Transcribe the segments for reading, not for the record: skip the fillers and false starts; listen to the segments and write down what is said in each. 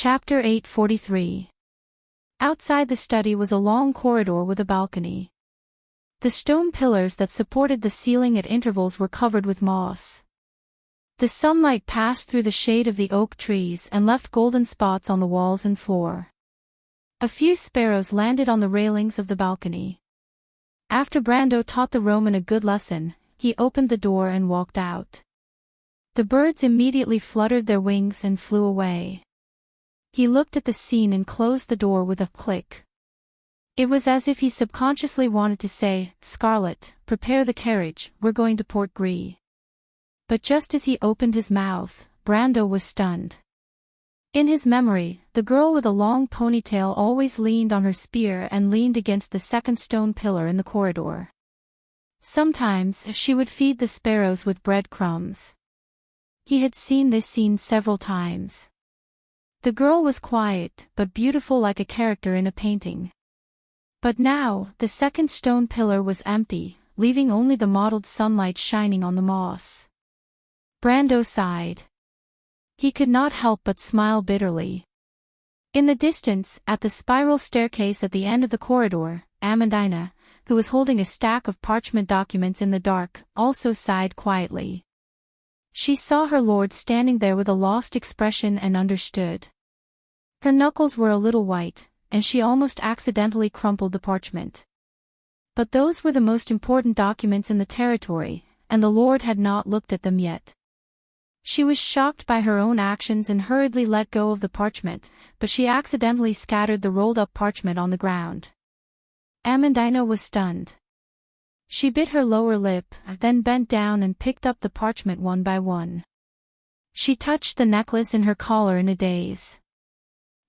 Chapter 843. Outside the study was a long corridor with a balcony. The stone pillars that supported the ceiling at intervals were covered with moss. The sunlight passed through the shade of the oak trees and left golden spots on the walls and floor. A few sparrows landed on the railings of the balcony. After Brando taught the Roman a good lesson, he opened the door and walked out. The birds immediately fluttered their wings and flew away. He looked at the scene and closed the door with a click. It was as if he subconsciously wanted to say, "Scarlett, prepare the carriage, we're going to Port Gris." But just as he opened his mouth, Brando was stunned. In his memory, the girl with a long ponytail always leaned on her spear and leaned against the second stone pillar in the corridor. Sometimes she would feed the sparrows with bread crumbs. He had seen this scene several times. The girl was quiet, but beautiful like a character in a painting. But now, the second stone pillar was empty, leaving only the mottled sunlight shining on the moss. Brando sighed. He could not help but smile bitterly. In the distance, at the spiral staircase at the end of the corridor, Amandina, who was holding a stack of parchment documents in the dark, also sighed quietly. She saw her lord standing there with a lost expression and understood. Her knuckles were a little white, and she almost accidentally crumpled the parchment. But those were the most important documents in the territory, and the lord had not looked at them yet. She was shocked by her own actions and hurriedly let go of the parchment, but she accidentally scattered the rolled-up parchment on the ground. Amandina was stunned. She bit her lower lip, then bent down and picked up the parchment one by one. She touched the necklace in her collar in a daze.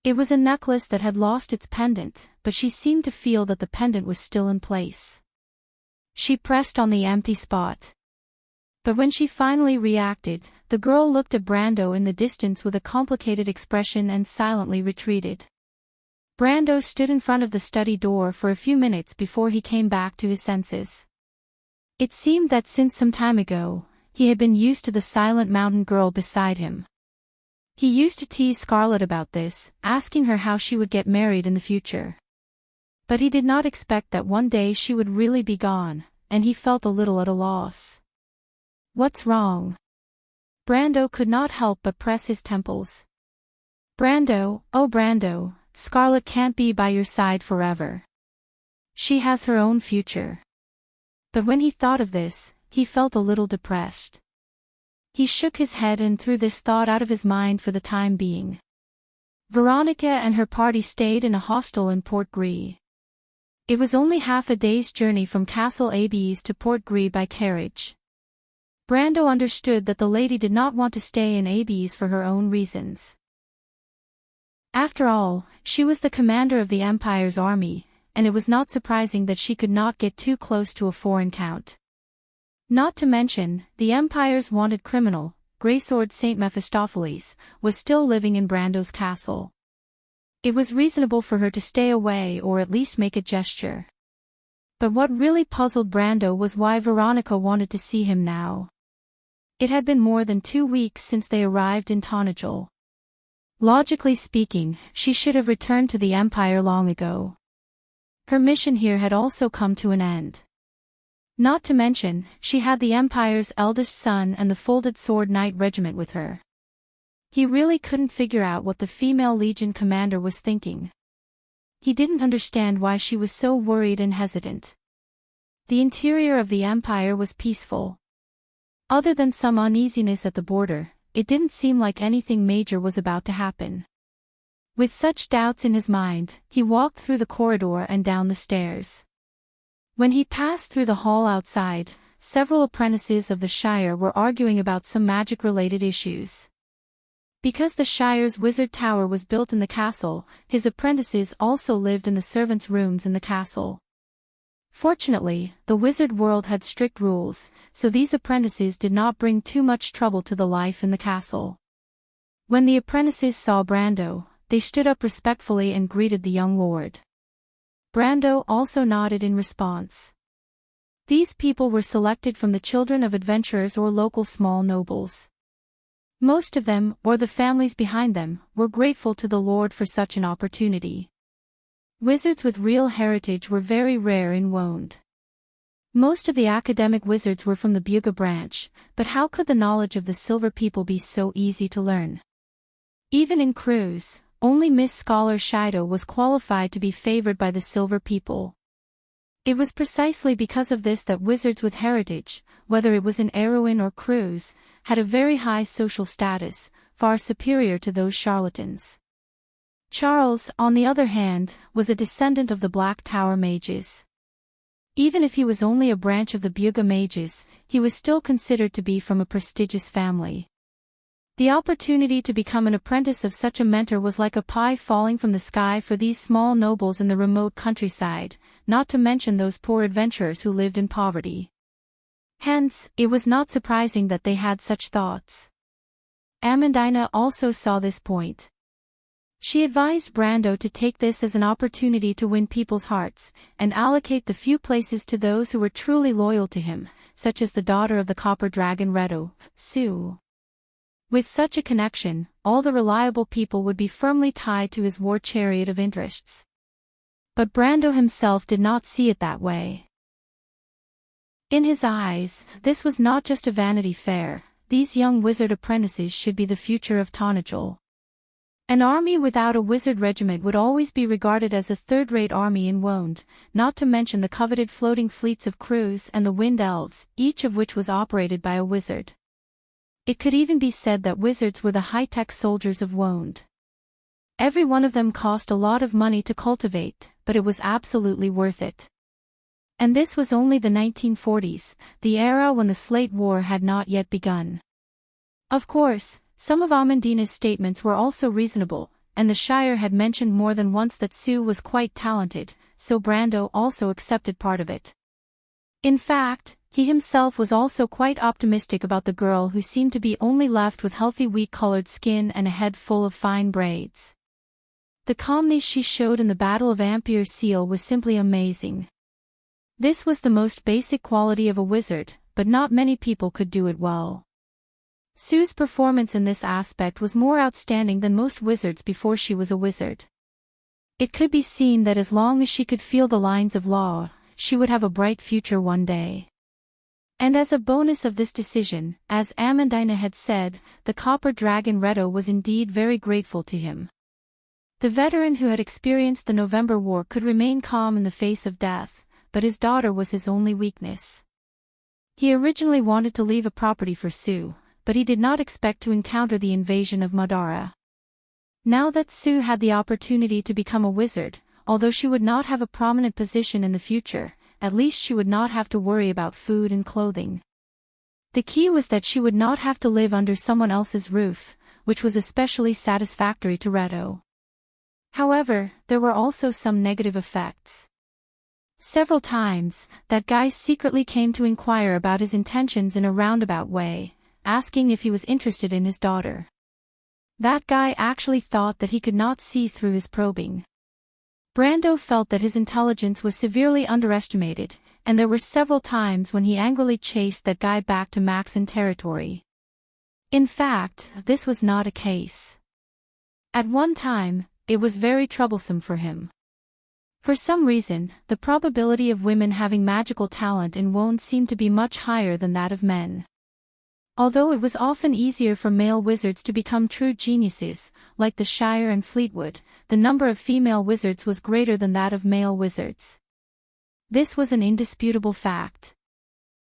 It was a necklace that had lost its pendant, but she seemed to feel that the pendant was still in place. She pressed on the empty spot. But when she finally reacted, the girl looked at Brando in the distance with a complicated expression and silently retreated. Brando stood in front of the study door for a few minutes before he came back to his senses. It seemed that since some time ago, he had been used to the silent mountain girl beside him. He used to tease Scarlett about this, asking her how she would get married in the future. But he did not expect that one day she would really be gone, and he felt a little at a loss. "What's wrong?" Brando could not help but press his temples. "Brando, oh Brando, Scarlett can't be by your side forever. She has her own future." But when he thought of this, he felt a little depressed. He shook his head and threw this thought out of his mind for the time being. Veronica and her party stayed in a hostel in Port Gris. It was only half a day's journey from Castle Abes to Port Gris by carriage. Brando understood that the lady did not want to stay in Abes for her own reasons. After all, she was the commander of the Empire's army, and it was not surprising that she could not get too close to a foreign count. Not to mention, the Empire's wanted criminal, Greysword Saint Mephistopheles, was still living in Brando's castle. It was reasonable for her to stay away or at least make a gesture. But what really puzzled Brando was why Veronica wanted to see him now. It had been more than 2 weeks since they arrived in Tonajol. Logically speaking, she should have returned to the Empire long ago. Her mission here had also come to an end. Not to mention, she had the Empire's eldest son and the Folded Sword Knight Regiment with her. He really couldn't figure out what the female Legion commander was thinking. He didn't understand why she was so worried and hesitant. The interior of the Empire was peaceful. Other than some uneasiness at the border, it didn't seem like anything major was about to happen. With such doubts in his mind, he walked through the corridor and down the stairs. When he passed through the hall outside, several apprentices of the Shire were arguing about some magic-related issues. Because the Shire's wizard tower was built in the castle, his apprentices also lived in the servants' rooms in the castle. Fortunately, the wizard world had strict rules, so these apprentices did not bring too much trouble to the life in the castle. When the apprentices saw Brando, they stood up respectfully and greeted the young lord. Brando also nodded in response. These people were selected from the children of adventurers or local small nobles. Most of them, or the families behind them, were grateful to the Lord for such an opportunity. Wizards with real heritage were very rare in Wonde. Most of the academic wizards were from the Buga branch, but how could the knowledge of the Silver People be so easy to learn? Even in Cruz, only Miss Scholar Shido was qualified to be favored by the Silver People. It was precisely because of this that wizards with heritage, whether it was in Erewhon or Cruz, had a very high social status, far superior to those charlatans. Charles, on the other hand, was a descendant of the Black Tower mages. Even if he was only a branch of the Buga mages, he was still considered to be from a prestigious family. The opportunity to become an apprentice of such a mentor was like a pie falling from the sky for these small nobles in the remote countryside, not to mention those poor adventurers who lived in poverty. Hence, it was not surprising that they had such thoughts. Amandina also saw this point. She advised Brando to take this as an opportunity to win people's hearts, and allocate the few places to those who were truly loyal to him, such as the daughter of the Copper Dragon Redo, Sue. With such a connection, all the reliable people would be firmly tied to his war chariot of interests. But Brando himself did not see it that way. In his eyes, this was not just a vanity fair. These young wizard apprentices should be the future of Tonajol. An army without a wizard regiment would always be regarded as a third-rate army in Wonde, not to mention the coveted floating fleets of Cruz and the Wind Elves, each of which was operated by a wizard. It could even be said that wizards were the high-tech soldiers of Wonde. Every one of them cost a lot of money to cultivate, but it was absolutely worth it. And this was only the 1940s, the era when the Slate War had not yet begun. Of course, some of Amandina's statements were also reasonable, and the Shire had mentioned more than once that Sue was quite talented, so Brando also accepted part of it. In fact, he himself was also quite optimistic about the girl who seemed to be only left with healthy wheat-colored skin and a head full of fine braids. The calmness she showed in the Battle of Ampere Seal was simply amazing. This was the most basic quality of a wizard, but not many people could do it well. Sue's performance in this aspect was more outstanding than most wizards before she was a wizard. It could be seen that as long as she could feel the lines of law, she would have a bright future one day. And as a bonus of this decision, as Amandina had said, the Copper Dragon Redo was indeed very grateful to him. The veteran who had experienced the November War could remain calm in the face of death, but his daughter was his only weakness. He originally wanted to leave a property for Sue, but he did not expect to encounter the invasion of Madara. Now that Sue had the opportunity to become a wizard, although she would not have a prominent position in the future, at least she would not have to worry about food and clothing. The key was that she would not have to live under someone else's roof, which was especially satisfactory to Redo. However, there were also some negative effects. Several times, that guy secretly came to inquire about his intentions in a roundabout way, asking if he was interested in his daughter. That guy actually thought that he could not see through his probing. Brando felt that his intelligence was severely underestimated, and there were several times when he angrily chased that guy back to Maxon territory. In fact, this was not a case. At one time, it was very troublesome for him. For some reason, the probability of women having magical talent in Wonde seemed to be much higher than that of men. Although it was often easier for male wizards to become true geniuses, like the Shire and Fleetwood, the number of female wizards was greater than that of male wizards. This was an indisputable fact.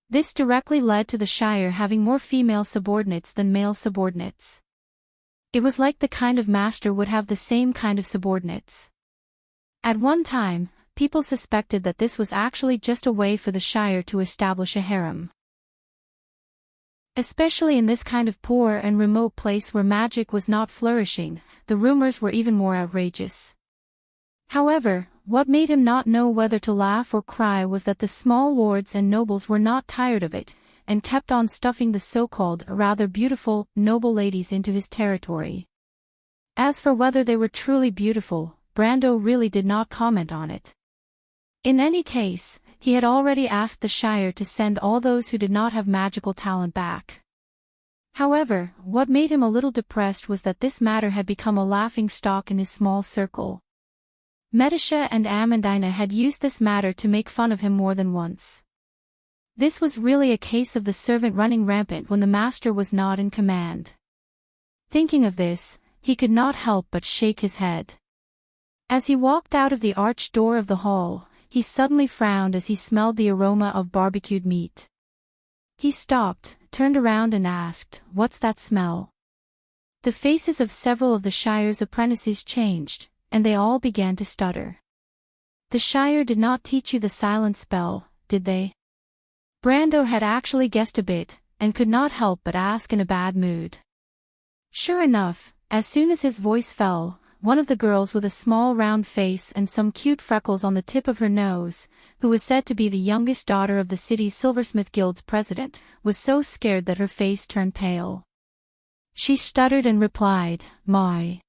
This directly led to the Shire having more female subordinates than male subordinates. It was like the kind of master would have the same kind of subordinates. At one time, people suspected that this was actually just a way for the Shire to establish a harem. Especially in this kind of poor and remote place where magic was not flourishing, the rumors were even more outrageous. However, what made him not know whether to laugh or cry was that the small lords and nobles were not tired of it, and kept on stuffing the so-called rather beautiful, noble ladies into his territory. As for whether they were truly beautiful, Brando really did not comment on it. In any case, he had already asked the Shire to send all those who did not have magical talent back. However, what made him a little depressed was that this matter had become a laughing-stock in his small circle. Medisha and Amandina had used this matter to make fun of him more than once. This was really a case of the servant running rampant when the master was not in command. Thinking of this, he could not help but shake his head. As he walked out of the arched door of the hall, he suddenly frowned as he smelled the aroma of barbecued meat. He stopped, turned around and asked, "What's that smell?" The faces of several of the Shire's apprentices changed, and they all began to stutter. "The Shire did not teach you the silent spell, did they?" Brando had actually guessed a bit, and could not help but ask in a bad mood. Sure enough, as soon as his voice fell, one of the girls with a small round face and some cute freckles on the tip of her nose, who was said to be the youngest daughter of the city's Silversmith Guild's president, was so scared that her face turned pale. She stuttered and replied, My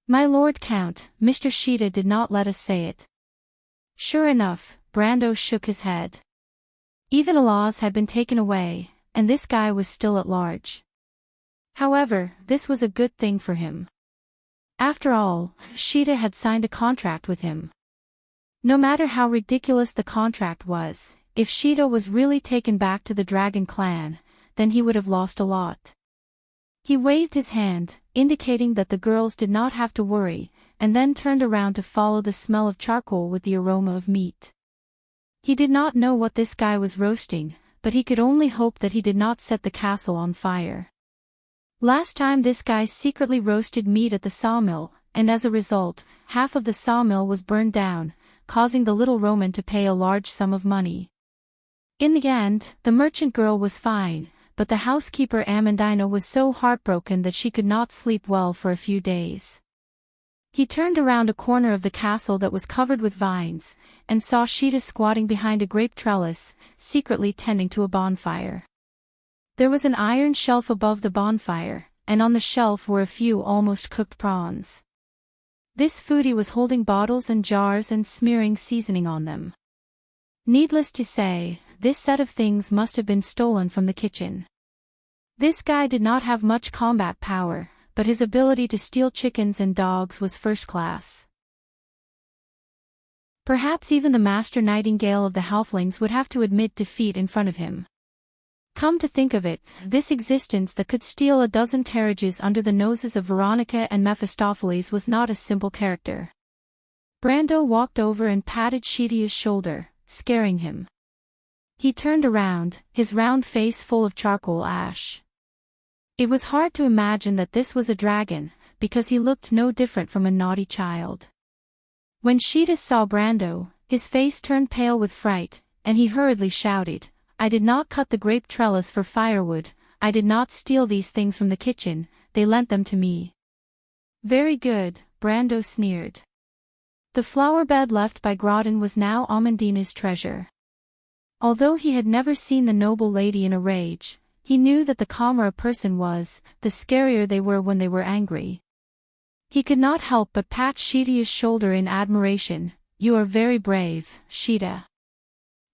Lord Count, Mr. Sheeta did not let us say it." Sure enough, Brando shook his head. Even Alaz had been taken away, and this guy was still at large. However, this was a good thing for him. After all, Sheeta had signed a contract with him. No matter how ridiculous the contract was, if Sheeta was really taken back to the Dragon Clan, then he would have lost a lot. He waved his hand, indicating that the girls did not have to worry, and then turned around to follow the smell of charcoal with the aroma of meat. He did not know what this guy was roasting, but he could only hope that he did not set the castle on fire. Last time this guy secretly roasted meat at the sawmill, and as a result, half of the sawmill was burned down, causing the little Roman to pay a large sum of money. In the end, the merchant girl was fine, but the housekeeper Amandina was so heartbroken that she could not sleep well for a few days. He turned around a corner of the castle that was covered with vines, and saw Sheeta squatting behind a grape trellis, secretly tending to a bonfire. There was an iron shelf above the bonfire, and on the shelf were a few almost cooked prawns. This foodie was holding bottles and jars and smearing seasoning on them. Needless to say, this set of things must have been stolen from the kitchen. This guy did not have much combat power, but his ability to steal chickens and dogs was first class. Perhaps even the Master Nightingale of the Halflings would have to admit defeat in front of him. Come to think of it, this existence that could steal a dozen carriages under the noses of Veronica and Mephistopheles was not a simple character. Brando walked over and patted Sheeta's shoulder, scaring him. He turned around, his round face full of charcoal ash. It was hard to imagine that this was a dragon, because he looked no different from a naughty child. When Sheeta saw Brando, his face turned pale with fright, and he hurriedly shouted, "I did not cut the grape trellis for firewood, I did not steal these things from the kitchen, they lent them to me." "Very good," Brando sneered. The flower bed left by Grodin was now Amandina's treasure. Although he had never seen the noble lady in a rage, he knew that the calmer a person was, the scarier they were when they were angry. He could not help but pat Sheeta's shoulder in admiration. "You are very brave, Sheeta.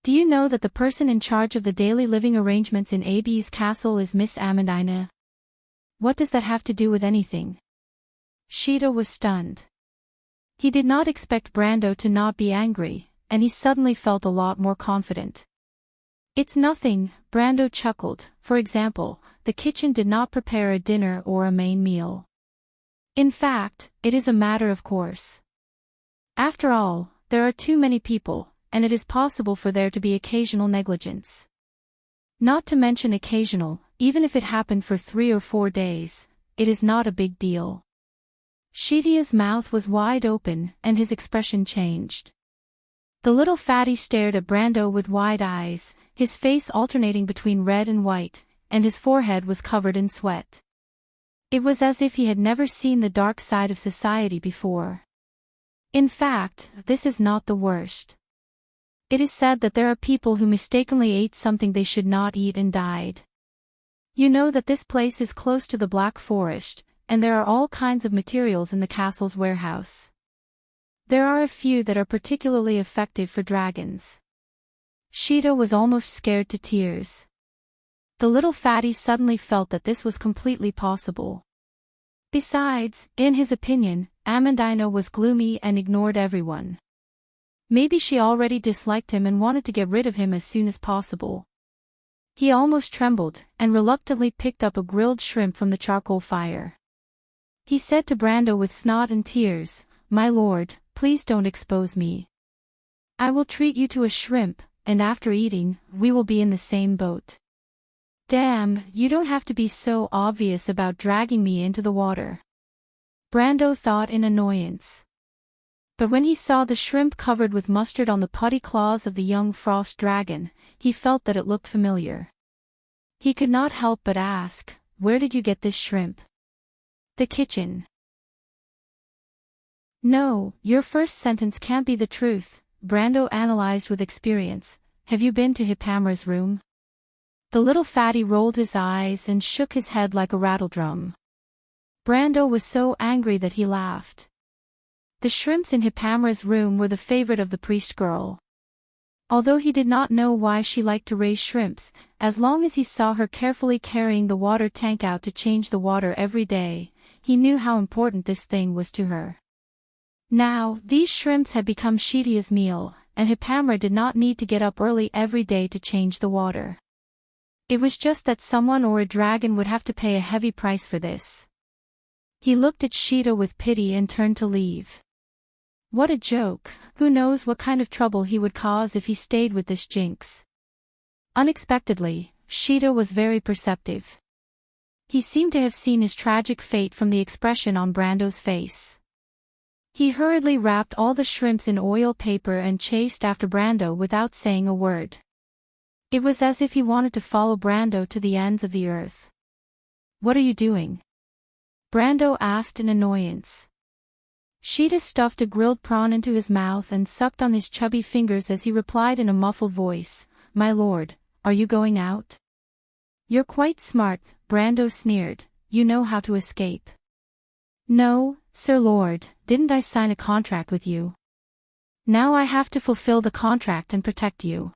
Do you know that the person in charge of the daily living arrangements in AB's castle is Miss Amandina?" "What does that have to do with anything?" Sheeta was stunned. He did not expect Brando to not be angry, and he suddenly felt a lot more confident. "It's nothing," Brando chuckled. "For example, the kitchen did not prepare a dinner or a main meal. In fact, it is a matter of course. After all, there are too many people, and it is possible for there to be occasional negligence. Not to mention occasional, even if it happened for 3 or 4 days, it is not a big deal." Sheeta's mouth was wide open, and his expression changed. The little fatty stared at Brando with wide eyes, his face alternating between red and white, and his forehead was covered in sweat. It was as if he had never seen the dark side of society before. In fact, this is not the worst. It is said that there are people who mistakenly ate something they should not eat and died. You know that this place is close to the Black Forest, and there are all kinds of materials in the castle's warehouse. There are a few that are particularly effective for dragons. Sheeta was almost scared to tears. The little fatty suddenly felt that this was completely possible. Besides, in his opinion, Amandina was gloomy and ignored everyone. Maybe she already disliked him and wanted to get rid of him as soon as possible. He almost trembled, and reluctantly picked up a grilled shrimp from the charcoal fire. He said to Brando with snot and tears, "My lord, please don't expose me. I will treat you to a shrimp, and after eating, we will be in the same boat." "Damn, you don't have to be so obvious about dragging me into the water," Brando thought in annoyance. But when he saw the shrimp covered with mustard on the putty claws of the young frost dragon, he felt that it looked familiar. He could not help but ask, "Where did you get this shrimp?" "The kitchen." "No, your first sentence can't be the truth," Brando analyzed with experience. "Have you been to Hippamra's room?" The little fatty rolled his eyes and shook his head like a rattledrum. Brando was so angry that he laughed. The shrimps in Hippamra's room were the favorite of the priest girl. Although he did not know why she liked to raise shrimps, as long as he saw her carefully carrying the water tank out to change the water every day, he knew how important this thing was to her. Now, these shrimps had become Shitia's meal, and Hippamra did not need to get up early every day to change the water. It was just that someone or a dragon would have to pay a heavy price for this. He looked at Shita with pity and turned to leave. What a joke, who knows what kind of trouble he would cause if he stayed with this jinx. Unexpectedly, Shita was very perceptive. He seemed to have seen his tragic fate from the expression on Brando's face. He hurriedly wrapped all the shrimps in oil paper and chased after Brando without saying a word. It was as if he wanted to follow Brando to the ends of the earth. "What are you doing?" Brando asked in annoyance. Shita stuffed a grilled prawn into his mouth and sucked on his chubby fingers as he replied in a muffled voice, "My lord, are you going out?" "You're quite smart," Brando sneered, "you know how to escape." "No, Sir Lord, didn't I sign a contract with you? Now I have to fulfill the contract and protect you."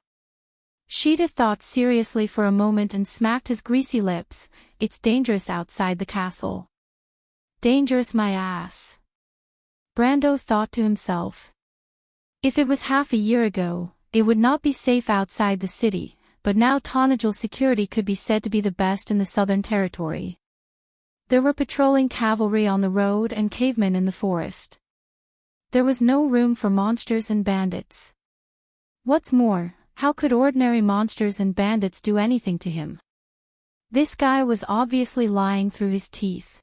Shita thought seriously for a moment and smacked his greasy lips. "It's dangerous outside the castle." "Dangerous my ass," Brando thought to himself. If it was half a year ago, it would not be safe outside the city, but now Tonajul's security could be said to be the best in the Southern Territory. There were patrolling cavalry on the road and cavemen in the forest. There was no room for monsters and bandits. What's more, how could ordinary monsters and bandits do anything to him? This guy was obviously lying through his teeth.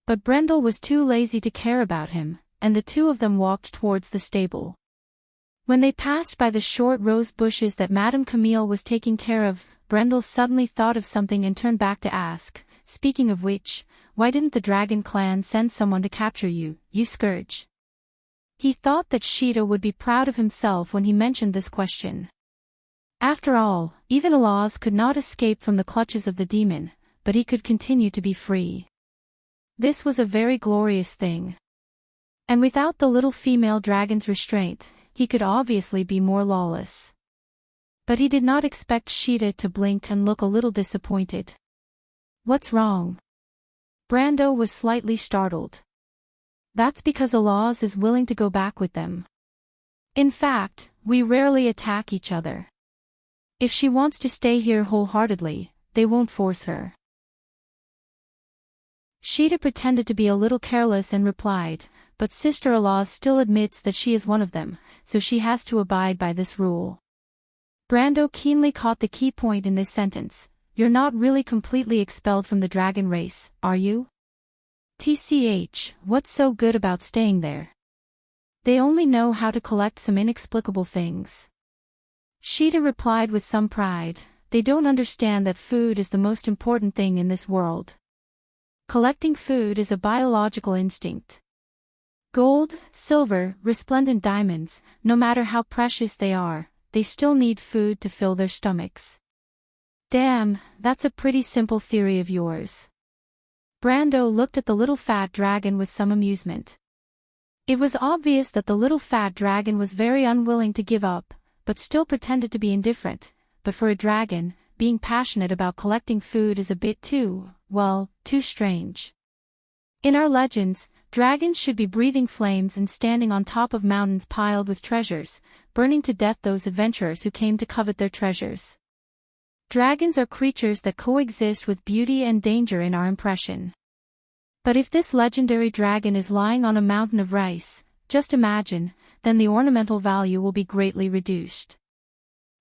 But Brendel was too lazy to care about him, and the two of them walked towards the stable. When they passed by the short rose bushes that Madame Camille was taking care of, Brendel suddenly thought of something and turned back to ask, "Speaking of which, why didn't the Dragon Clan send someone to capture you, you scourge?" He thought that Shita would be proud of himself when he mentioned this question. After all, even Alaz could not escape from the clutches of the demon, but he could continue to be free. This was a very glorious thing. And without the little female dragon's restraint, he could obviously be more lawless. But he did not expect Shita to blink and look a little disappointed. "What's wrong?" Brando was slightly startled. "That's because Alaz is willing to go back with them. In fact, we rarely attack each other. If she wants to stay here wholeheartedly, they won't force her." Shita pretended to be a little careless and replied, "But Sister Alaz still admits that she is one of them, so she has to abide by this rule." Brando keenly caught the key point in this sentence. "You're not really completely expelled from the dragon race, are you? TCH, what's so good about staying there? They only know how to collect some inexplicable things." Shita replied with some pride, "They don't understand that food is the most important thing in this world. Collecting food is a biological instinct. Gold, silver, resplendent diamonds, no matter how precious they are, they still need food to fill their stomachs." "Damn, that's a pretty simple theory of yours." Brando looked at the little fat dragon with some amusement. It was obvious that the little fat dragon was very unwilling to give up, but still pretended to be indifferent, but for a dragon, being passionate about collecting food is a bit too strange. In our legends, dragons should be breathing flames and standing on top of mountains piled with treasures, burning to death those adventurers who came to covet their treasures. Dragons are creatures that coexist with beauty and danger in our impression. But if this legendary dragon is lying on a mountain of rice, just imagine, then the ornamental value will be greatly reduced.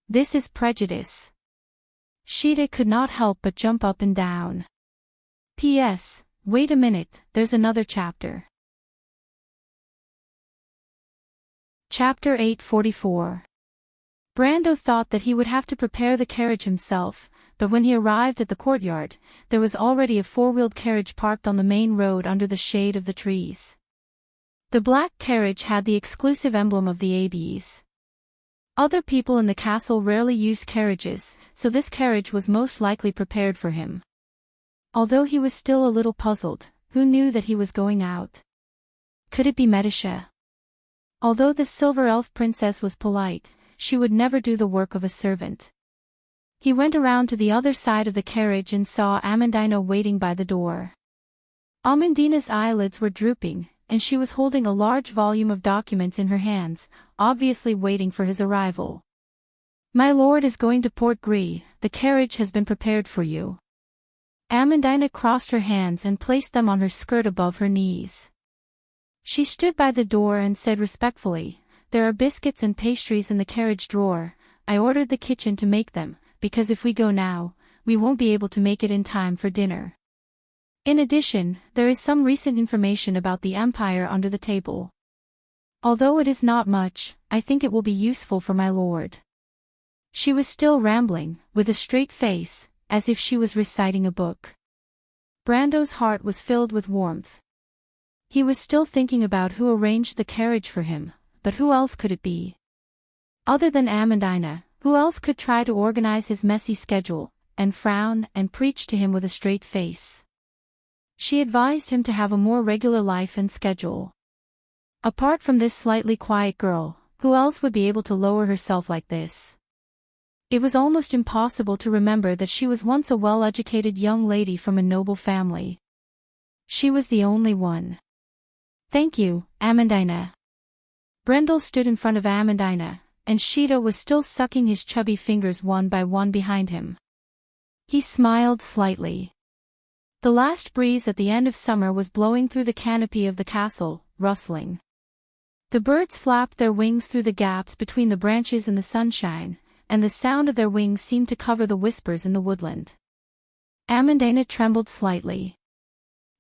This is prejudice. Sheeta could not help but jump up and down. P.S. Wait a minute, there's another chapter. Chapter 844. Brando thought that he would have to prepare the carriage himself, but when he arrived at the courtyard, there was already a four-wheeled carriage parked on the main road under the shade of the trees. The black carriage had the exclusive emblem of the Abbey's. Other people in the castle rarely used carriages, so this carriage was most likely prepared for him. Although he was still a little puzzled, who knew that he was going out? Could it be Medisha? Although the silver elf princess was polite, she would never do the work of a servant. He went around to the other side of the carriage and saw Amandina waiting by the door. Amandina's eyelids were drooping, and she was holding a large volume of documents in her hands, obviously waiting for his arrival. "My lord is going to Port Gris, the carriage has been prepared for you." Amandina crossed her hands and placed them on her skirt above her knees. She stood by the door and said respectfully, "There are biscuits and pastries in the carriage drawer. I ordered the kitchen to make them, because if we go now, we won't be able to make it in time for dinner. In addition, there is some recent information about the Empire under the table. Although it is not much, I think it will be useful for my lord." She was still rambling, with a straight face, as if she was reciting a book. Brando's heart was filled with warmth. He was still thinking about who arranged the carriage for him, but who else could it be? Other than Amandina, who else could try to organize his messy schedule, and frown and preach to him with a straight face? She advised him to have a more regular life and schedule. Apart from this slightly quiet girl, who else would be able to lower herself like this? It was almost impossible to remember that she was once a well-educated young lady from a noble family. She was the only one. "Thank you, Amandina." Brendel stood in front of Amandina, and Sheeta was still sucking his chubby fingers one by one behind him. He smiled slightly. The last breeze at the end of summer was blowing through the canopy of the castle, rustling. The birds flapped their wings through the gaps between the branches in the sunshine, and the sound of their wings seemed to cover the whispers in the woodland. Amandina trembled slightly.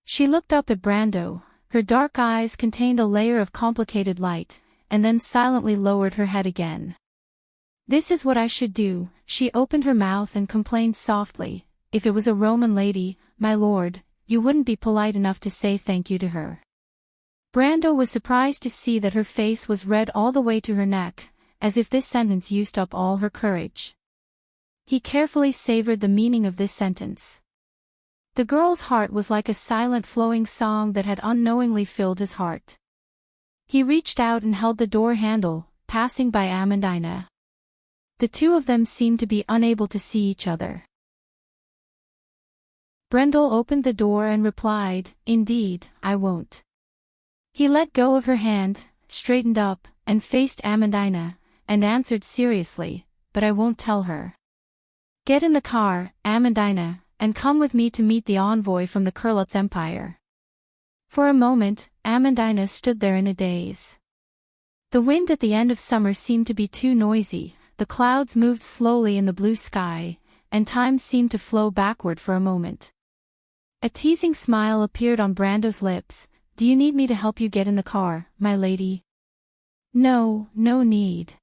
She looked up at Brando, her dark eyes contained a layer of complicated light, and then silently lowered her head again. "This is what I should do," she opened her mouth and complained softly. "If it was a Roman lady, my lord, you wouldn't be polite enough to say thank you to her." Brando was surprised to see that her face was red all the way to her neck, as if this sentence used up all her courage. He carefully savored the meaning of this sentence. The girl's heart was like a silent flowing song that had unknowingly filled his heart. He reached out and held the door handle, passing by Amandina. The two of them seemed to be unable to see each other. Brendel opened the door and replied, "Indeed, I won't." He let go of her hand, straightened up, and faced Amandina, and answered seriously, "But I won't tell her. Get in the car, Amandina, and come with me to meet the envoy from the Kurlutz Empire." For a moment, Amandina stood there in a daze. The wind at the end of summer seemed to be too noisy, the clouds moved slowly in the blue sky, and time seemed to flow backward for a moment. A teasing smile appeared on Brando's lips. "Do you need me to help you get in the car, my lady?" "No, no need."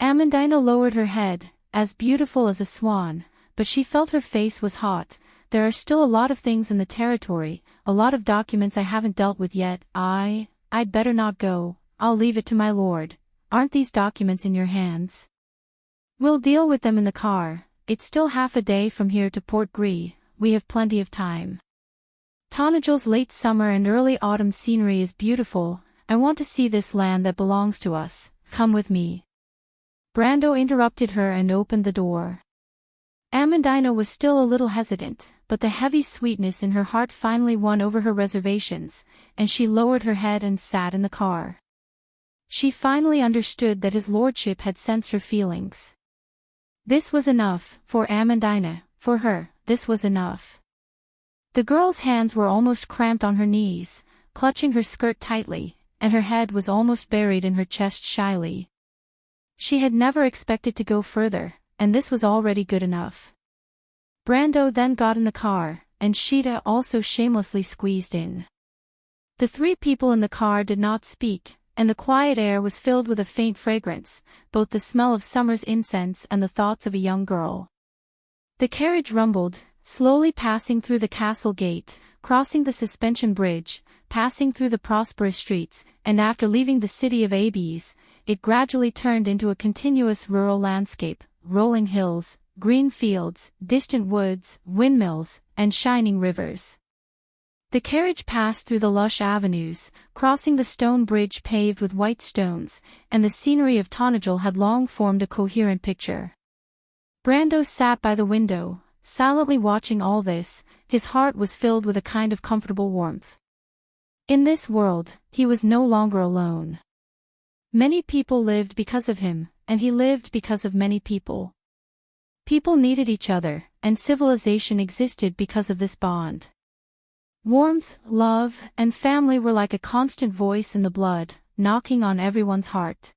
Amandina lowered her head, as beautiful as a swan, but she felt her face was hot. "There are still a lot of things in the territory, a lot of documents I haven't dealt with yet. I'd better not go, I'll leave it to my lord. Aren't these documents in your hands? We'll deal with them in the car. It's still half a day from here to Port Gris, we have plenty of time. Tanagel's late summer and early autumn scenery is beautiful. I want to see this land that belongs to us. Come with me." Brando interrupted her and opened the door. Amandina was still a little hesitant, but the heavy sweetness in her heart finally won over her reservations, and she lowered her head and sat in the car. She finally understood that his lordship had sensed her feelings. This was enough, for Amandina, for her, this was enough. The girl's hands were almost cramped on her knees, clutching her skirt tightly, and her head was almost buried in her chest shyly. She had never expected to go further, and this was already good enough. Brando then got in the car, and Sheeta also shamelessly squeezed in. The three people in the car did not speak, and the quiet air was filled with a faint fragrance, both the smell of summer's incense and the thoughts of a young girl. The carriage rumbled, slowly passing through the castle gate, crossing the suspension bridge, passing through the prosperous streets, and after leaving the city of Abes, it gradually turned into a continuous rural landscape, rolling hills, green fields, distant woods, windmills, and shining rivers. The carriage passed through the lush avenues, crossing the stone bridge paved with white stones, and the scenery of Tonajol had long formed a coherent picture. Brando sat by the window, silently watching all this. His heart was filled with a kind of comfortable warmth. In this world, he was no longer alone. Many people lived because of him, and he lived because of many people. People needed each other, and civilization existed because of this bond. Warmth, love, and family were like a constant voice in the blood, knocking on everyone's heart.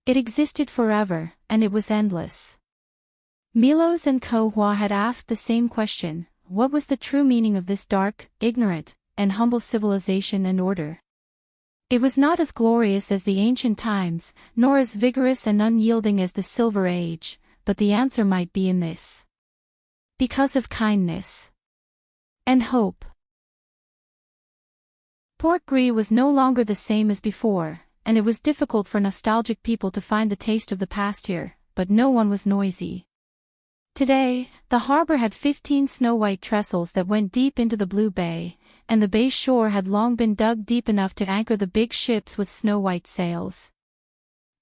It existed forever, and it was endless. Milos and Kohua had asked the same question: what was the true meaning of this dark, ignorant, and humble civilization and order? It was not as glorious as the ancient times, nor as vigorous and unyielding as the Silver Age, but the answer might be in this. Because of kindness and hope. Port Gris was no longer the same as before, and it was difficult for nostalgic people to find the taste of the past here, but no one was noisy. Today, the harbor had 15 snow-white trestles that went deep into the blue bay, and the bay shore had long been dug deep enough to anchor the big ships with snow-white sails.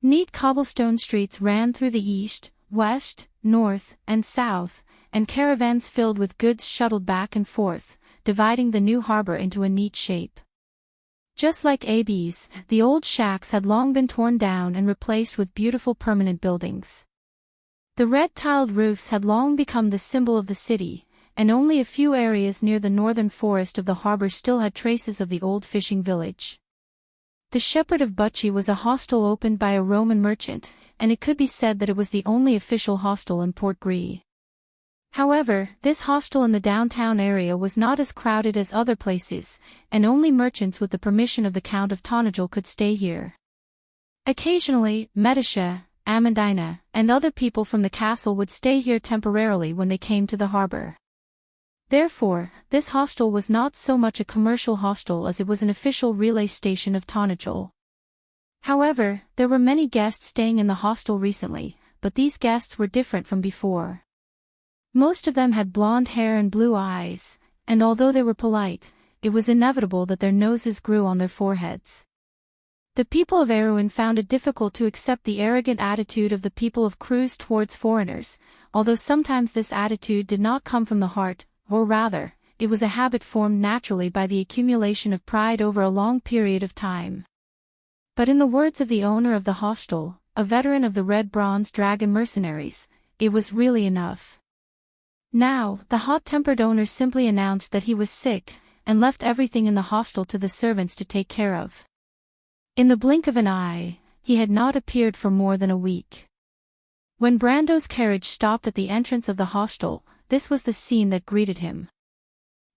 Neat cobblestone streets ran through the east, west, north, and south, and caravans filled with goods shuttled back and forth, dividing the new harbor into a neat shape. Just like Abes, the old shacks had long been torn down and replaced with beautiful permanent buildings. The red-tiled roofs had long become the symbol of the city, and only a few areas near the northern forest of the harbor still had traces of the old fishing village. The Shepherd of Bucci was a hostel opened by a Roman merchant, and it could be said that it was the only official hostel in Port Gris. However, this hostel in the downtown area was not as crowded as other places, and only merchants with the permission of the Count of Tonajol could stay here. Occasionally, Medisha, Amandina, and other people from the castle would stay here temporarily when they came to the harbor. Therefore, this hostel was not so much a commercial hostel as it was an official relay station of Tonajol. However, there were many guests staying in the hostel recently, but these guests were different from before. Most of them had blonde hair and blue eyes, and although they were polite, it was inevitable that their noses grew on their foreheads. The people of Erewhon found it difficult to accept the arrogant attitude of the people of Cruz towards foreigners, although sometimes this attitude did not come from the heart, or rather, it was a habit formed naturally by the accumulation of pride over a long period of time. But in the words of the owner of the hostel, a veteran of the Red Bronze Dragon mercenaries, it was really enough. Now, the hot-tempered owner simply announced that he was sick, and left everything in the hostel to the servants to take care of. In the blink of an eye, he had not appeared for more than a week. When Brando's carriage stopped at the entrance of the hostel, this was the scene that greeted him.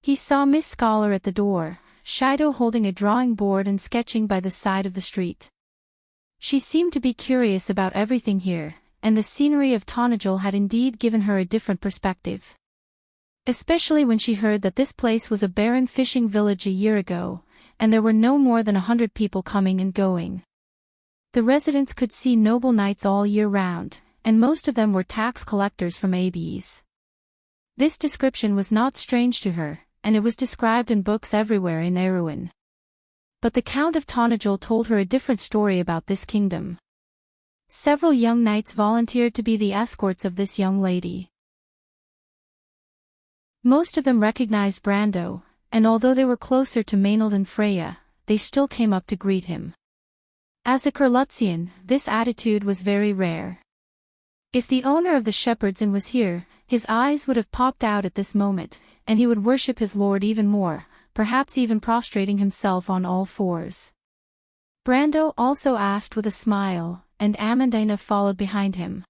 He saw Miss Scholar at the door, Shido holding a drawing board and sketching by the side of the street. She seemed to be curious about everything here, and the scenery of Tonajol had indeed given her a different perspective. Especially when she heard that this place was a barren fishing village a year ago, and there were no more than 100 people coming and going. The residents could see noble knights all year round, and most of them were tax collectors from Abes. This description was not strange to her, and it was described in books everywhere in Erewhon. But the Count of Tonajol told her a different story about this kingdom. Several young knights volunteered to be the escorts of this young lady. Most of them recognized Brando, and although they were closer to Maynard and Freya, they still came up to greet him. As a Kurlutzian, this attitude was very rare. If the owner of the Shepherd's Inn was here, his eyes would have popped out at this moment, and he would worship his lord even more, perhaps even prostrating himself on all fours. Brando also asked with a smile, and Amandina followed behind him.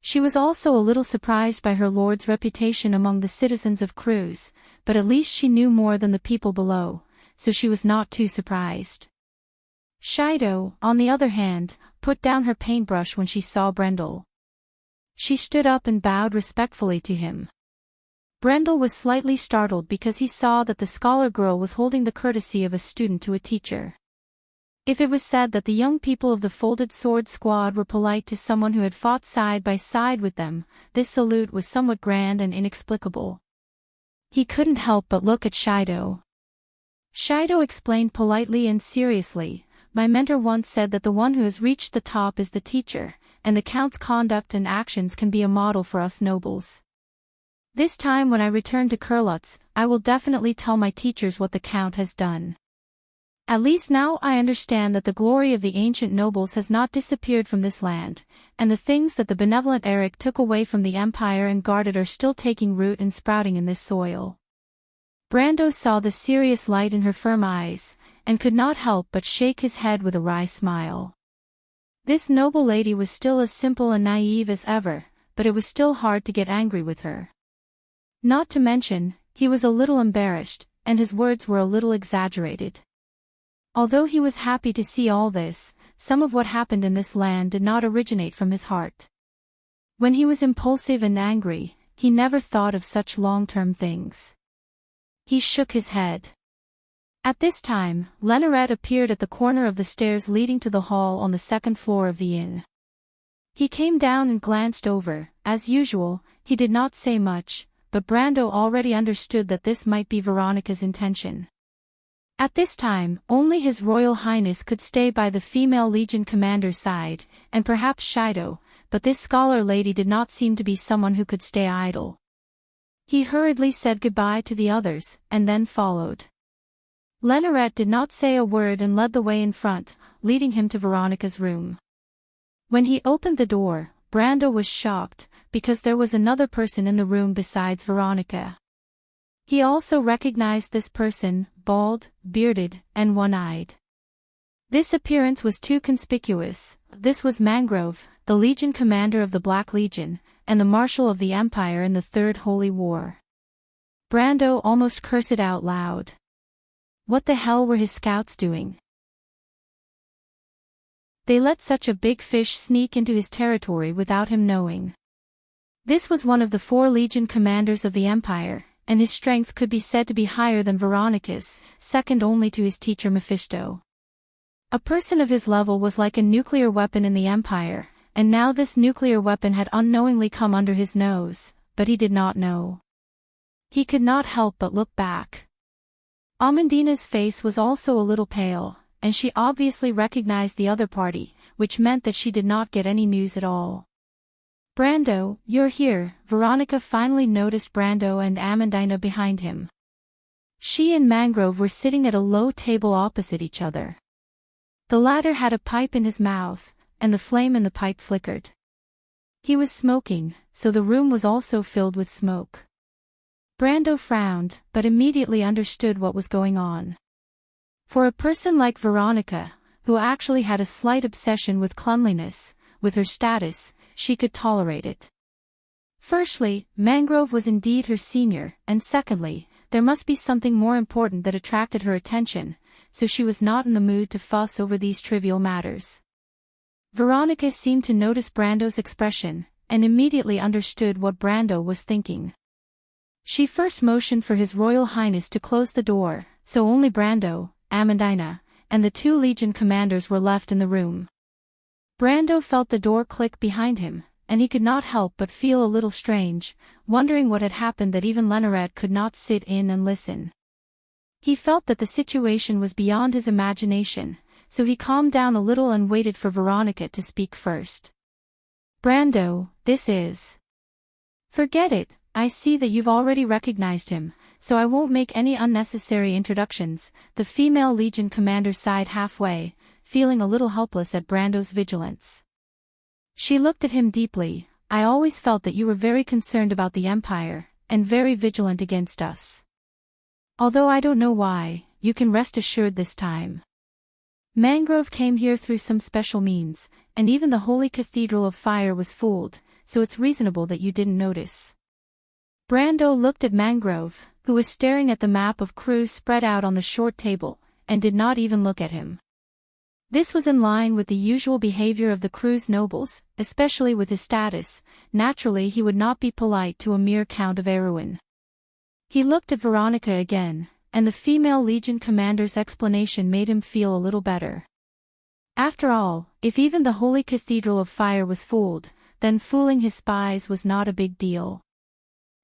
She was also a little surprised by her lord's reputation among the citizens of Cruz, but at least she knew more than the people below, so she was not too surprised. Shido, on the other hand, put down her paintbrush when she saw Brendel. She stood up and bowed respectfully to him. Brendel was slightly startled because he saw that the scholar girl was holding the courtesy of a student to a teacher. If it was said that the young people of the Folded Sword Squad were polite to someone who had fought side by side with them, this salute was somewhat grand and inexplicable. He couldn't help but look at Shido. Shido explained politely and seriously, "My mentor once said that the one who has reached the top is the teacher, and the Count's conduct and actions can be a model for us nobles. This time when I return to Kurlutz, I will definitely tell my teachers what the Count has done. At least now I understand that the glory of the ancient nobles has not disappeared from this land, and the things that the benevolent Eric took away from the Empire and guarded are still taking root and sprouting in this soil." Brando saw the serious light in her firm eyes, and could not help but shake his head with a wry smile. This noble lady was still as simple and naive as ever, but it was still hard to get angry with her. Not to mention, he was a little embarrassed, and his words were a little exaggerated. Although he was happy to see all this, some of what happened in this land did not originate from his heart. When he was impulsive and angry, he never thought of such long-term things. He shook his head. At this time, Lenarette appeared at the corner of the stairs leading to the hall on the second floor of the inn. He came down and glanced over. As usual, he did not say much, but Brando already understood that this might be Veronica's intention. At this time, only His Royal Highness could stay by the female Legion commander's side, and perhaps Shido, but this scholar lady did not seem to be someone who could stay idle. He hurriedly said goodbye to the others, and then followed. Lenarette did not say a word and led the way in front, leading him to Veronica's room. When he opened the door, Brando was shocked, because there was another person in the room besides Veronica. He also recognized this person, bald, bearded, and one-eyed. This appearance was too conspicuous. This was Mangrove, the Legion commander of the Black Legion, and the Marshal of the Empire in the Third Holy War. Brando almost cursed out loud. What the hell were his scouts doing? They let such a big fish sneak into his territory without him knowing. This was one of the 4 Legion commanders of the Empire, and his strength could be said to be higher than Veronica's, second only to his teacher Mephisto. A person of his level was like a nuclear weapon in the Empire, and now this nuclear weapon had unknowingly come under his nose, but he did not know. He could not help but look back. Amandina's face was also a little pale, and she obviously recognized the other party, which meant that she did not get any news at all. "Brando, you're here." Veronica finally noticed Brando and Amandina behind him. She and Mangrove were sitting at a low table opposite each other. The latter had a pipe in his mouth, and the flame in the pipe flickered. He was smoking, so the room was also filled with smoke. Brando frowned, but immediately understood what was going on. For a person like Veronica, who actually had a slight obsession with cleanliness, with her status, she could tolerate it. Firstly, Mangrove was indeed her senior, and secondly, there must be something more important that attracted her attention, so she was not in the mood to fuss over these trivial matters. Veronica seemed to notice Brando's expression, and immediately understood what Brando was thinking. She first motioned for His Royal Highness to close the door, so only Brando, Amandina, and the 2 Legion commanders were left in the room. Brando felt the door click behind him, and he could not help but feel a little strange, wondering what had happened that even Lenarette could not sit in and listen. He felt that the situation was beyond his imagination, so he calmed down a little and waited for Veronica to speak first. "Brando, this is..." "Forget it, I see that you've already recognized him, so I won't make any unnecessary introductions. The female Legion commander sighed halfway, feeling a little helpless at Brando's vigilance. She looked at him deeply. I always felt that you were very concerned about the Empire, and very vigilant against us. Although I don't know why, you can rest assured this time. Mangrove came here through some special means, and even the Holy Cathedral of Fire was fooled, so it's reasonable that you didn't notice. Brando looked at Mangrove, who was staring at the map of Cruz spread out on the short table, and did not even look at him. This was in line with the usual behavior of the Cruz nobles, especially with his status. Naturally he would not be polite to a mere Count of Erewhon. He looked at Veronica again, and the female Legion commander's explanation made him feel a little better. After all, if even the Holy Cathedral of Fire was fooled, then fooling his spies was not a big deal.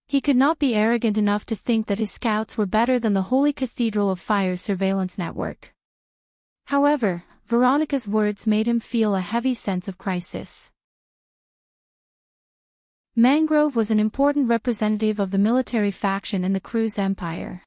He could not be arrogant enough to think that his scouts were better than the Holy Cathedral of Fire's surveillance network. However, Veronica's words made him feel a heavy sense of crisis. Mangrove was an important representative of the military faction in the Cruz Empire.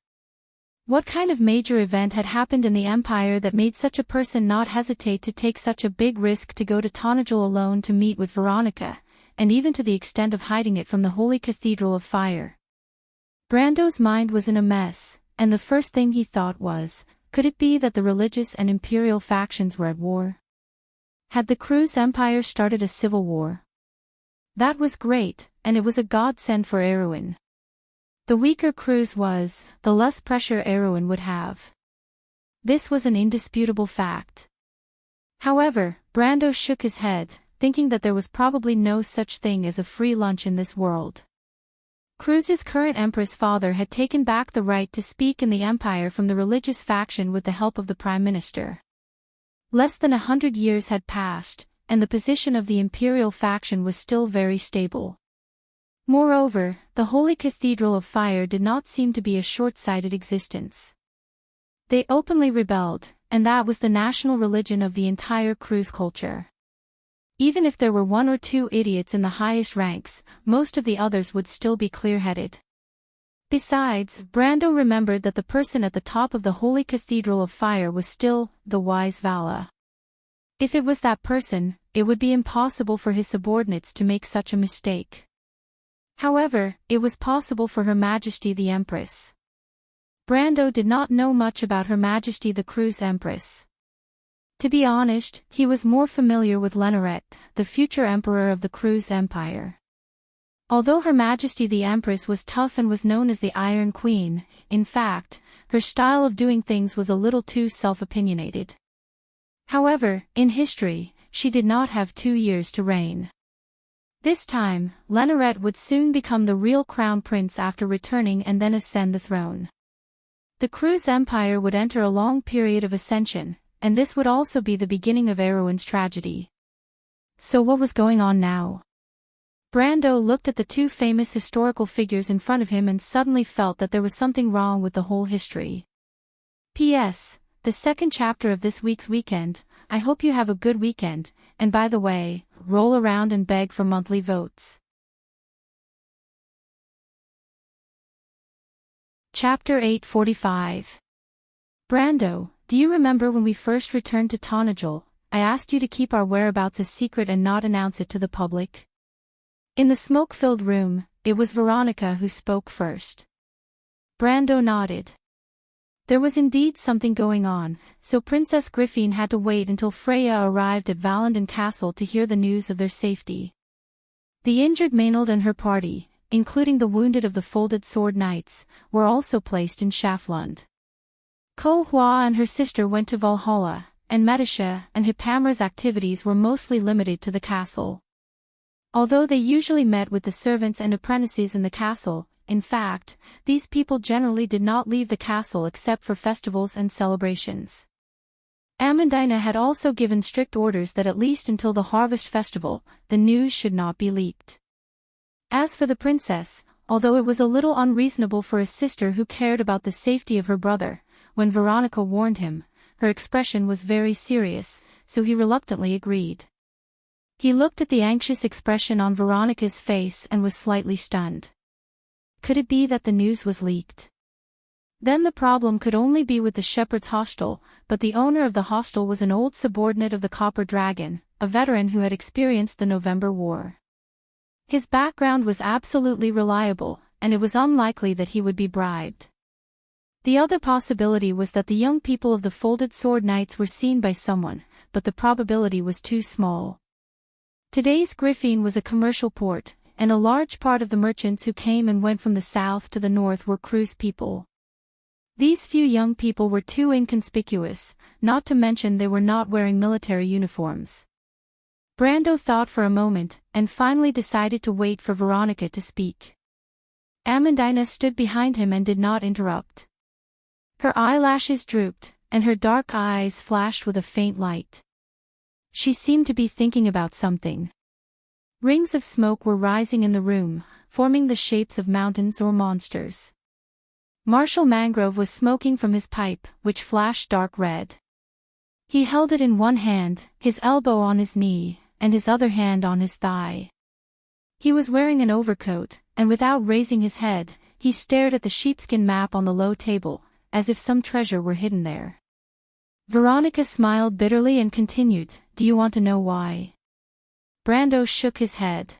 What kind of major event had happened in the Empire that made such a person not hesitate to take such a big risk to go to Tonajul alone to meet with Veronica, and even to the extent of hiding it from the Holy Cathedral of Fire? Brando's mind was in a mess, and the first thing he thought was, could it be that the religious and imperial factions were at war? Had the Cruz Empire started a civil war? That was great, and it was a godsend for Erewhon. The weaker Cruz was, the less pressure Erewhon would have. This was an indisputable fact. However, Brando shook his head, thinking that there was probably no such thing as a free lunch in this world. Cruz's current empress father had taken back the right to speak in the Empire from the religious faction with the help of the Prime Minister. Less than 100 years had passed, and the position of the imperial faction was still very stable. Moreover, the Holy Cathedral of Fire did not seem to be a short-sighted existence. They openly rebelled, and that was the national religion of the entire Cruz culture. Even if there were one or two idiots in the highest ranks, most of the others would still be clear-headed. Besides, Brando remembered that the person at the top of the Holy Cathedral of Fire was still the wise Vala. If it was that person, it would be impossible for his subordinates to make such a mistake. However, it was possible for Her Majesty the Empress. Brando did not know much about Her Majesty the Cruz Empress. To be honest, he was more familiar with Lenoret, the future emperor of the Cruz Empire. Although Her Majesty the Empress was tough and was known as the Iron Queen, in fact, her style of doing things was a little too self-opinionated. However, in history, she did not have 2 years to reign. This time, Lenoret would soon become the real crown prince after returning and then ascend the throne. The Cruz Empire would enter a long period of ascension, and this would also be the beginning of Erewhon's tragedy. So what was going on now? Brando looked at the two famous historical figures in front of him and suddenly felt that there was something wrong with the whole history. P.S. The second chapter of this week's weekend. I hope you have a good weekend, and by the way, roll around and beg for monthly votes. Chapter 845. Brando, do you remember when we first returned to Tonajul, I asked you to keep our whereabouts a secret and not announce it to the public? In the smoke-filled room, it was Veronica who spoke first. Brando nodded. There was indeed something going on, so Princess Griffine had to wait until Freya arrived at Valendon Castle to hear the news of their safety. The injured Maynard and her party, including the wounded of the Folded Sword Knights, were also placed in Schaflund. Ko Hua and her sister went to Valhalla, and Medisha and Hippamra's activities were mostly limited to the castle. Although they usually met with the servants and apprentices in the castle, in fact, these people generally did not leave the castle except for festivals and celebrations. Amandina had also given strict orders that at least until the harvest festival, the news should not be leaked. As for the princess, although it was a little unreasonable for a sister who cared about the safety of her brother, when Veronica warned him, her expression was very serious, so he reluctantly agreed. He looked at the anxious expression on Veronica's face and was slightly stunned. Could it be that the news was leaked? Then the problem could only be with the shepherd's hostel, but the owner of the hostel was an old subordinate of the Copper Dragon, a veteran who had experienced the November War. His background was absolutely reliable, and it was unlikely that he would be bribed. The other possibility was that the young people of the Folded Sword Knights were seen by someone, but the probability was too small. Today's Griffin was a commercial port, and a large part of the merchants who came and went from the south to the north were cruise people. These few young people were too inconspicuous, not to mention they were not wearing military uniforms. Brando thought for a moment, and finally decided to wait for Veronica to speak. Amandina stood behind him and did not interrupt. Her eyelashes drooped, and her dark eyes flashed with a faint light. She seemed to be thinking about something. Rings of smoke were rising in the room, forming the shapes of mountains or monsters. Marshal Mangrove was smoking from his pipe, which flashed dark red. He held it in one hand, his elbow on his knee, and his other hand on his thigh. He was wearing an overcoat, and without raising his head, he stared at the sheepskin map on the low table, as if some treasure were hidden there. Veronica smiled bitterly and continued, "Do you want to know why?" Brando shook his head.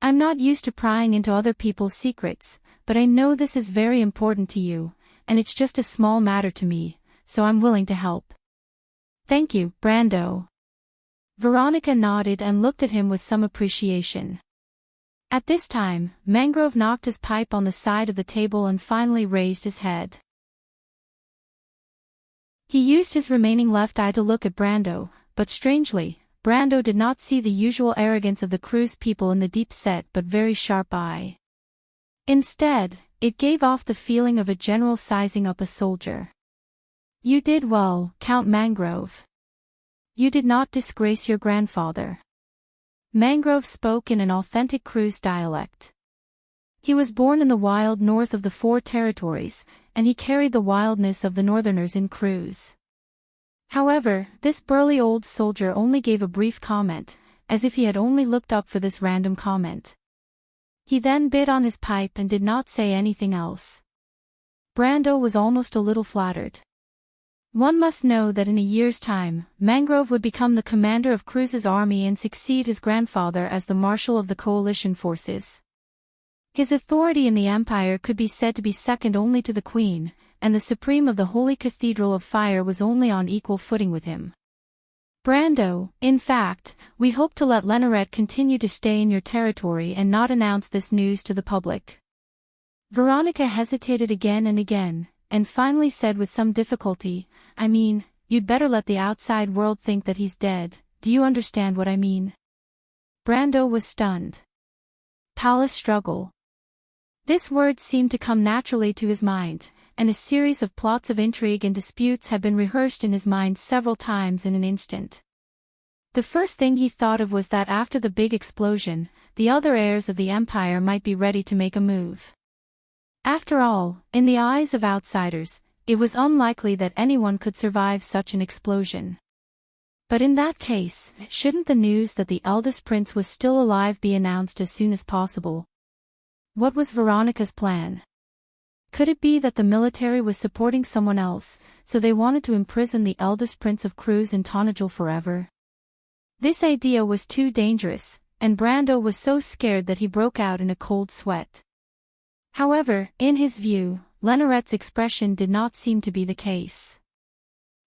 "I'm not used to prying into other people's secrets, but I know this is very important to you, and it's just a small matter to me, so I'm willing to help." "Thank you, Brando." Veronica nodded and looked at him with some appreciation. At this time, Mangrove knocked his pipe on the side of the table and finally raised his head. He used his remaining left eye to look at Brando, but strangely, Brando did not see the usual arrogance of the cruise people in the deep-set but very sharp eye. Instead, it gave off the feeling of a general sizing up a soldier. "You did well, Count Mangrove. You did not disgrace your grandfather." Mangrove spoke in an authentic cruise dialect. He was born in the wild north of the Four Territories, and he carried the wildness of the northerners in cruise. However, this burly old soldier only gave a brief comment, as if he had only looked up for this random comment. He then bit on his pipe and did not say anything else. Brando was almost a little flattered. One must know that in a year's time, Mangrove would become the commander of Cruise's army and succeed his grandfather as the marshal of the coalition forces. His authority in the empire could be said to be second only to the Queen, and the Supreme of the Holy Cathedral of Fire was only on equal footing with him. "Brando, in fact, we hope to let Lenoret continue to stay in your territory and not announce this news to the public." Veronica hesitated again, and finally said with some difficulty, "I mean, you'd better let the outside world think that he's dead. Do you understand what I mean?" Brando was stunned. Palace struggle. This word seemed to come naturally to his mind, and a series of plots of intrigue and disputes had been rehearsed in his mind several times in an instant. The first thing he thought of was that after the big explosion, the other heirs of the empire might be ready to make a move. After all, in the eyes of outsiders, it was unlikely that anyone could survive such an explosion. But in that case, shouldn't the news that the eldest prince was still alive be announced as soon as possible? What was Veronica's plan? Could it be that the military was supporting someone else, so they wanted to imprison the eldest prince of Cruz in Tonagel forever? This idea was too dangerous, and Brando was so scared that he broke out in a cold sweat. However, in his view, Lenoret's expression did not seem to be the case.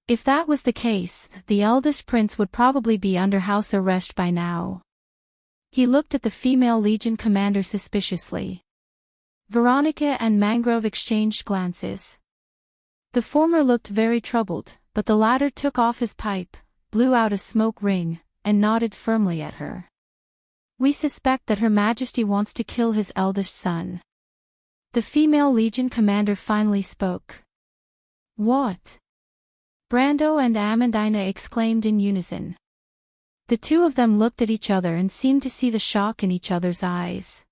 If that was the case, the eldest prince would probably be under house arrest by now. He looked at the female legion commander suspiciously. Veronica and Mangrove exchanged glances. The former looked very troubled, but the latter took off his pipe, blew out a smoke ring, and nodded firmly at her. "We suspect that Her Majesty wants to kill his eldest son." The female legion commander finally spoke. "What?" Brando and Amandina exclaimed in unison. The two of them looked at each other and seemed to see the shock in each other's eyes.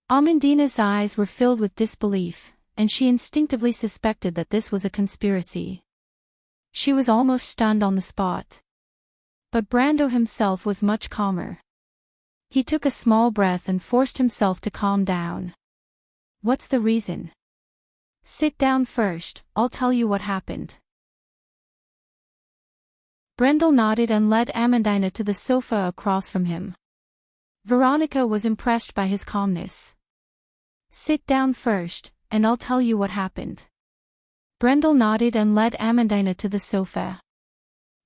Amandina's eyes were filled with disbelief, and she instinctively suspected that this was a conspiracy. She was almost stunned on the spot. But Brando himself was much calmer. He took a small breath and forced himself to calm down. What's the reason? Sit down first, I'll tell you what happened. Brendel nodded and led Amandina to the sofa across from him. Veronica was impressed by his calmness. Sit down first, and I'll tell you what happened. Brendel nodded and led Amandina to the sofa.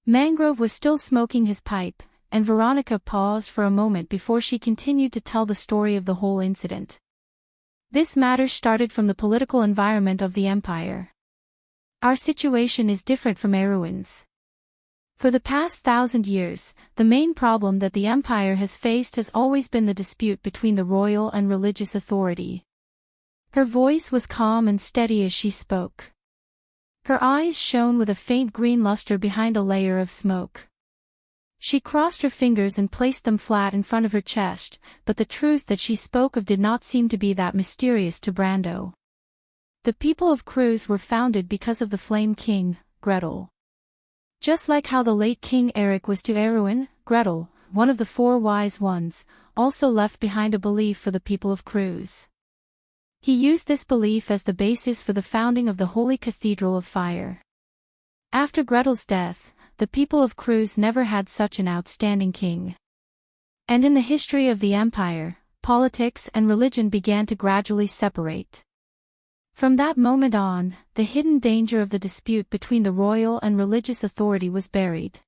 Mangrove was still smoking his pipe, and Veronica paused for a moment before she continued to tell the story of the whole incident. This matter started from the political environment of the empire. Our situation is different from Erewhon's. For the past 1,000 years, the main problem that the empire has faced has always been the dispute between the royal and religious authority. Her voice was calm and steady as she spoke. Her eyes shone with a faint green luster behind a layer of smoke. She crossed her fingers and placed them flat in front of her chest, but the truth that she spoke of did not seem to be that mysterious to Brando. The people of Cruz were founded because of the Flame King, Gretel. Just like how the late King Eric was to Erewhon, Gretel, one of the four wise ones, also left behind a belief for the people of Cruz. He used this belief as the basis for the founding of the Holy Cathedral of Fire. After Gretel's death, the people of Cruz never had such an outstanding king. And in the history of the empire, politics and religion began to gradually separate. From that moment on, the hidden danger of the dispute between the royal and religious authority was buried.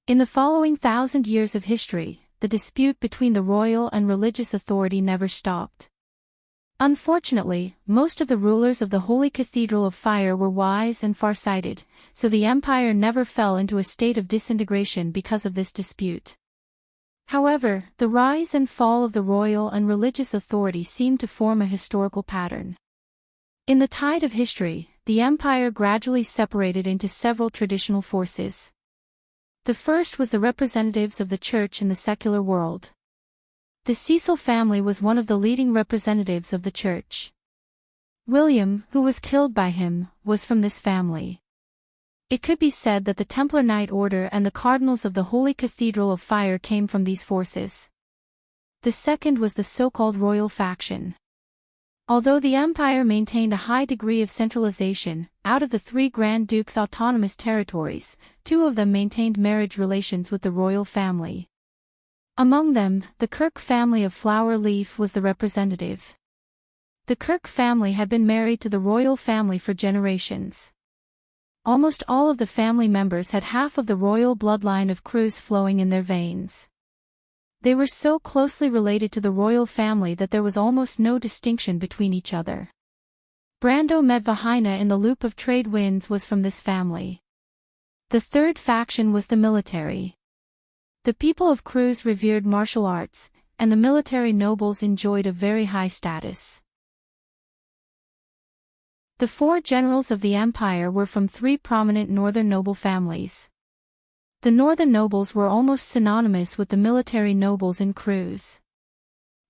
In the following 1,000 years of history, the dispute between the royal and religious authority never stopped. Unfortunately, most of the rulers of the Holy Cathedral of Fire were wise and far-sighted, so the empire never fell into a state of disintegration because of this dispute. However, the rise and fall of the royal and religious authority seemed to form a historical pattern. In the tide of history, the empire gradually separated into several traditional forces. The first was the representatives of the church in the secular world. The Cecil family was one of the leading representatives of the church. William, who was killed by him, was from this family. It could be said that the Templar Knight Order and the Cardinals of the Holy Cathedral of Fire came from these forces. The second was the so-called royal faction. Although the empire maintained a high degree of centralization, out of the 3 Grand Dukes' autonomous territories, 2 of them maintained marriage relations with the royal family. Among them, the Kirk family of Flower Leaf was the representative. The Kirk family had been married to the royal family for generations. Almost all of the family members had half of the royal bloodline of Cruz flowing in their veins. They were so closely related to the royal family that there was almost no distinction between each other. Brando met Vahina in the Loop of Trade Winds was from this family. The third faction was the military. The people of Cruz revered martial arts, and the military nobles enjoyed a very high status. The 4 generals of the empire were from 3 prominent northern noble families. The northern nobles were almost synonymous with the military nobles in Cruz.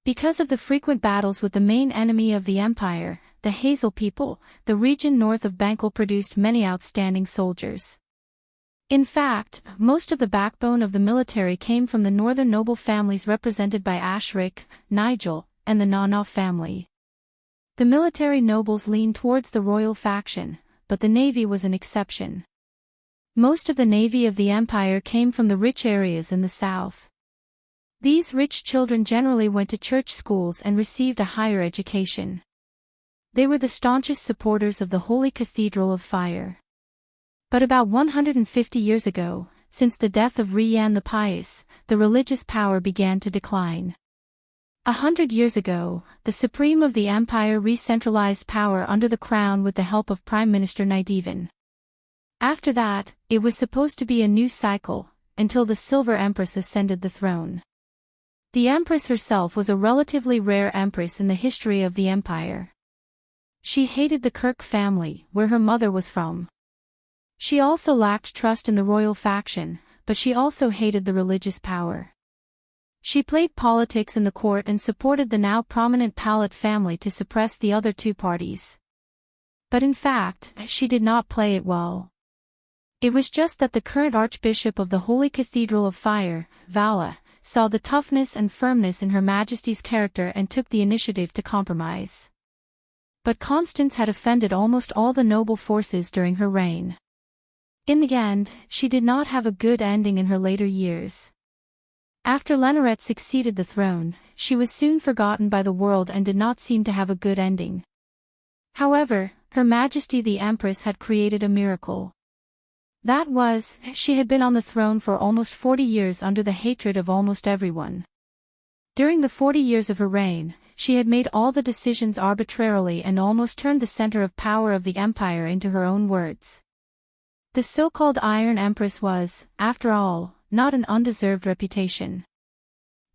Because of the frequent battles with the main enemy of the empire, the Hazel people, the region north of Bankel produced many outstanding soldiers. In fact, most of the backbone of the military came from the northern noble families represented by Ashric, Nigel, and the Nana family. The military nobles leaned towards the royal faction, but the navy was an exception. Most of the navy of the empire came from the rich areas in the south. These rich children generally went to church schools and received a higher education. They were the staunchest supporters of the Holy Cathedral of Fire. But about 150 years ago, since the death of Rian the Pious, the religious power began to decline. 100 years ago, the Supreme of the Empire re-centralized power under the crown with the help of Prime Minister Naidevan. After that, it was supposed to be a new cycle, until the Silver Empress ascended the throne. The Empress herself was a relatively rare empress in the history of the empire. She hated the Kirk family, where her mother was from. She also lacked trust in the royal faction, but she also hated the religious power. She played politics in the court and supported the now prominent Pallet family to suppress the other 2 parties. But in fact, she did not play it well. It was just that the current Archbishop of the Holy Cathedral of Fire, Vala, saw the toughness and firmness in Her Majesty's character and took the initiative to compromise. But Constance had offended almost all the noble forces during her reign. In the end, she did not have a good ending in her later years. After Leneret succeeded the throne, she was soon forgotten by the world and did not seem to have a good ending. However, Her Majesty the Empress had created a miracle. That was, she had been on the throne for almost 40 years under the hatred of almost everyone. During the 40 years of her reign, she had made all the decisions arbitrarily and almost turned the center of power of the empire into her own words. The so-called Iron Empress was, after all, not an undeserved reputation.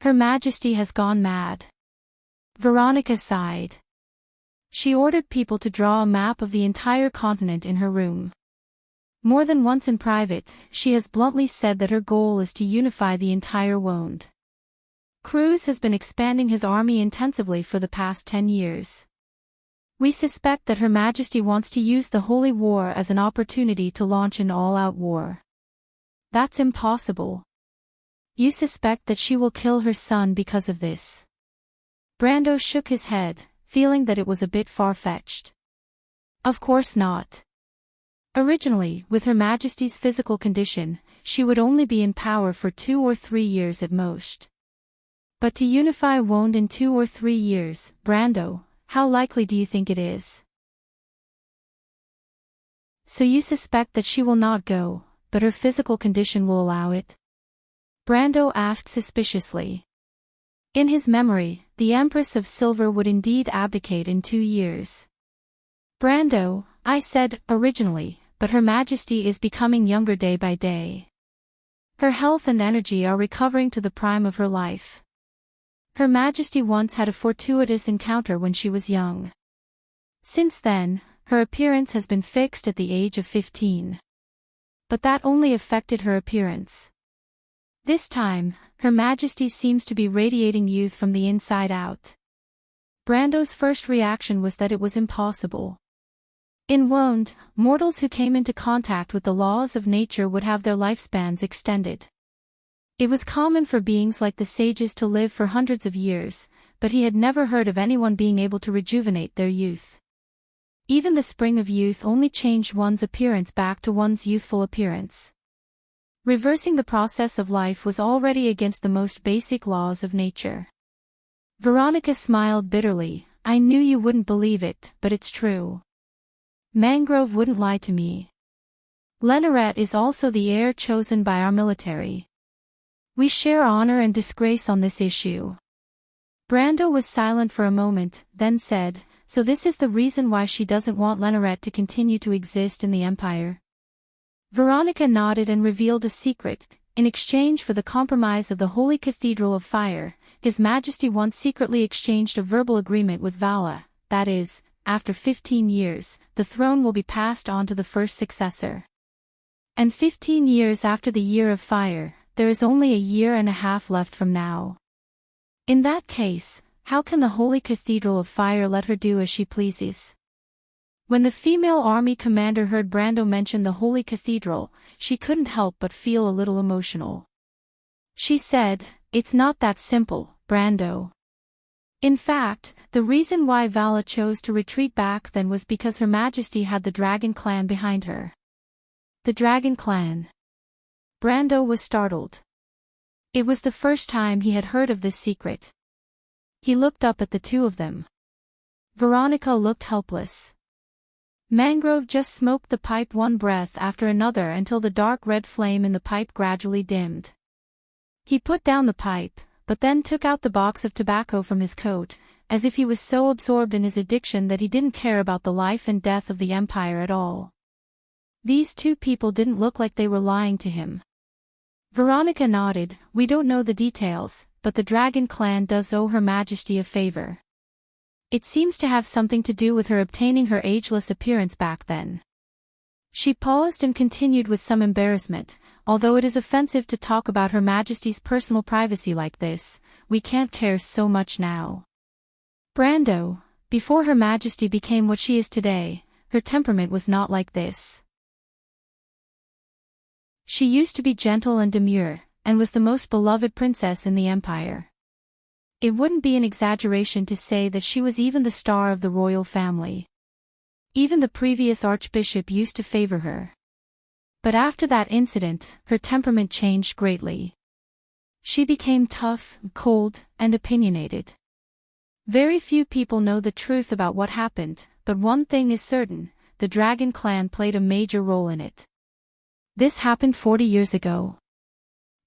Her Majesty has gone mad. Veronica sighed. She ordered people to draw a map of the entire continent in her room. More than once in private, she has bluntly said that her goal is to unify the entire Wond. Cruz has been expanding his army intensively for the past 10 years. We suspect that Her Majesty wants to use the Holy War as an opportunity to launch an all-out war. That's impossible. You suspect that she will kill her son because of this. Brando shook his head, feeling that it was a bit far-fetched. Of course not. Originally, with Her Majesty's physical condition, she would only be in power for 2 or 3 years at most. But to unify Wond in 2 or 3 years, Brando, how likely do you think it is? So you suspect that she will not go, but her physical condition will allow it? Brando asked suspiciously. In his memory, the Empress of Silver would indeed abdicate in 2 years. Brando, I said, originally, but Her Majesty is becoming younger day by day. Her health and energy are recovering to the prime of her life. Her Majesty once had a fortuitous encounter when she was young. Since then, her appearance has been fixed at the age of 15. But that only affected her appearance. This time, Her Majesty seems to be radiating youth from the inside out. Brando's first reaction was that it was impossible. In Wond, mortals who came into contact with the laws of nature would have their lifespans extended. It was common for beings like the sages to live for hundreds of years, but he had never heard of anyone being able to rejuvenate their youth. Even the spring of youth only changed one's appearance back to one's youthful appearance. Reversing the process of life was already against the most basic laws of nature. Veronica smiled bitterly. I knew you wouldn't believe it, but it's true. Mangrove wouldn't lie to me. Leneret is also the heir chosen by our military. We share honor and disgrace on this issue. Brando was silent for a moment, then said, so this is the reason why she doesn't want Leneret to continue to exist in the Empire? Veronica nodded and revealed a secret. In exchange for the compromise of the Holy Cathedral of Fire, His Majesty once secretly exchanged a verbal agreement with Vala, that is, after 15 years, the throne will be passed on to the first successor. And 15 years after the Year of Fire, there is only a year and a half left from now. In that case, how can the Holy Cathedral of Fire let her do as she pleases? When the female army commander heard Brando mention the Holy Cathedral, she couldn't help but feel a little emotional. She said, it's not that simple, Brando. In fact, the reason why Vala chose to retreat back then was because Her Majesty had the Dragon Clan behind her. The Dragon Clan. Brando was startled. It was the first time he had heard of this secret. He looked up at the two of them. Veronica looked helpless. Mangrove just smoked the pipe one breath after another until the dark red flame in the pipe gradually dimmed. He put down the pipe, but then took out the box of tobacco from his coat, as if he was so absorbed in his addiction that he didn't care about the life and death of the Empire at all. These two people didn't look like they were lying to him. Veronica nodded. We don't know the details, but the Dragon Clan does owe Her Majesty a favor. It seems to have something to do with her obtaining her ageless appearance back then. She paused and continued with some embarrassment, although it is offensive to talk about Her Majesty's personal privacy like this, we can't care so much now. Brando, before Her Majesty became what she is today, her temperament was not like this. She used to be gentle and demure, and was the most beloved princess in the Empire. It wouldn't be an exaggeration to say that she was even the star of the royal family. Even the previous archbishop used to favor her. But after that incident, her temperament changed greatly. She became tough, cold, and opinionated. Very few people know the truth about what happened, but one thing is certain, the Dragon clan played a major role in it. This happened 40 years ago?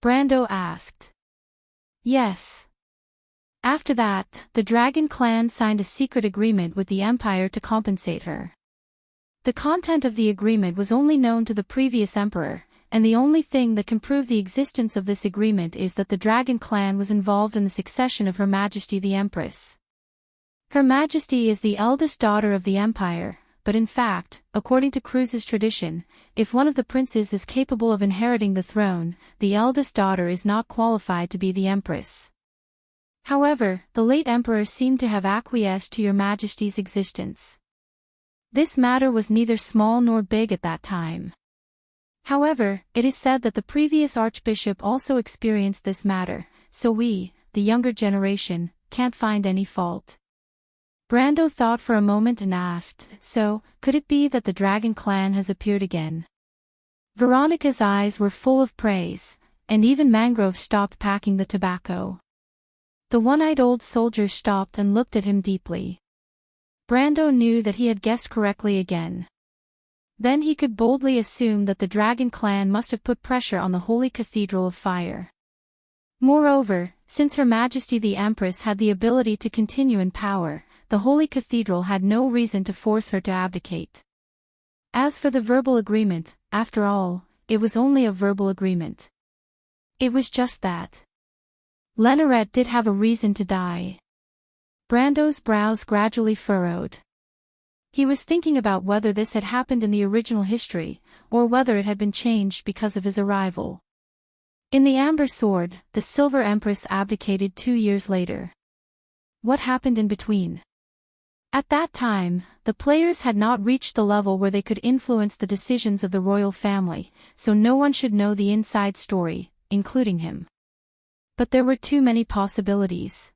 Brando asked. Yes. After that, the Dragon clan signed a secret agreement with the Empire to compensate her. The content of the agreement was only known to the previous emperor, and the only thing that can prove the existence of this agreement is that the Dragon clan was involved in the succession of Her Majesty the Empress. Her Majesty is the eldest daughter of the Empire, but in fact, according to Cruz's tradition, if one of the princes is capable of inheriting the throne, the eldest daughter is not qualified to be the Empress. However, the late emperor seemed to have acquiesced to Your Majesty's existence. This matter was neither small nor big at that time. However, it is said that the previous archbishop also experienced this matter, so we, the younger generation, can't find any fault. Brando thought for a moment and asked, so, could it be that the Dragon clan has appeared again? Veronica's eyes were full of praise, and even Mangrove stopped packing the tobacco. The one-eyed old soldier stopped and looked at him deeply. Brando knew that he had guessed correctly again. Then he could boldly assume that the Dragon clan must have put pressure on the Holy Cathedral of Fire. Moreover, since Her Majesty the Empress had the ability to continue in power, the Holy Cathedral had no reason to force her to abdicate. As for the verbal agreement, after all, it was only a verbal agreement. It was just that. Lenoret did have a reason to die. Brando's brows gradually furrowed. He was thinking about whether this had happened in the original history, or whether it had been changed because of his arrival. In the Amber Sword, the Silver Empress abdicated 2 years later. What happened in between? At that time, the players had not reached the level where they could influence the decisions of the royal family, so no one should know the inside story, including him. But there were too many possibilities.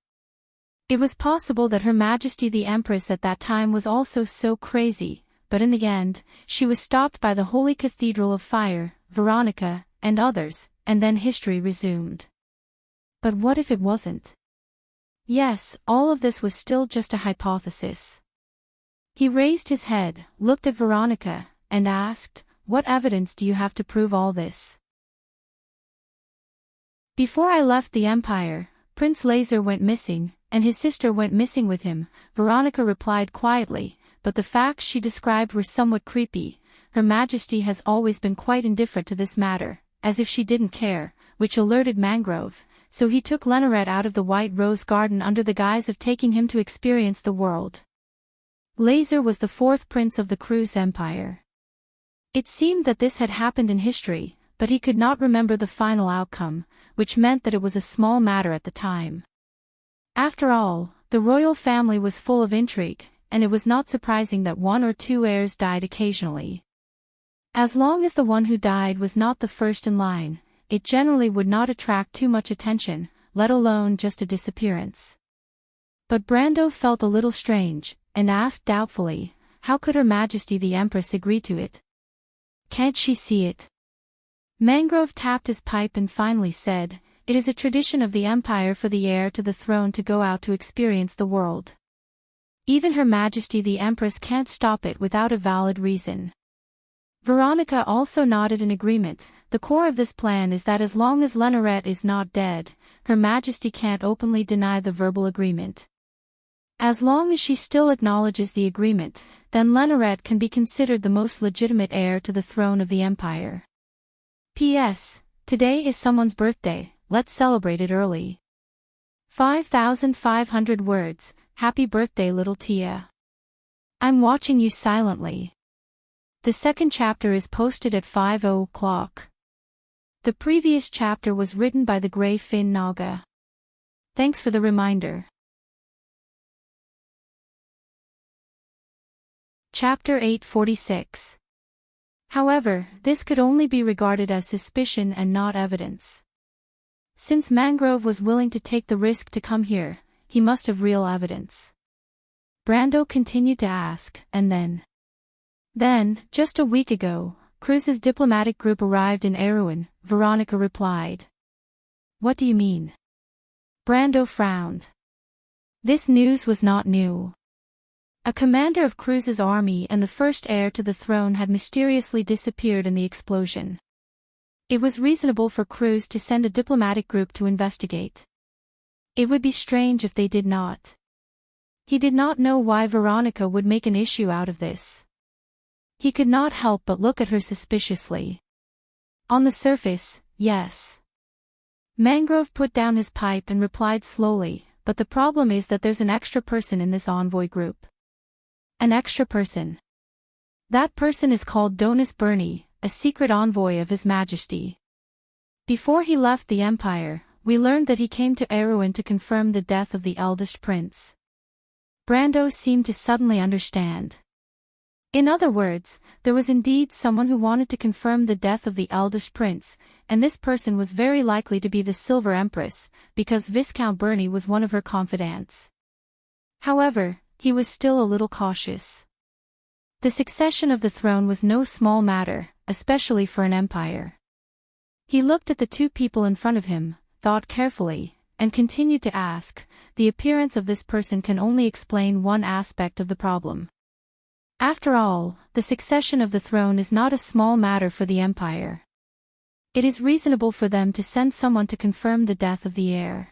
It was possible that Her Majesty the Empress at that time was also so crazy, but in the end, she was stopped by the Holy Cathedral of Fire, Veronica, and others, and then history resumed. But what if it wasn't? Yes, all of this was still just a hypothesis. He raised his head, looked at Veronica, and asked, "What evidence do you have to prove all this?" "Before I left the Empire, Prince Laser went missing, and his sister went missing with him," Veronica replied quietly, but the facts she described were somewhat creepy. Her Majesty has always been quite indifferent to this matter, as if she didn't care, which alerted Mangrove, so he took Lenoret out of the White Rose Garden under the guise of taking him to experience the world. Laser was the 4th prince of the Cruz Empire. It seemed that this had happened in history, but he could not remember the final outcome, which meant that it was a small matter at the time. After all, the royal family was full of intrigue, and it was not surprising that 1 or 2 heirs died occasionally. As long as the one who died was not the first in line, it generally would not attract too much attention, let alone just a disappearance. But Brando felt a little strange, and asked doubtfully, how could Her Majesty the Empress agree to it? Can't she see it? Mangrove tapped his pipe and finally said, "It is a tradition of the Empire for the heir to the throne to go out to experience the world. Even Her Majesty the Empress can't stop it without a valid reason." Veronica also nodded in agreement. The core of this plan is that as long as Lenoret is not dead, Her Majesty can't openly deny the verbal agreement. As long as she still acknowledges the agreement, then Lenoret can be considered the most legitimate heir to the throne of the Empire. P.S. Today is someone's birthday. Let's celebrate it early. 5,500 words, happy birthday little Tia. I'm watching you silently. The second chapter is posted at 5:00. The previous chapter was written by the Grey Fin Naga. Thanks for the reminder. Chapter 846. However, this could only be regarded as suspicion and not evidence. Since Mangrove was willing to take the risk to come here, he must have real evidence. Brando continued to ask, and then, just a week ago, Cruz's diplomatic group arrived in Erewhon, Veronica replied. What do you mean? Brando frowned. This news was not new. A commander of Cruz's army and the first heir to the throne had mysteriously disappeared in the explosion. It was reasonable for Cruz to send a diplomatic group to investigate. It would be strange if they did not. He did not know why Veronica would make an issue out of this. He could not help but look at her suspiciously. On the surface, yes. Mangrove put down his pipe and replied slowly, but the problem is that there's an extra person in this envoy group. An extra person. That person is called Donis Burney, a secret envoy of His Majesty. Before he left the Empire, we learned that he came to Erewhon to confirm the death of the eldest prince. Brando seemed to suddenly understand. In other words, there was indeed someone who wanted to confirm the death of the eldest prince, and this person was very likely to be the Silver Empress, because Viscount Burney was one of her confidants. However, he was still a little cautious. The succession of the throne was no small matter, especially for an empire. He looked at the two people in front of him, thought carefully, and continued to ask, the appearance of this person can only explain one aspect of the problem. After all, the succession of the throne is not a small matter for the empire. It is reasonable for them to send someone to confirm the death of the heir.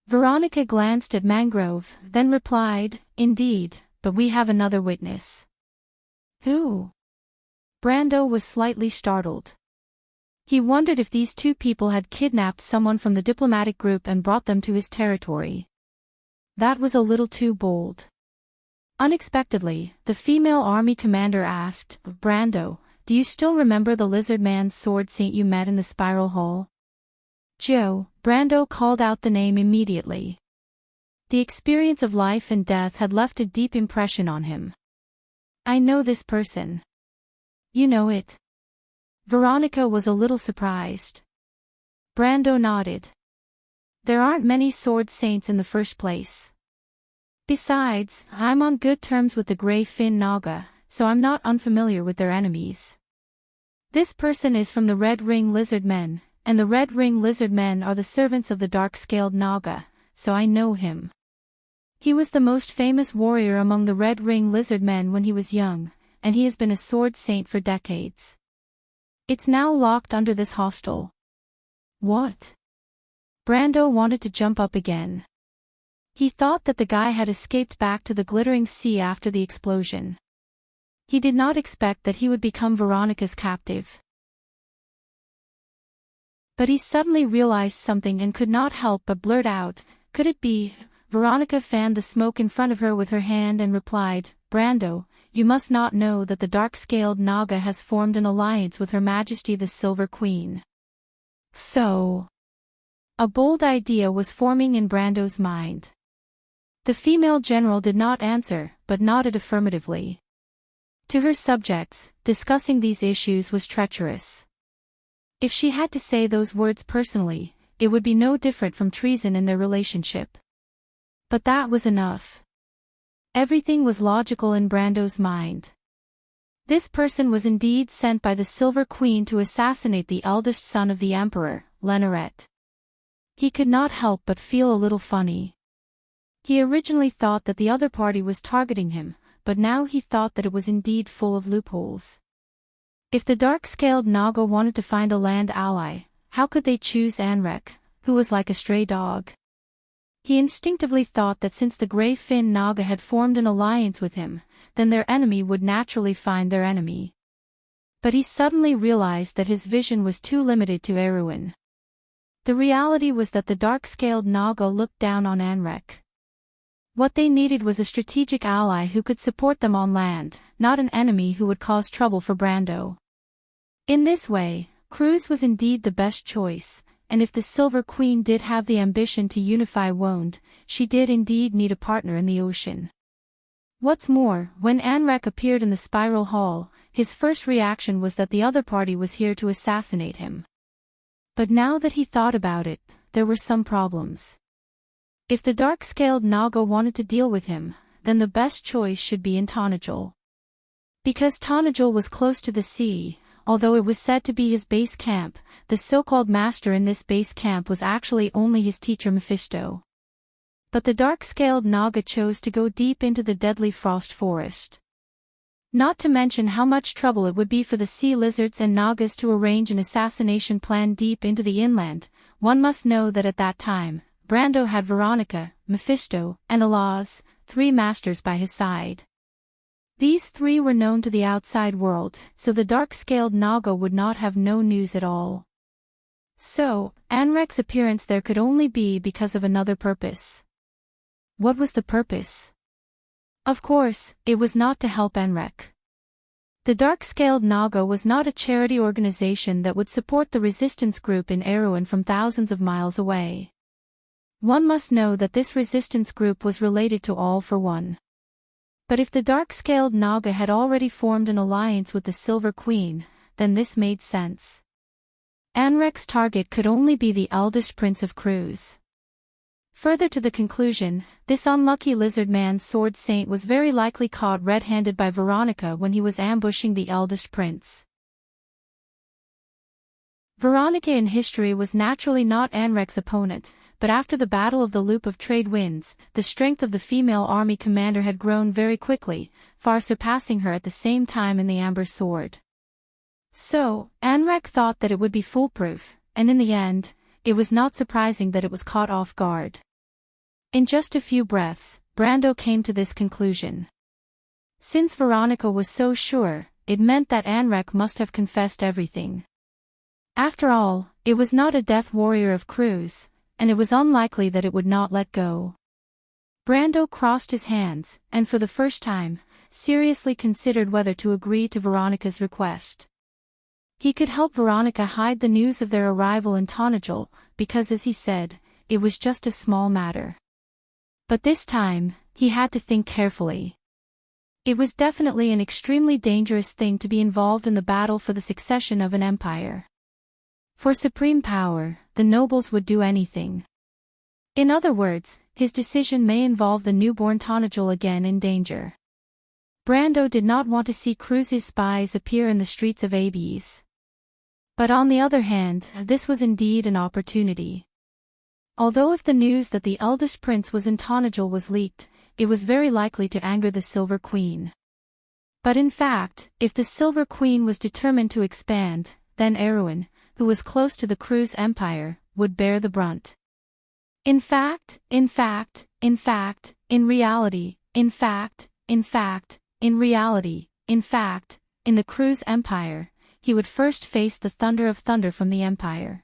Veronica glanced at Mangrove, then replied, Indeed, but we have another witness. Who? Brando was slightly startled. He wondered if these two people had kidnapped someone from the diplomatic group and brought them to his territory. That was a little too bold. Unexpectedly, the female army commander asked, Brando, do you still remember the lizard man's sword saint you met in the spiral hall? Joe, Brando called out the name immediately. The experience of life and death had left a deep impression on him. I know this person. You know it? Veronica was a little surprised. Brando nodded. There aren't many sword saints in the first place. Besides, I'm on good terms with the Grey Fin Naga, so I'm not unfamiliar with their enemies. This person is from the Red Ring Lizard Men, and the Red Ring Lizard Men are the servants of the Dark-Scaled Naga, so I know him. He was the most famous warrior among the Red Ring Lizard Men when he was young, and he has been a sword saint for decades. It's now locked under this hostel. What? Brando wanted to jump up again. He thought that the guy had escaped back to the glittering sea after the explosion. He did not expect that he would become Veronica's captive. But he suddenly realized something and could not help but blurt out, could it be? Veronica fanned the smoke in front of her with her hand and replied, Brando, you must not know that the dark-scaled Naga has formed an alliance with Her Majesty the Silver Queen. So, a bold idea was forming in Brando's mind. The female general did not answer, but nodded affirmatively. To her subjects, discussing these issues was treacherous. If she had to say those words personally, it would be no different from treason in their relationship. But that was enough. Everything was logical in Brando's mind. This person was indeed sent by the Silver Queen to assassinate the eldest son of the Emperor, Lenoret. He could not help but feel a little funny. He originally thought that the other party was targeting him, but now he thought that it was indeed full of loopholes. If the dark-scaled Naga wanted to find a land ally, how could they choose Enrich, who was like a stray dog? He instinctively thought that since the Grey Fin Naga had formed an alliance with him, then their enemy would naturally find their enemy. But he suddenly realized that his vision was too limited to Erewhon. The reality was that the dark-scaled Naga looked down on Enrich. What they needed was a strategic ally who could support them on land, not an enemy who would cause trouble for Brando. In this way, Cruz was indeed the best choice, and if the Silver Queen did have the ambition to unify Wond, she did indeed need a partner in the ocean. What's more, when Enrich appeared in the spiral hall, his first reaction was that the other party was here to assassinate him. But now that he thought about it, there were some problems. If the dark-scaled Naga wanted to deal with him, then the best choice should be in Tanajul. Because Tanajul was close to the sea, although it was said to be his base camp, the so-called master in this base camp was actually only his teacher Mephisto. But the dark-scaled Naga chose to go deep into the deadly frost forest. Not to mention how much trouble it would be for the sea lizards and Nagas to arrange an assassination plan deep into the inland. One must know that at that time, Brando had Veronica, Mephisto, and Alaz, 3 masters by his side. These 3 were known to the outside world, so the dark-scaled Naga would not have no news at all. So, Enrich's appearance there could only be because of another purpose. What was the purpose? Of course, it was not to help Enrich. The dark-scaled Naga was not a charity organization that would support the resistance group in Erewhon from thousands of miles away. One must know that this resistance group was related to All for One. But if the dark-scaled Naga had already formed an alliance with the Silver Queen, then this made sense. Enrich's target could only be the eldest prince of Cruz. Further to the conclusion, this unlucky lizard man's sword saint was very likely caught red-handed by Veronica when he was ambushing the eldest prince. Veronica in history was naturally not Enrich's opponent, but after the Battle of the Loop of Trade Winds, the strength of the female army commander had grown very quickly, far surpassing her at the same time in the Amber Sword. So, Enrich thought that it would be foolproof, and in the end, it was not surprising that it was caught off guard. In just a few breaths, Brando came to this conclusion. Since Veronica was so sure, it meant that Enrich must have confessed everything. After all, it was not a death warrior of Cruz, and it was unlikely that it would not let go. Brando crossed his hands, and for the first time, seriously considered whether to agree to Veronica's request. He could help Veronica hide the news of their arrival in Tanajul, because as he said, it was just a small matter. But this time, he had to think carefully. It was definitely an extremely dangerous thing to be involved in the battle for the succession of an empire. For supreme power, the nobles would do anything. In other words, his decision may involve the newborn Tanajul again in danger. Brando did not want to see Cruz's spies appear in the streets of Abes. But on the other hand, this was indeed an opportunity. Although if the news that the eldest prince was in Tanajul was leaked, it was very likely to anger the Silver Queen. But in fact, if the Silver Queen was determined to expand, then Erewhon, who was close to the Cruz Empire, would bear the brunt. In the Cruz Empire, he would first face the thunder of thunder from the Empire.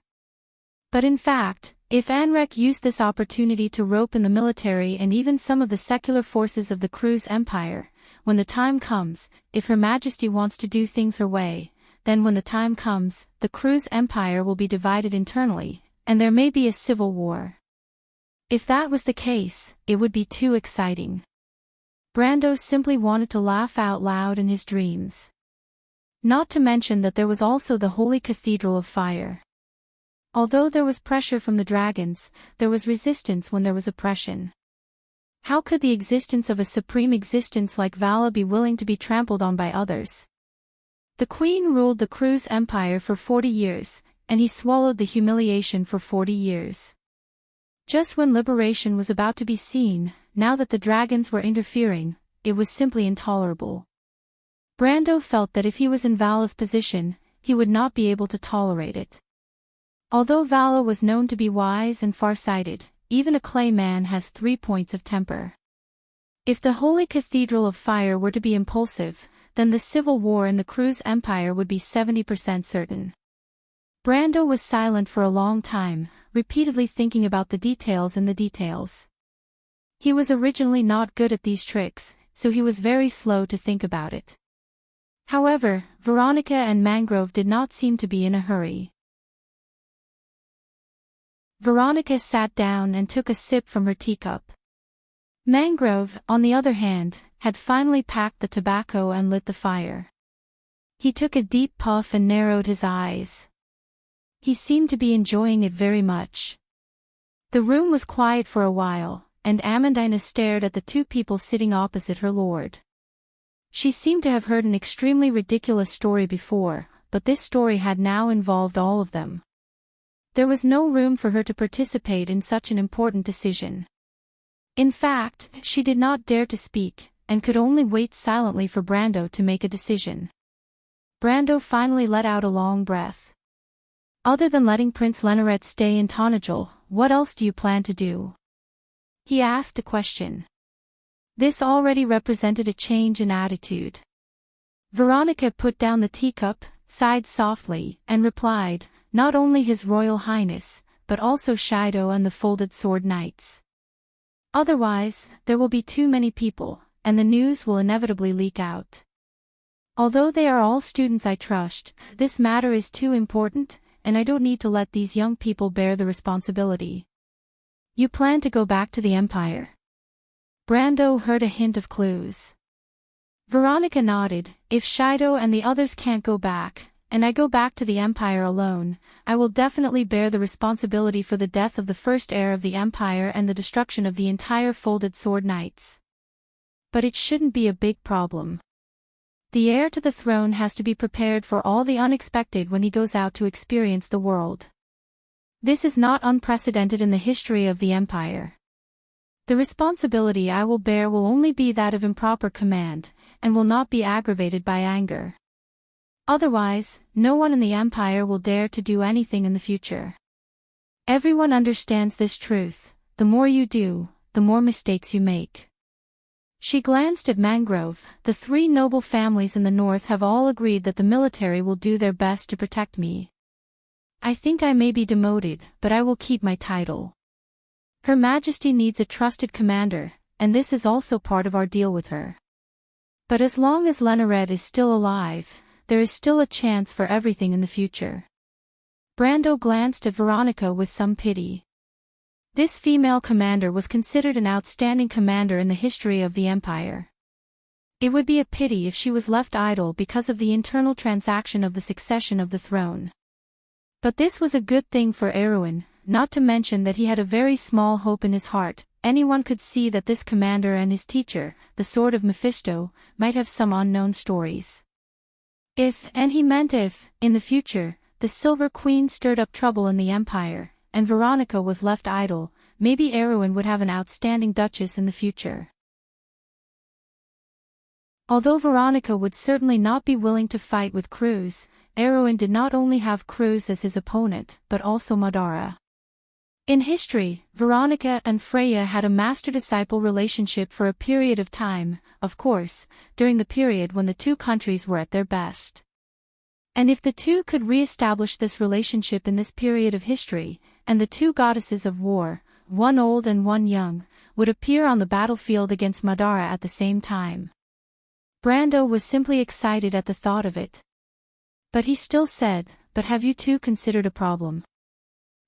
But in fact, if Enrich used this opportunity to rope in the military and even some of the secular forces of the Cruz Empire, when the time comes, if Her Majesty wants to do things her way, then when the time comes, the Cruz Empire will be divided internally, and there may be a civil war. If that was the case, it would be too exciting. Brando simply wanted to laugh out loud in his dreams. Not to mention that there was also the Holy Cathedral of Fire. Although there was pressure from the dragons, there was resistance when there was oppression. How could the existence of a supreme existence like Vala be willing to be trampled on by others? The Queen ruled the Cruz Empire for 40 years, and he swallowed the humiliation for 40 years. Just when liberation was about to be seen, now that the dragons were interfering, it was simply intolerable. Brando felt that if he was in Vala's position, he would not be able to tolerate it. Although Vala was known to be wise and far-sighted, even a clay man has 3 points of temper. If the Holy Cathedral of Fire were to be impulsive, then the civil war in the Cruz Empire would be 70% certain. Brando was silent for a long time, repeatedly thinking about the details and the details. He was originally not good at these tricks, so he was very slow to think about it. However, Veronica and Mangrove did not seem to be in a hurry. Veronica sat down and took a sip from her teacup. Mangrove, on the other hand, had finally packed the tobacco and lit the fire. He took a deep puff and narrowed his eyes. He seemed to be enjoying it very much. The room was quiet for a while, and Amandina stared at the two people sitting opposite her lord. She seemed to have heard an extremely ridiculous story before, but this story had now involved all of them. There was no room for her to participate in such an important decision. In fact, she did not dare to speak, and could only wait silently for Brando to make a decision. Brando finally let out a long breath. Other than letting Prince Leneret stay in Tonagel, what else do you plan to do? He asked a question. This already represented a change in attitude. Veronica put down the teacup, sighed softly, and replied, not only His Royal Highness, but also Shido and the Folded Sword Knights. Otherwise, there will be too many people, and the news will inevitably leak out. Although they are all students I trust, this matter is too important, and I don't need to let these young people bear the responsibility. You plan to go back to the Empire? Brando heard a hint of clues. Veronica nodded. If Shido and the others can't go back, and I go back to the Empire alone, I will definitely bear the responsibility for the death of the first heir of the Empire and the destruction of the entire Folded Sword Knights. But it shouldn't be a big problem. The heir to the throne has to be prepared for all the unexpected when he goes out to experience the world. This is not unprecedented in the history of the Empire. The responsibility I will bear will only be that of improper command, and will not be aggravated by anger. Otherwise, no one in the Empire will dare to do anything in the future. Everyone understands this truth: the more you do, the more mistakes you make. She glanced at Mangrove. The three noble families in the north have all agreed that the military will do their best to protect me. I think I may be demoted, but I will keep my title. Her Majesty needs a trusted commander, and this is also part of our deal with her. But as long as Leneret is still alive, there is still a chance for everything in the future. Brando glanced at Veronica with some pity. This female commander was considered an outstanding commander in the history of the Empire. It would be a pity if she was left idle because of the internal transaction of the succession of the throne. But this was a good thing for Erwin, not to mention that he had a very small hope in his heart. Anyone could see that this commander and his teacher, the Sword of Mephisto, might have some unknown stories. If, and he meant if, in the future, the Silver Queen stirred up trouble in the Empire, and Veronica was left idle, maybe Erwin would have an outstanding duchess in the future. Although Veronica would certainly not be willing to fight with Cruz, Erwin did not only have Cruz as his opponent, but also Madara. In history, Veronica and Freya had a master-disciple relationship for a period of time, of course, during the period when the two countries were at their best. And if the two could re-establish this relationship in this period of history, and the two goddesses of war, one old and one young, would appear on the battlefield against Madara at the same time. Brando was simply excited at the thought of it. But he still said, "But have you two considered a problem?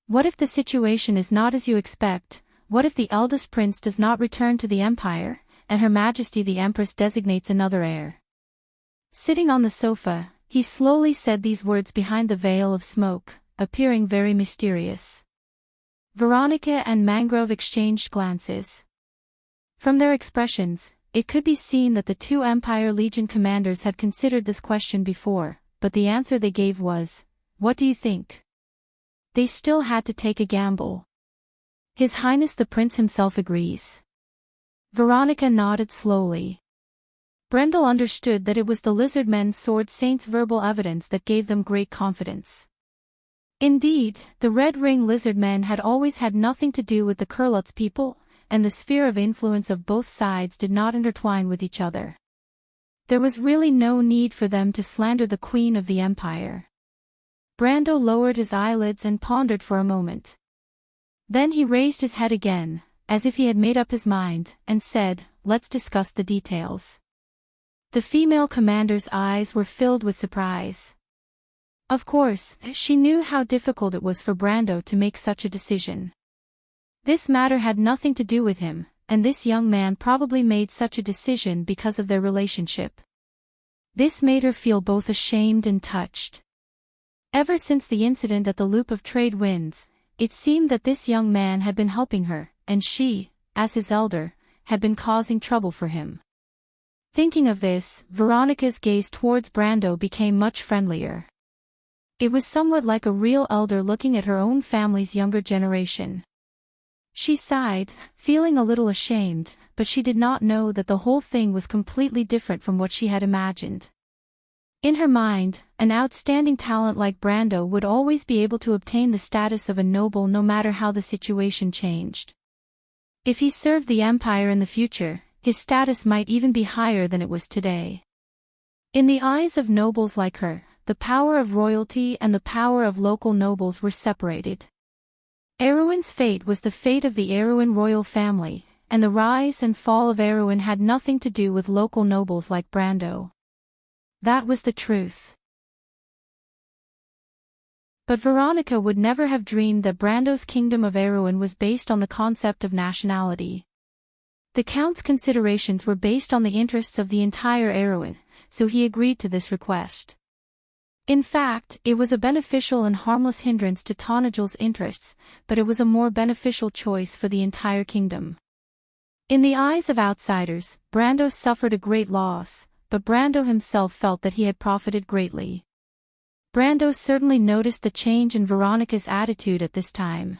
What if the situation is not as you expect? What if the eldest prince does not return to the Empire, and Her Majesty the Empress designates another heir?" Sitting on the sofa, he slowly said these words behind the veil of smoke, appearing very mysterious. Veronica and Mangrove exchanged glances. From their expressions, it could be seen that the two Empire Legion commanders had considered this question before, but the answer they gave was, "What do you think?" They still had to take a gamble. His Highness the Prince himself agrees. Veronica nodded slowly. Brendel understood that it was the Lizardmen's Sword Saint's verbal evidence that gave them great confidence. Indeed, the Red Ring Lizardmen had always had nothing to do with the Kurlutz people, and the sphere of influence of both sides did not intertwine with each other. There was really no need for them to slander the Queen of the Empire. Brando lowered his eyelids and pondered for a moment. Then he raised his head again, as if he had made up his mind, and said, "Let's discuss the details." The female commander's eyes were filled with surprise. Of course, she knew how difficult it was for Brando to make such a decision. This matter had nothing to do with him, and this young man probably made such a decision because of their relationship. This made her feel both ashamed and touched. Ever since the incident at the Loop of Trade Winds, It seemed that this young man had been helping her, and she, as his elder, had been causing trouble for him. Thinking of this, Veronica's gaze towards Brando became much friendlier. It was somewhat like a real elder looking at her own family's younger generation. She sighed, feeling a little ashamed, but she did not know that the whole thing was completely different from what she had imagined. In her mind, an outstanding talent like Brando would always be able to obtain the status of a noble no matter how the situation changed. If he served the empire in the future, his status might even be higher than it was today. In the eyes of nobles like her, the power of royalty and the power of local nobles were separated. Erewhon's fate was the fate of the Erewhon royal family, and the rise and fall of Erewhon had nothing to do with local nobles like Brando. That was the truth. But Veronica would never have dreamed that Brando's kingdom of Erewhon was based on the concept of nationality. The Count's considerations were based on the interests of the entire Erewhon, so he agreed to this request. In fact, it was a beneficial and harmless hindrance to Tanajal's interests, but it was a more beneficial choice for the entire kingdom. In the eyes of outsiders, Brando suffered a great loss, but Brando himself felt that he had profited greatly. Brando certainly noticed the change in Veronica's attitude at this time.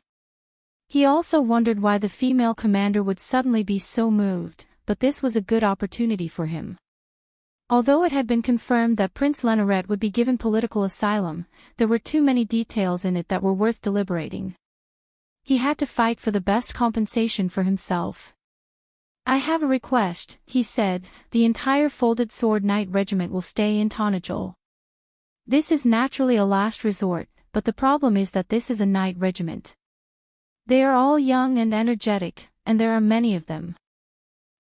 He also wondered why the female commander would suddenly be so moved, but this was a good opportunity for him. Although it had been confirmed that Prince Leneret would be given political asylum, there were too many details in it that were worth deliberating. He had to fight for the best compensation for himself. "I have a request," he said. "The entire Folded Sword Knight Regiment will stay in Tanajul. This is naturally a last resort, but the problem is that this is a knight regiment. They are all young and energetic, and there are many of them.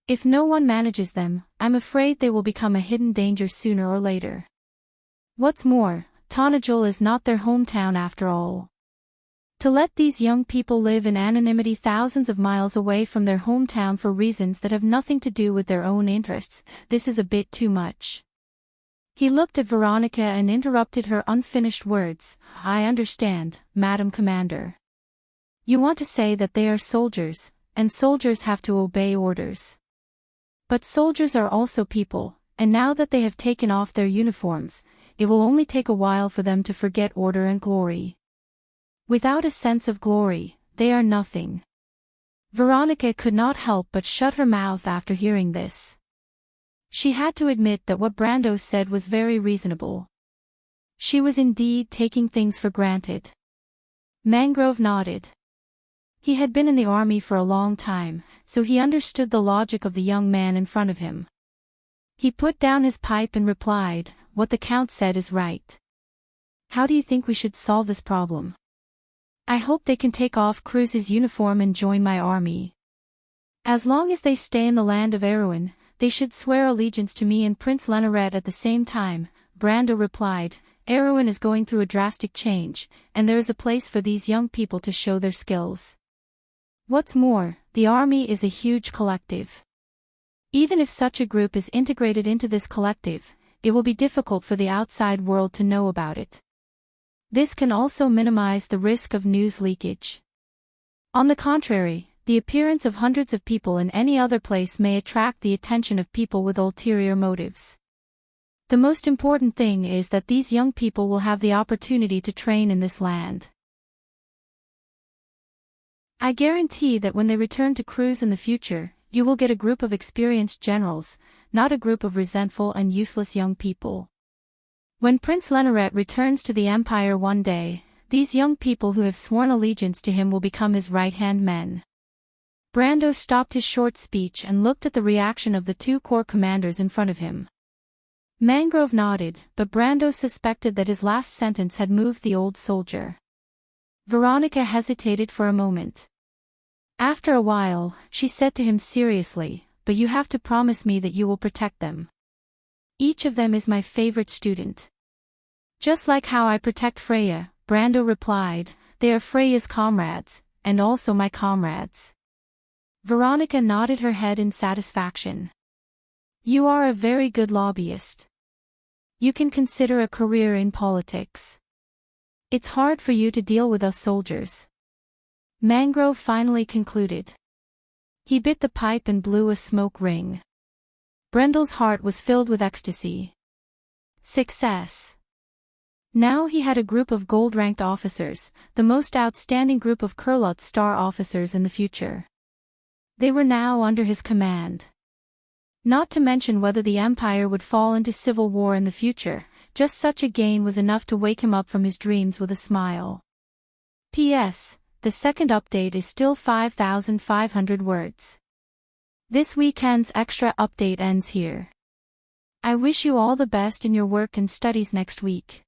If no one manages them, I'm afraid they will become a hidden danger sooner or later. What's more, Tanajul is not their hometown after all. To let these young people live in anonymity thousands of miles away from their hometown for reasons that have nothing to do with their own interests, this is a bit too much." He looked at Veronica and interrupted her unfinished words. "I understand, Madam Commander. You want to say that they are soldiers, and soldiers have to obey orders. But soldiers are also people, and now that they have taken off their uniforms, it will only take a while for them to forget order and glory. Without a sense of glory, they are nothing." Veronica could not help but shut her mouth after hearing this. She had to admit that what Brando said was very reasonable. She was indeed taking things for granted. Mangrove nodded. He had been in the army for a long time, so he understood the logic of the young man in front of him. He put down his pipe and replied, "What the Count said is right. How do you think we should solve this problem? I hope they can take off Cruz's uniform and join my army. As long as they stay in the land of Erewhon, they should swear allegiance to me and Prince Leneret at the same time." Brando replied, "Erewhon is going through a drastic change, and there is a place for these young people to show their skills. What's more, the army is a huge collective. Even if such a group is integrated into this collective, it will be difficult for the outside world to know about it. This can also minimize the risk of news leakage. On the contrary, the appearance of hundreds of people in any other place may attract the attention of people with ulterior motives. The most important thing is that these young people will have the opportunity to train in this land. I guarantee that when they return to Cruz in the future, you will get a group of experienced generals, not a group of resentful and useless young people. When Prince Leneret returns to the Empire one day, these young people who have sworn allegiance to him will become his right-hand men." Brando stopped his short speech and looked at the reaction of the two corps commanders in front of him. Mangrove nodded, but Brando suspected that his last sentence had moved the old soldier. Veronica hesitated for a moment. After a while, she said to him seriously, "But you have to promise me that you will protect them. Each of them is my favorite student." "Just like how I protect Freya," Brando replied. "They are Freya's comrades, and also my comrades." Veronica nodded her head in satisfaction. "You are a very good lobbyist. You can consider a career in politics. It's hard for you to deal with us soldiers. Mangrove finally concluded. He bit the pipe and blew a smoke ring. Brendel's heart was filled with ecstasy. Success. Now he had a group of gold-ranked officers, the most outstanding group of Kurlut's star officers in the future. They were now under his command. Not to mention whether the Empire would fall into civil war in the future, just such a gain was enough to wake him up from his dreams with a smile. P.S. The second update is still 5,500 words. This weekend's extra update ends here. I wish you all the best in your work and studies next week.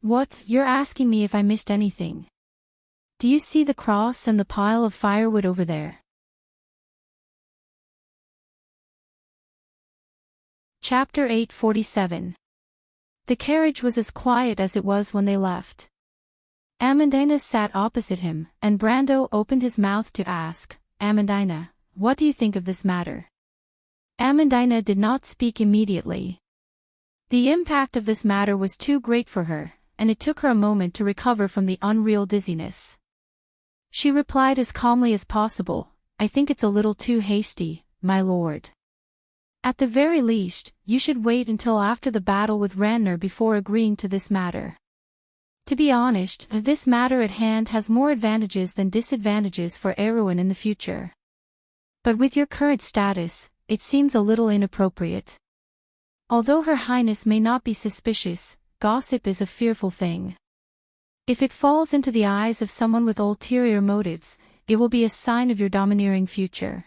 What, you're asking me if I missed anything? Do you see the cross and the pile of firewood over there? Chapter 847. The carriage was as quiet as it was when they left. Amandina sat opposite him, and Brando opened his mouth to ask, "Amandina, what do you think of this matter?" Amandina did not speak immediately. The impact of this matter was too great for her, and it took her a moment to recover from the unreal dizziness. She replied as calmly as possible, "I think it's a little too hasty, my lord. At the very least, you should wait until after the battle with Ranner before agreeing to this matter. To be honest, this matter at hand has more advantages than disadvantages for Erwin in the future. But with your current status, it seems a little inappropriate. Although Her Highness may not be suspicious, gossip is a fearful thing. If it falls into the eyes of someone with ulterior motives, it will be a sign of your domineering future.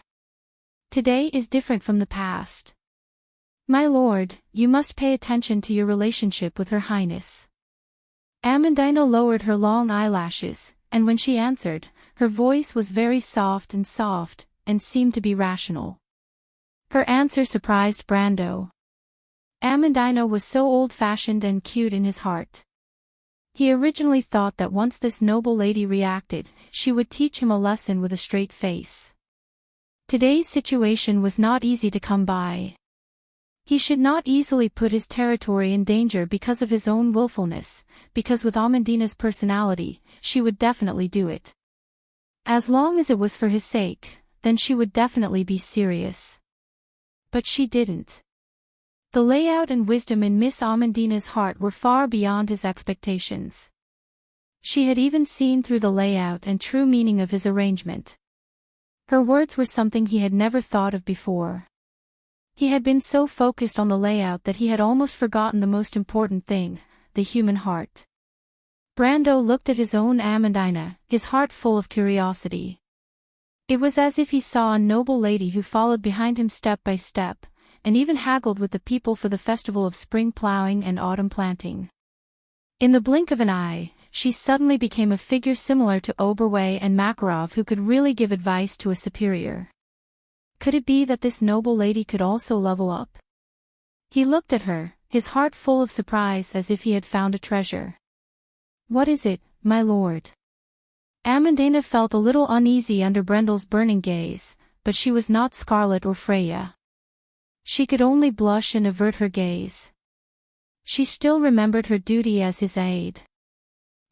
Today is different from the past. My lord, you must pay attention to your relationship with Her Highness." Amandina lowered her long eyelashes, and when she answered, her voice was very soft, and seemed to be rational. Her answer surprised Brando. Amandina was so old-fashioned and cute in his heart. He originally thought that once this noble lady reacted, she would teach him a lesson with a straight face. Today's situation was not easy to come by. He should not easily put his territory in danger because of his own willfulness, because with Amandina's personality, she would definitely do it. As long as it was for his sake, then she would definitely be serious. But she didn't. The layout and wisdom in Miss Amandina's heart were far beyond his expectations. She had even seen through the layout and true meaning of his arrangement. Her words were something he had never thought of before. He had been so focused on the layout that he had almost forgotten the most important thing, the human heart. Brando looked at his own Amandina, his heart full of curiosity. It was as if he saw a noble lady who followed behind him step by step, and even haggled with the people for the festival of spring plowing and autumn planting. In the blink of an eye, she suddenly became a figure similar to Oberway and Makarov, who could really give advice to a superior. Could it be that this noble lady could also level up? He looked at her, his heart full of surprise as if he had found a treasure. "What is it, my lord?" Amandina felt a little uneasy under Brendel's burning gaze, but she was not Scarlet or Freya. She could only blush and avert her gaze. She still remembered her duty as his aide.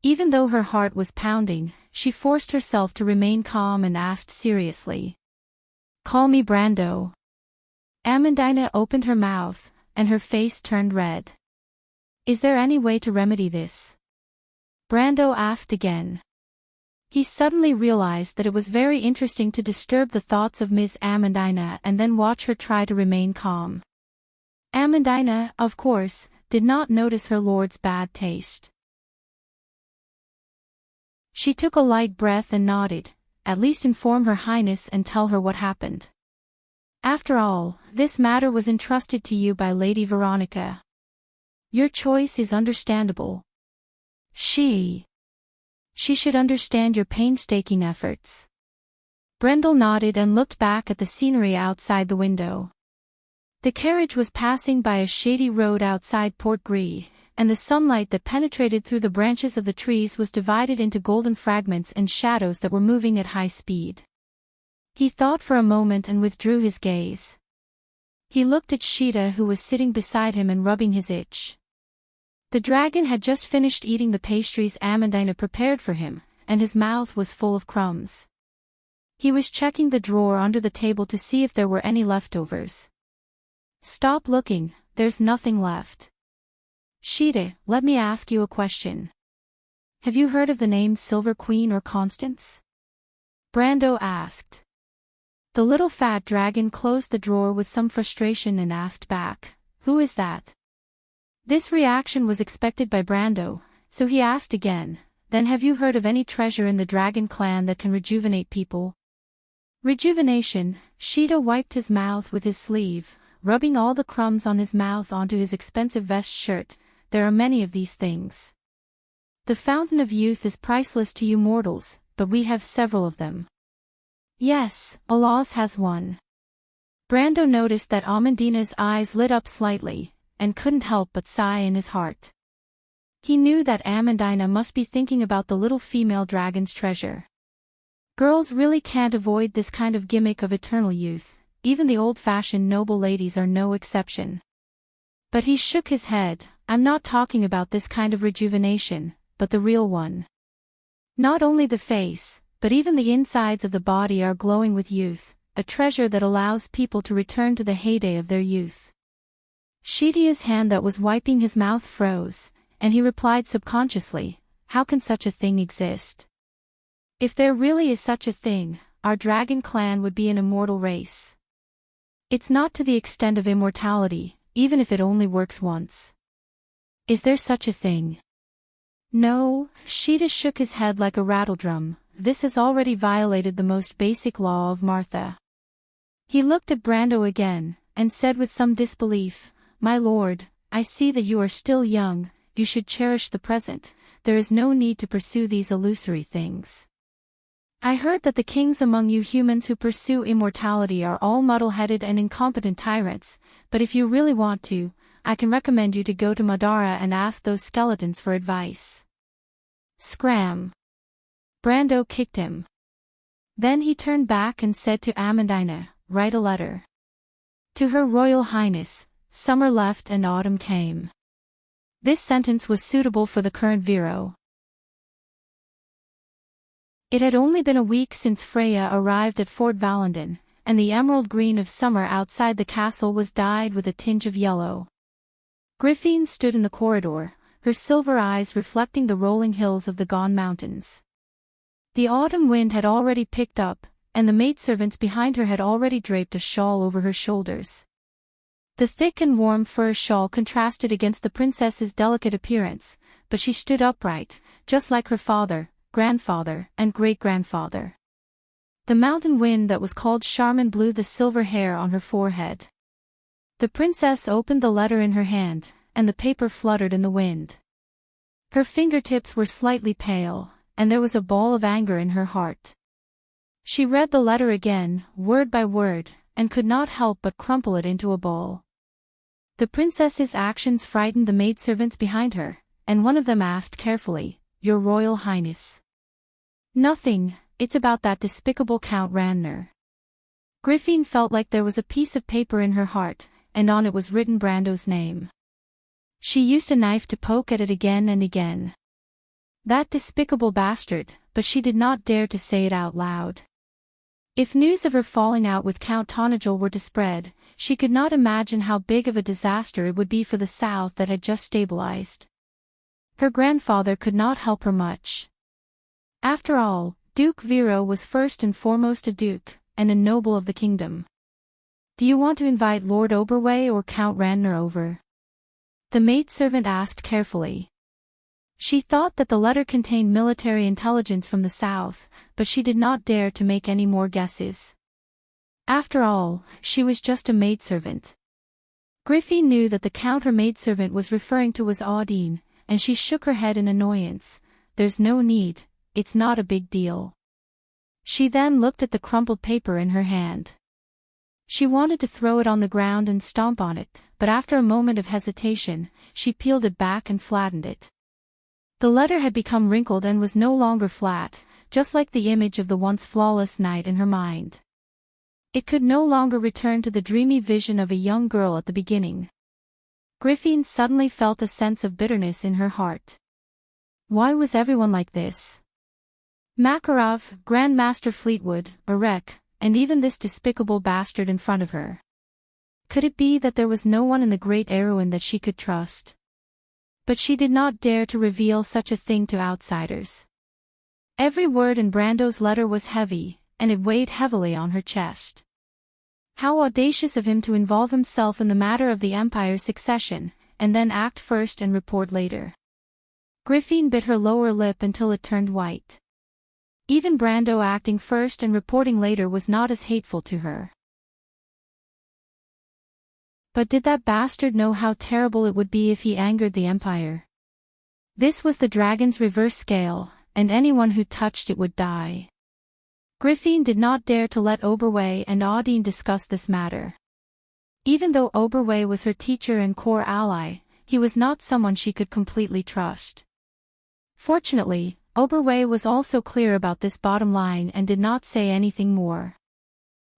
Even though her heart was pounding, she forced herself to remain calm and asked seriously, "Call me Brando." Amandina opened her mouth, and her face turned red. "Is there any way to remedy this?" Brando asked again. He suddenly realized that it was very interesting to disturb the thoughts of Miss Amandina and then watch her try to remain calm. Amandina, of course, did not notice her lord's bad taste. She took a light breath and nodded. "At least inform Her Highness and tell her what happened. After all, this matter was entrusted to you by Lady Veronica. Your choice is understandable. She should understand your painstaking efforts." Brendel nodded and looked back at the scenery outside the window. The carriage was passing by a shady road outside Port Gris, and the sunlight that penetrated through the branches of the trees was divided into golden fragments and shadows that were moving at high speed. He thought for a moment and withdrew his gaze. He looked at Sheeta, who was sitting beside him and rubbing his itch. The dragon had just finished eating the pastries Amandina prepared for him, and his mouth was full of crumbs. He was checking the drawer under the table to see if there were any leftovers. "Stop looking, there's nothing left." "Sheeta, let me ask you a question. Have you heard of the names Silver Queen or Constance?" Brando asked. The little fat dragon closed the drawer with some frustration and asked back, "Who is that?" This reaction was expected by Brando, so he asked again, "Then have you heard of any treasure in the dragon clan that can rejuvenate people?" Rejuvenation. Sheeta wiped his mouth with his sleeve, rubbing all the crumbs on his mouth onto his expensive vest shirt. "There are many of these things. The fountain of youth is priceless to you mortals, but we have several of them." "Yes, Allah's has one." Brando noticed that Amandina's eyes lit up slightly, and couldn't help but sigh in his heart. He knew that Amandina must be thinking about the little female dragon's treasure. Girls really can't avoid this kind of gimmick of eternal youth, even the old-fashioned noble ladies are no exception. But he shook his head. "I'm not talking about this kind of rejuvenation, but the real one. Not only the face, but even the insides of the body are glowing with youth, a treasure that allows people to return to the heyday of their youth." Sheeta's hand that was wiping his mouth froze, and he replied subconsciously, "How can such a thing exist? If there really is such a thing, our dragon clan would be an immortal race. It's not to the extent of immortality, even if it only works once." "Is there such a thing?" "No," Sheeta shook his head like a rattledrum. "This has already violated the most basic law of Martha." He looked at Brando again, and said with some disbelief, "My lord, I see that you are still young, you should cherish the present, there is no need to pursue these illusory things. I heard that the kings among you humans who pursue immortality are all muddle-headed and incompetent tyrants, but if you really want to, I can recommend you to go to Madara and ask those skeletons for advice." Scram! Brando kicked him. Then he turned back and said to Amandina, "Write a letter. To Her Royal Highness, summer left and autumn came." This sentence was suitable for the current Vero. It had only been a week since Freya arrived at Fort Valendon, and the emerald green of summer outside the castle was dyed with a tinge of yellow. Griffin stood in the corridor, her silver eyes reflecting the rolling hills of the Gone Mountains. The autumn wind had already picked up, and the maidservants behind her had already draped a shawl over her shoulders. The thick and warm fur shawl contrasted against the princess's delicate appearance, but she stood upright, just like her father, grandfather, and great-grandfather. The mountain wind that was called Charmin blew the silver hair on her forehead. The princess opened the letter in her hand, and the paper fluttered in the wind. Her fingertips were slightly pale, and there was a ball of anger in her heart. She read the letter again, word by word, and could not help but crumple it into a ball. The princess's actions frightened the maidservants behind her, and one of them asked carefully, "Your Royal Highness?" "Nothing, it's about that despicable Count Randner." Griffin felt like there was a piece of paper in her heart, and on it was written Brando's name. She used a knife to poke at it again and again. That despicable bastard, but she did not dare to say it out loud. If news of her falling out with Count Tonagel were to spread, she could not imagine how big of a disaster it would be for the South that had just stabilized. Her grandfather could not help her much. After all, Duke Vero was first and foremost a duke, and a noble of the kingdom. "Do you want to invite Lord Oberway or Count Randner over?" the maidservant asked carefully. She thought that the letter contained military intelligence from the south, but she did not dare to make any more guesses. After all, she was just a maidservant. Griffin knew that the count her maidservant was referring to was Audine, and she shook her head in annoyance. "There's no need, it's not a big deal." She then looked at the crumpled paper in her hand. She wanted to throw it on the ground and stomp on it, but after a moment of hesitation, she peeled it back and flattened it. The letter had become wrinkled and was no longer flat, just like the image of the once flawless knight in her mind. It could no longer return to the dreamy vision of a young girl at the beginning. Griffin suddenly felt a sense of bitterness in her heart. Why was everyone like this? Makarov, Grandmaster Fleetwood, Erek, and even this despicable bastard in front of her. Could it be that there was no one in the great Erewhon that she could trust? But she did not dare to reveal such a thing to outsiders. Every word in Brando's letter was heavy, and it weighed heavily on her chest. How audacious of him to involve himself in the matter of the Empire's succession, and then act first and report later. Griffin bit her lower lip until it turned white. Even Brando acting first and reporting later was not as hateful to her. But did that bastard know how terrible it would be if he angered the Empire? This was the dragon's reverse scale, and anyone who touched it would die. Griffin did not dare to let Oberway and Audine discuss this matter. Even though Oberway was her teacher and core ally, he was not someone she could completely trust. Fortunately, Oberway was also clear about this bottom line and did not say anything more.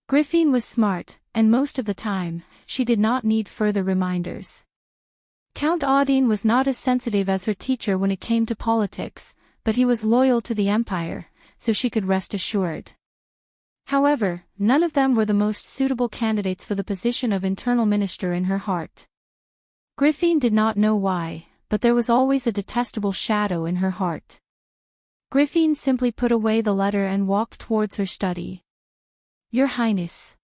Griffin was smart, and most of the time, she did not need further reminders. Count Audine was not as sensitive as her teacher when it came to politics, but he was loyal to the Empire, so she could rest assured. However, none of them were the most suitable candidates for the position of internal minister in her heart. Griffin did not know why, but there was always a detestable shadow in her heart. Griffin simply put away the letter and walked towards her study. "Your Highness."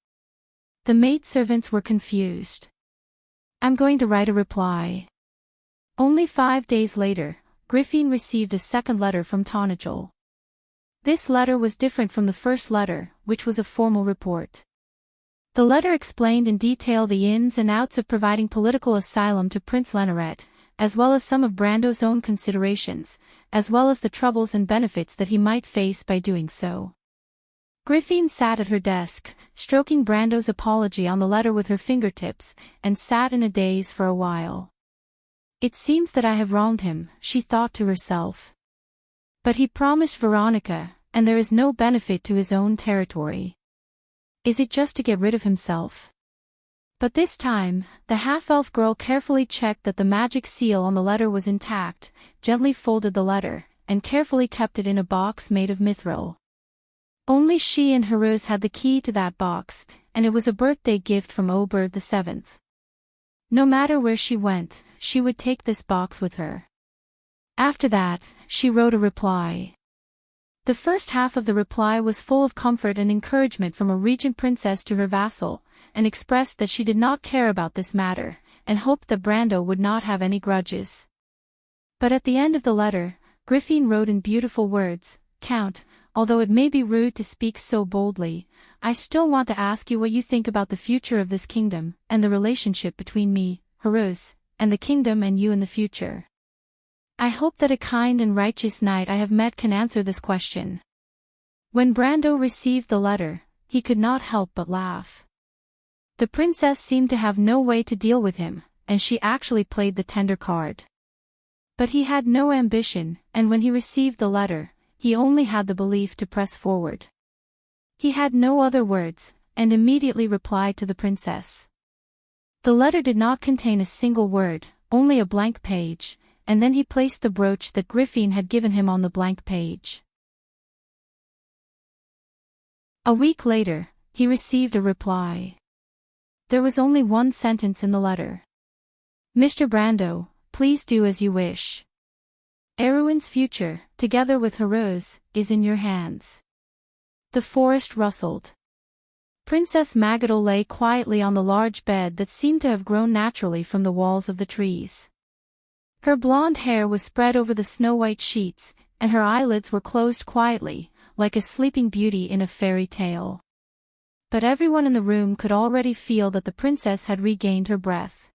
The maidservants were confused. "I'm going to write a reply." Only 5 days later, Griffin received a second letter from Tonajol. This letter was different from the first letter, which was a formal report. The letter explained in detail the ins and outs of providing political asylum to Prince Leneret, as well as some of Brando's own considerations, as well as the troubles and benefits that he might face by doing so. Griffin sat at her desk, stroking Brando's apology on the letter with her fingertips, and sat in a daze for a while. "It seems that I have wronged him," she thought to herself. "But he promised Veronica, and there is no benefit to his own territory. Is it just to get rid of himself?" But this time, the half-elf girl carefully checked that the magic seal on the letter was intact, gently folded the letter, and carefully kept it in a box made of mithril. Only she and Heruz had the key to that box, and it was a birthday gift from Oberth VII. No matter where she went, she would take this box with her. After that, she wrote a reply. The first half of the reply was full of comfort and encouragement from a regent princess to her vassal, and expressed that she did not care about this matter, and hoped that Brando would not have any grudges. But at the end of the letter, Griffin wrote in beautiful words, "Count, although it may be rude to speak so boldly, I still want to ask you what you think about the future of this kingdom, and the relationship between me, Heruz, and the kingdom and you in the future. I hope that a kind and righteous knight I have met can answer this question." When Brando received the letter, he could not help but laugh. The princess seemed to have no way to deal with him, and she actually played the tender card. But he had no ambition, and when he received the letter, he only had the belief to press forward. He had no other words, and immediately replied to the princess. The letter did not contain a single word, only a blank page, and then he placed the brooch that Griffin had given him on the blank page. A week later, he received a reply. There was only one sentence in the letter. "Mr. Brando, please do as you wish. Erewhon's future, together with Heruz, is in your hands." The forest rustled. Princess Magadol lay quietly on the large bed that seemed to have grown naturally from the walls of the trees. Her blonde hair was spread over the snow-white sheets, and her eyelids were closed quietly, like a sleeping beauty in a fairy tale. But everyone in the room could already feel that the princess had regained her breath.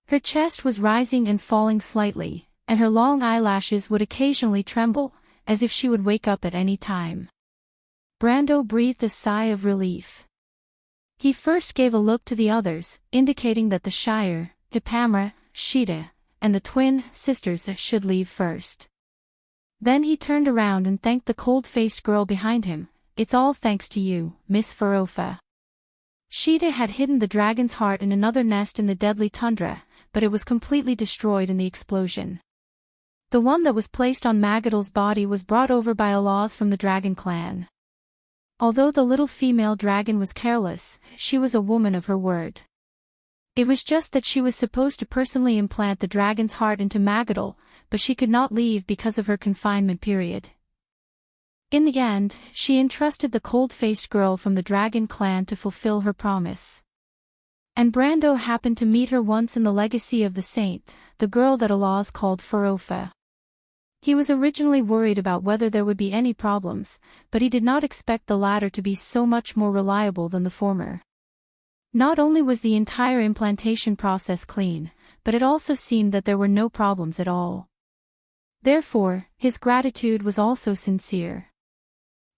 Her chest was rising and falling slightly, and her long eyelashes would occasionally tremble, as if she would wake up at any time. Brando breathed a sigh of relief. He first gave a look to the others, indicating that the Shire, Hipamra, Sheeta, and the twin sisters should leave first. Then he turned around and thanked the cold-faced girl behind him. "It's all thanks to you, Miss Farofa." Sheeta had hidden the dragon's heart in another nest in the deadly tundra, but it was completely destroyed in the explosion. The one that was placed on Magadol's body was brought over by Alaz from the dragon clan. Although the little female dragon was careless, she was a woman of her word. It was just that she was supposed to personally implant the dragon's heart into Magadol, but she could not leave because of her confinement period. In the end, she entrusted the cold-faced girl from the dragon clan to fulfill her promise. And Brando happened to meet her once in the Legacy of the Saint, the girl that Alaz called Farofa. He was originally worried about whether there would be any problems, but he did not expect the latter to be so much more reliable than the former. Not only was the entire implantation process clean, but it also seemed that there were no problems at all. Therefore, his gratitude was also sincere.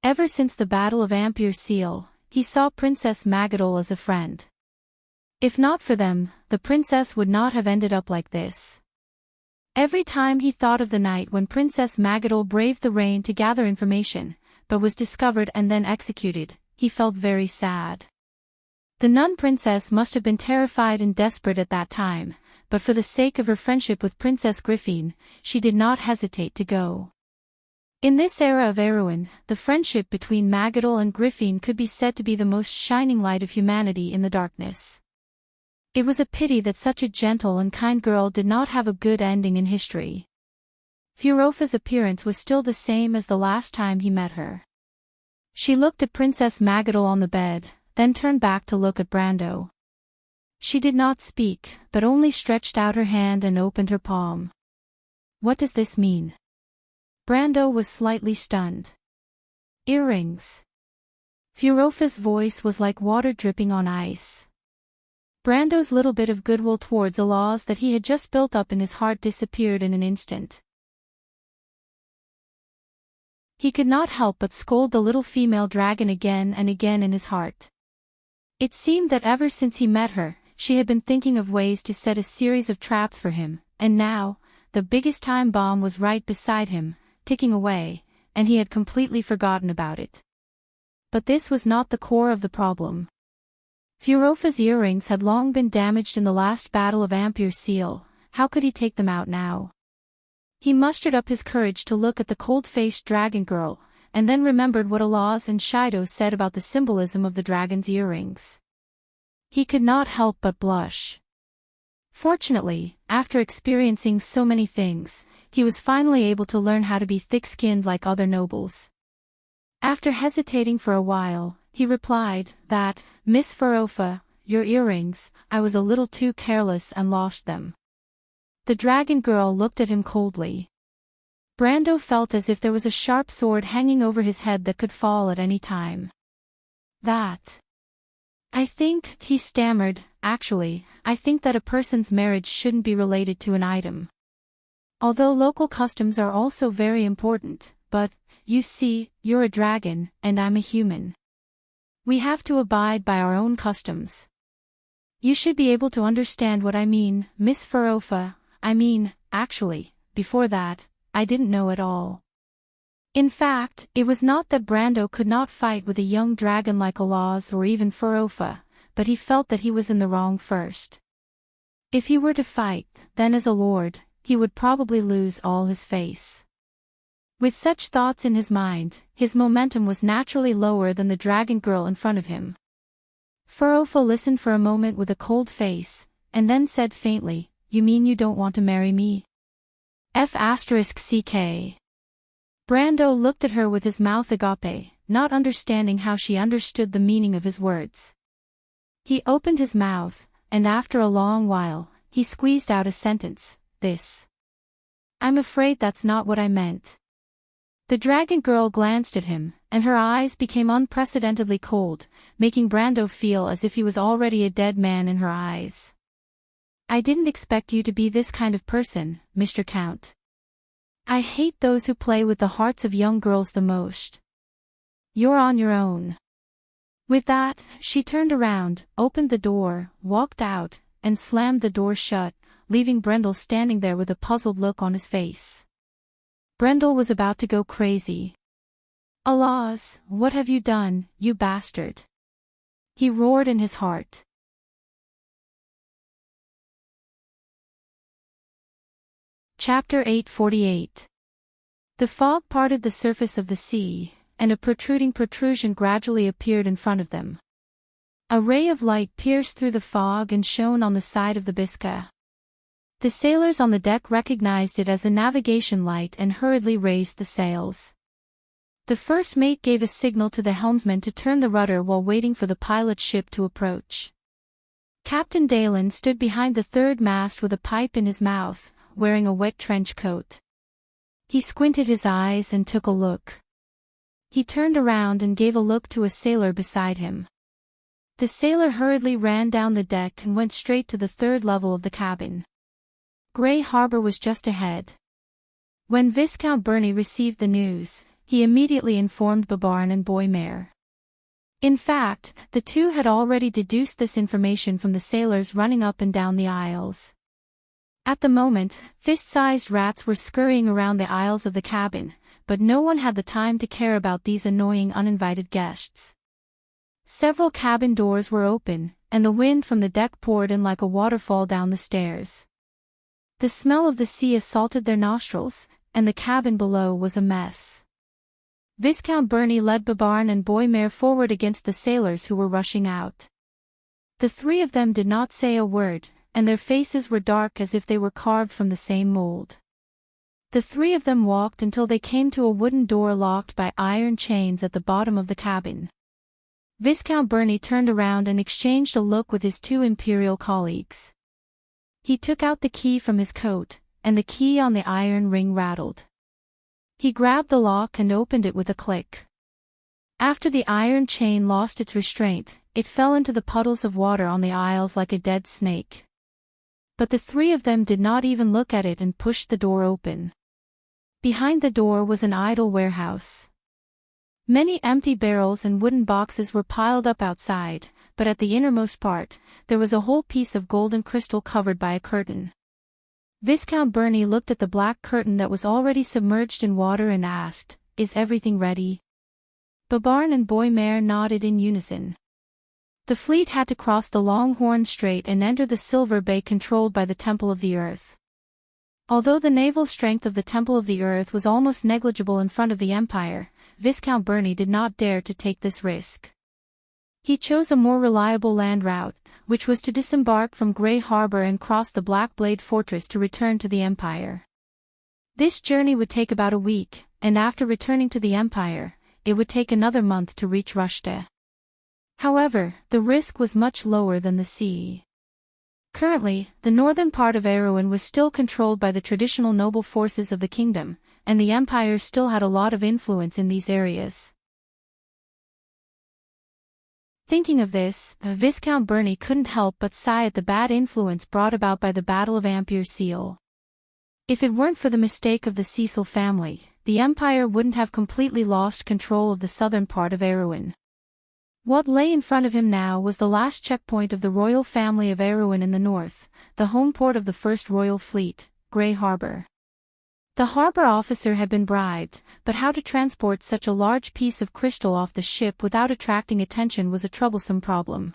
Ever since the Battle of Ampere Seal, he saw Princess Magadol as a friend. If not for them, the princess would not have ended up like this. Every time he thought of the night when Princess Magadol braved the rain to gather information, but was discovered and then executed, he felt very sad. The nun princess must have been terrified and desperate at that time, but for the sake of her friendship with Princess Griffin, she did not hesitate to go. In this era of Erewhon, the friendship between Magadol and Griffin could be said to be the most shining light of humanity in the darkness. It was a pity that such a gentle and kind girl did not have a good ending in history. Farofa's appearance was still the same as the last time he met her. She looked at Princess Magadol on the bed, then turned back to look at Brando. She did not speak, but only stretched out her hand and opened her palm. What does this mean? Brando was slightly stunned. Earrings. Farofa's voice was like water dripping on ice. Brando's little bit of goodwill towards Alaz that he had just built up in his heart disappeared in an instant. He could not help but scold the little female dragon again and again in his heart. It seemed that ever since he met her, she had been thinking of ways to set a series of traps for him, and now, the biggest time bomb was right beside him, ticking away, and he had completely forgotten about it. But this was not the core of the problem. Farofa's earrings had long been damaged in the last battle of Ampere Seal. How could he take them out now? He mustered up his courage to look at the cold-faced dragon girl, and then remembered what Alaz and Shido said about the symbolism of the dragon's earrings. He could not help but blush. Fortunately, after experiencing so many things, he was finally able to learn how to be thick-skinned like other nobles. After hesitating for a while, he replied that, "Miss Farofa, your earrings, I was a little too careless and lost them." The dragon girl looked at him coldly. Brando felt as if there was a sharp sword hanging over his head that could fall at any time. I think, he stammered, actually, I think that a person's marriage shouldn't be related to an item. Although local customs are also very important, but, you see, you're a dragon, and I'm a human. We have to abide by our own customs. You should be able to understand what I mean, Miss Farofa. I mean, actually, before that, I didn't know at all. In fact, it was not that Brando could not fight with a young dragon like Alaz or even Farofa, but he felt that he was in the wrong first. If he were to fight, then as a lord, he would probably lose all his face. With such thoughts in his mind, his momentum was naturally lower than the dragon girl in front of him. Farofa listened for a moment with a cold face, and then said faintly, "You mean you don't want to marry me?" F***ck. Brando looked at her with his mouth agape, not understanding how she understood the meaning of his words. He opened his mouth, and after a long while, he squeezed out a sentence, "This. I'm afraid that's not what I meant." The dragon girl glanced at him, and her eyes became unprecedentedly cold, making Brando feel as if he was already a dead man in her eyes. "I didn't expect you to be this kind of person, Mr. Count. I hate those who play with the hearts of young girls the most. You're on your own." With that, she turned around, opened the door, walked out, and slammed the door shut, leaving Brendel standing there with a puzzled look on his face. Brendel was about to go crazy. "Alaz, what have you done, you bastard?" he roared in his heart. Chapter 848. The fog parted the surface of the sea, and a protruding protrusion gradually appeared in front of them. A ray of light pierced through the fog and shone on the side of the bisca. The sailors on the deck recognized it as a navigation light and hurriedly raised the sails. The first mate gave a signal to the helmsman to turn the rudder while waiting for the pilot's ship to approach. Captain Dalen stood behind the third mast with a pipe in his mouth, wearing a wet trench coat. He squinted his eyes and took a look. He turned around and gave a look to a sailor beside him. The sailor hurriedly ran down the deck and went straight to the third level of the cabin. Grey Harbor was just ahead. When Viscount Burney received the news, he immediately informed Babarn and Boymare. In fact, the two had already deduced this information from the sailors running up and down the aisles. At the moment, fist-sized rats were scurrying around the aisles of the cabin, but no one had the time to care about these annoying uninvited guests. Several cabin doors were open, and the wind from the deck poured in like a waterfall down the stairs. The smell of the sea assaulted their nostrils, and the cabin below was a mess. Viscount Burney led Babarn and Boymare forward against the sailors who were rushing out. The three of them did not say a word, and their faces were dark as if they were carved from the same mold. The three of them walked until they came to a wooden door locked by iron chains at the bottom of the cabin. Viscount Burney turned around and exchanged a look with his two imperial colleagues. He took out the key from his coat, and the key on the iron ring rattled. He grabbed the lock and opened it with a click. After the iron chain lost its restraint, it fell into the puddles of water on the aisles like a dead snake. But the three of them did not even look at it and pushed the door open. Behind the door was an idle warehouse. Many empty barrels and wooden boxes were piled up outside, but at the innermost part, there was a whole piece of golden crystal covered by a curtain. Viscount Burney looked at the black curtain that was already submerged in water and asked, "Is everything ready?" Babarn and Boymare nodded in unison. The fleet had to cross the Longhorn Strait and enter the Silver Bay controlled by the Temple of the Earth. Although the naval strength of the Temple of the Earth was almost negligible in front of the Empire, Viscount Burney did not dare to take this risk. He chose a more reliable land route, which was to disembark from Grey Harbor and cross the Black Blade Fortress to return to the Empire. This journey would take about a week, and after returning to the Empire, it would take another month to reach Rushta. However, the risk was much lower than the sea. Currently, the northern part of Erewhon was still controlled by the traditional noble forces of the kingdom, and the Empire still had a lot of influence in these areas. Thinking of this, Viscount Burney couldn't help but sigh at the bad influence brought about by the Battle of Ampere Seal. If it weren't for the mistake of the Cecil family, the Empire wouldn't have completely lost control of the southern part of Erewhon. What lay in front of him now was the last checkpoint of the royal family of Erewhon in the north, the home port of the First Royal Fleet, Grey Harbor. The harbor officer had been bribed, but how to transport such a large piece of crystal off the ship without attracting attention was a troublesome problem.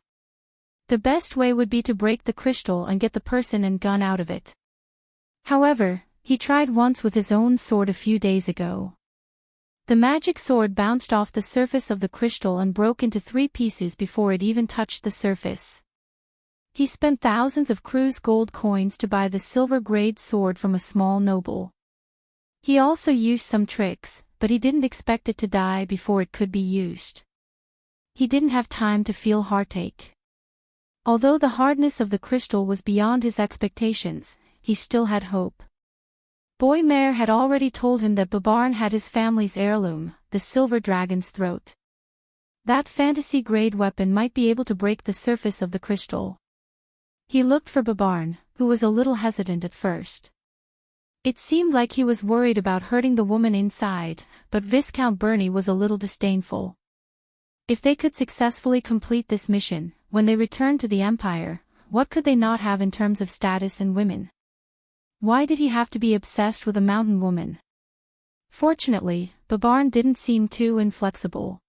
The best way would be to break the crystal and get the person and gun out of it. However, he tried once with his own sword a few days ago. The magic sword bounced off the surface of the crystal and broke into 3 pieces before it even touched the surface. He spent thousands of Cruse gold coins to buy the silver-grade sword from a small noble. He also used some tricks, but he didn't expect it to die before it could be used. He didn't have time to feel heartache. Although the hardness of the crystal was beyond his expectations, he still had hope. Boymare had already told him that Babarn had his family's heirloom, the silver dragon's throat. That fantasy-grade weapon might be able to break the surface of the crystal. He looked for Babarn, who was a little hesitant at first. It seemed like he was worried about hurting the woman inside, but Viscount Burney was a little disdainful. If they could successfully complete this mission, when they returned to the Empire, what could they not have in terms of status and women? Why did he have to be obsessed with a mountain woman? Fortunately, Babarn didn't seem too inflexible.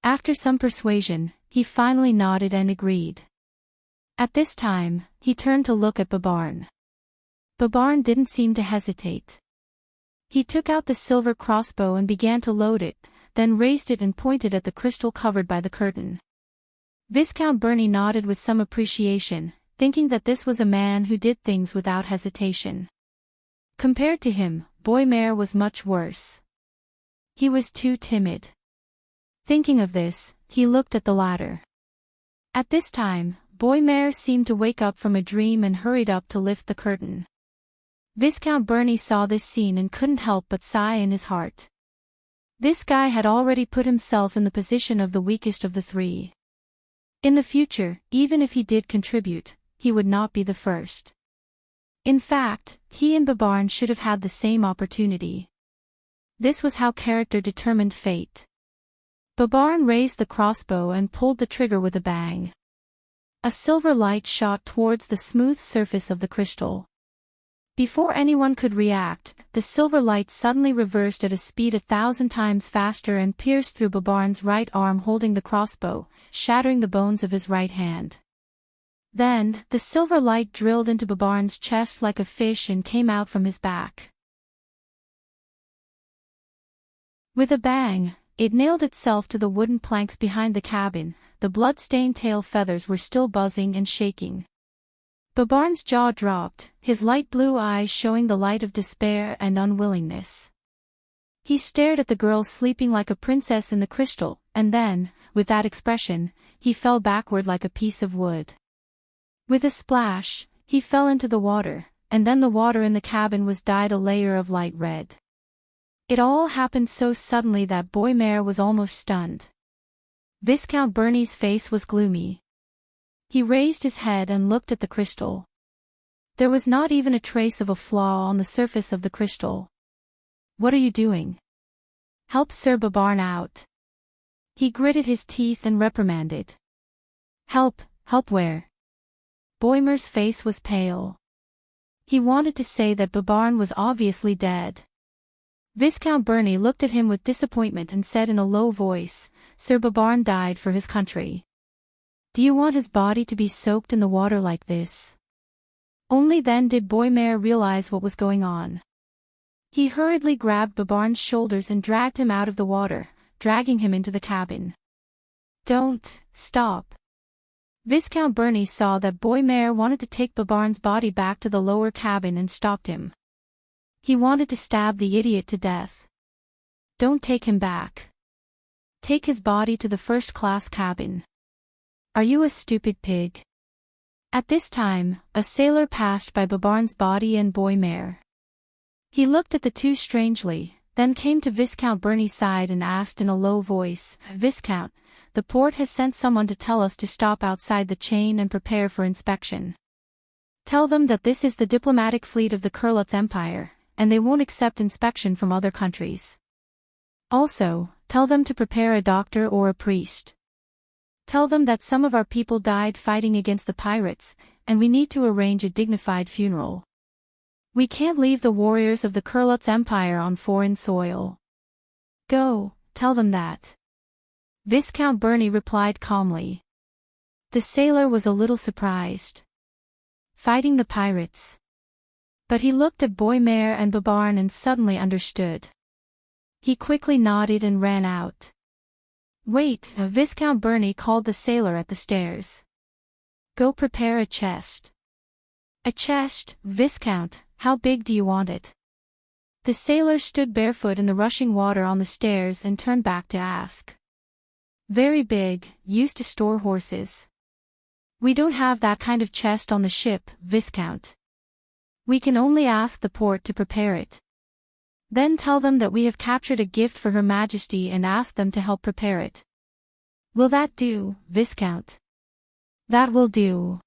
After some persuasion, he finally nodded and agreed. At this time, he turned to look at Babarn. Babarn didn't seem to hesitate. He took out the silver crossbow and began to load it, then raised it and pointed at the crystal covered by the curtain. Viscount Bernie nodded with some appreciation, thinking that this was a man who did things without hesitation. Compared to him, Boymare was much worse. He was too timid. Thinking of this, he looked at the ladder. At this time, Boymare seemed to wake up from a dream and hurried up to lift the curtain. Viscount Bernie saw this scene and couldn't help but sigh in his heart. This guy had already put himself in the position of the weakest of the three. In the future, even if he did contribute, he would not be the first. In fact, he and Babarn should have had the same opportunity. This was how character determined fate. Babarn raised the crossbow and pulled the trigger with a bang. A silver light shot towards the smooth surface of the crystal. Before anyone could react, the silver light suddenly reversed at a speed 1,000 times faster and pierced through Babarn's right arm holding the crossbow, shattering the bones of his right hand. Then, the silver light drilled into Babarn's chest like a fish and came out from his back. With a bang, it nailed itself to the wooden planks behind the cabin. The blood-stained tail feathers were still buzzing and shaking. Babarn's jaw dropped, his light blue eyes showing the light of despair and unwillingness. He stared at the girl sleeping like a princess in the crystal, and then, with that expression, he fell backward like a piece of wood. With a splash, he fell into the water, and then the water in the cabin was dyed a layer of light red. It all happened so suddenly that Boymare was almost stunned. Viscount Bernie's face was gloomy. He raised his head and looked at the crystal. There was not even a trace of a flaw on the surface of the crystal. "What are you doing? Help Sir Babarn out." He gritted his teeth and reprimanded. Help where?" Boymare's face was pale. He wanted to say that Babarn was obviously dead. Viscount Bernie looked at him with disappointment and said in a low voice, "Sir Babarn died for his country. Do you want his body to be soaked in the water like this?" Only then did Boymare realize what was going on. He hurriedly grabbed Babarn's shoulders and dragged him out of the water, dragging him into the cabin. "Don't, stop." Viscount Bernie saw that Boymare wanted to take Babarn's body back to the lower cabin and stopped him. He wanted to stab the idiot to death. "Don't take him back. Take his body to the first-class cabin. Are you a stupid pig?" At this time, a sailor passed by Babarn's body and Boymare. He looked at the two strangely, then came to Viscount Bernie's side and asked in a low voice, "Viscount, the port has sent someone to tell us to stop outside the chain and prepare for inspection. Tell them that this is the diplomatic fleet of the Kurlutz Empire, and they won't accept inspection from other countries. Also, tell them to prepare a doctor or a priest. Tell them that some of our people died fighting against the pirates, and we need to arrange a dignified funeral. We can't leave the warriors of the Kurlutz Empire on foreign soil. Go, tell them that." Viscount Bernie replied calmly. The sailor was a little surprised. Fighting the pirates. But he looked at Boymare and Babarn and suddenly understood. He quickly nodded and ran out. "Wait," Viscount Bernie called the sailor at the stairs. "Go prepare a chest." "A chest, Viscount, how big do you want it?" The sailor stood barefoot in the rushing water on the stairs and turned back to ask. "Very big, used to store horses." "We don't have that kind of chest on the ship, Viscount. We can only ask the port to prepare it. Then tell them that we have captured a gift for Her Majesty and ask them to help prepare it." "Will that do, Viscount?" "That will do.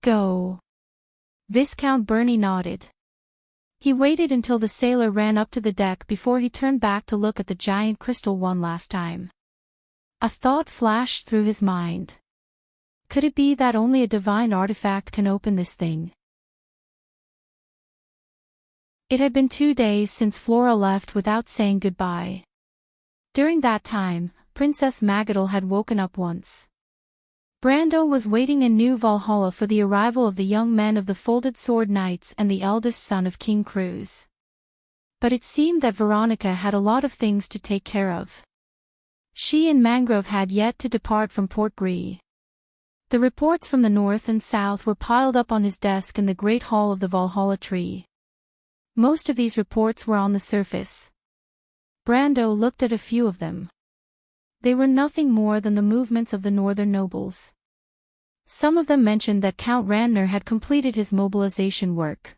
Go." Viscount Bernie nodded. He waited until the sailor ran up to the deck before he turned back to look at the giant crystal one last time. A thought flashed through his mind. Could it be that only a divine artifact can open this thing? It had been 2 days since Flora left without saying goodbye. During that time, Princess Magadal had woken up once. Brando was waiting in New Valhalla for the arrival of the young men of the Folded Sword Knights and the eldest son of King Cruz. But it seemed that Veronica had a lot of things to take care of. She and Mangrove had yet to depart from Port Gris. The reports from the north and south were piled up on his desk in the great hall of the Valhalla tree. Most of these reports were on the surface. Brando looked at a few of them. They were nothing more than the movements of the northern nobles. Some of them mentioned that Count Randner had completed his mobilization work.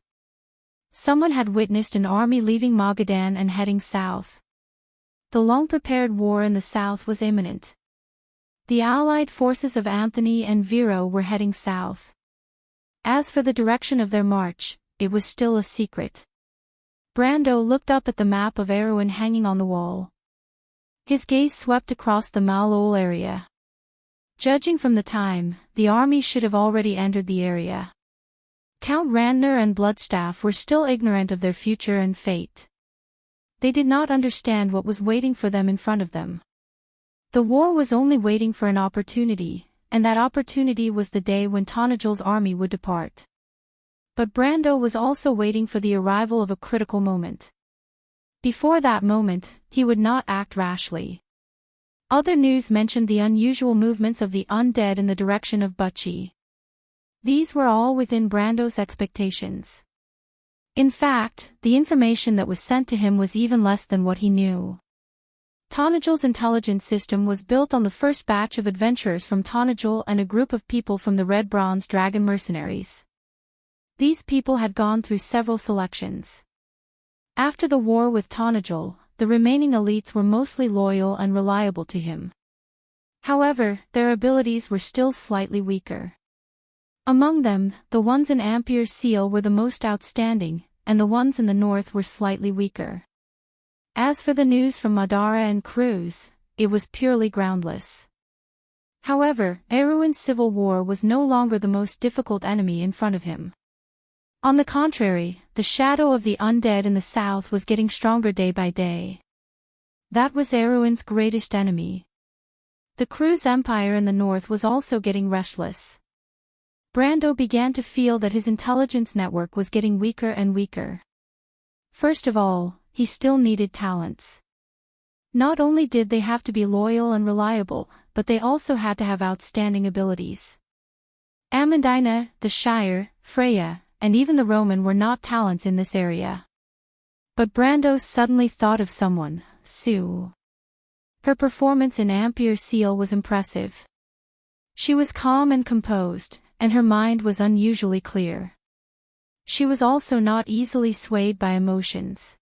Someone had witnessed an army leaving Magadan and heading south. The long-prepared war in the south was imminent. The allied forces of Anthony and Vero were heading south. As for the direction of their march, it was still a secret. Brando looked up at the map of Erewhon hanging on the wall. His gaze swept across the Malol area. Judging from the time, the army should have already entered the area. Count Randner and Bloodstaff were still ignorant of their future and fate. They did not understand what was waiting for them in front of them. The war was only waiting for an opportunity, and that opportunity was the day when Tanajal's army would depart. But Brando was also waiting for the arrival of a critical moment. Before that moment, he would not act rashly. Other news mentioned the unusual movements of the undead in the direction of Butchie. These were all within Brando's expectations. In fact, the information that was sent to him was even less than what he knew. Tanajal's intelligence system was built on the first batch of adventurers from Tanajal and a group of people from the Red Bronze Dragon mercenaries. These people had gone through several selections. After the war with Tanajal, the remaining elites were mostly loyal and reliable to him. However, their abilities were still slightly weaker. Among them, the ones in Ampere Seal were the most outstanding, and the ones in the north were slightly weaker. As for the news from Madara and Cruz, it was purely groundless. However, Erewhon's civil war was no longer the most difficult enemy in front of him. On the contrary, the shadow of the undead in the south was getting stronger day by day. That was Erewhon's greatest enemy. The Cruz Empire in the north was also getting restless. Brando began to feel that his intelligence network was getting weaker and weaker. First of all, he still needed talents. Not only did they have to be loyal and reliable, but they also had to have outstanding abilities. Amandina, the Shire, Freya, and even the Roman were not talents in this area. But Brando suddenly thought of someone, Sue. Her performance in Ampere Seal was impressive. She was calm and composed, and her mind was unusually clear. She was also not easily swayed by emotions.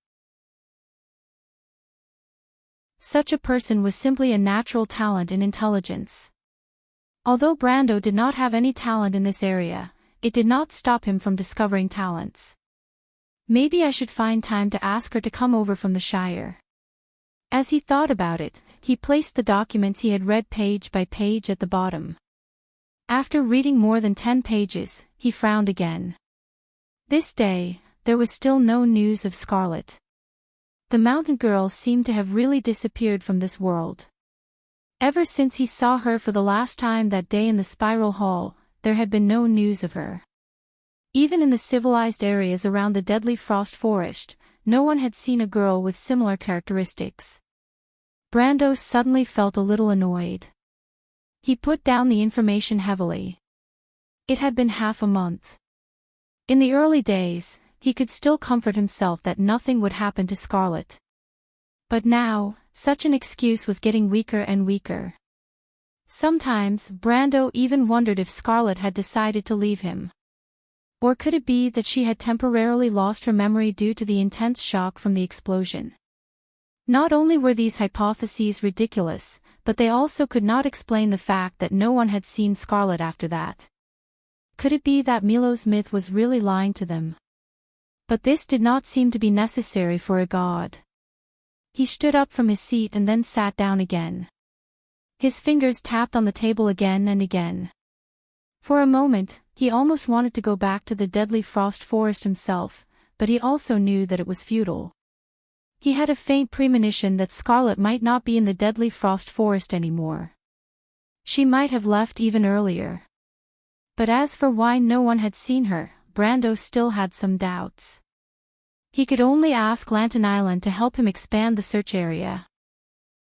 Such a person was simply a natural talent in intelligence. Although Brando did not have any talent in this area, it did not stop him from discovering talents. Maybe I should find time to ask her to come over from the Shire. As he thought about it, he placed the documents he had read page by page at the bottom. After reading more than 10 pages, he frowned again. This day, there was still no news of Scarlet. The mountain girl seemed to have really disappeared from this world. Ever since he saw her for the last time that day in the Spiral Hall, there had been no news of her. Even in the civilized areas around the Deadly Frost Forest, no one had seen a girl with similar characteristics. Brando suddenly felt a little annoyed. He put down the information heavily. It had been half a month. In the early days, he could still comfort himself that nothing would happen to Scarlet. But now, such an excuse was getting weaker and weaker. Sometimes, Brando even wondered if Scarlet had decided to leave him. Or could it be that she had temporarily lost her memory due to the intense shock from the explosion? Not only were these hypotheses ridiculous, but they also could not explain the fact that no one had seen Scarlet after that. Could it be that Milo's myth was really lying to them? But this did not seem to be necessary for a god. He stood up from his seat and then sat down again. His fingers tapped on the table again and again. For a moment, he almost wanted to go back to the Deadly Frost Forest himself, but he also knew that it was futile. He had a faint premonition that Scarlet might not be in the Deadly Frost Forest anymore. She might have left even earlier. But as for why no one had seen her, Brando still had some doubts. He could only ask Lantern Island to help him expand the search area.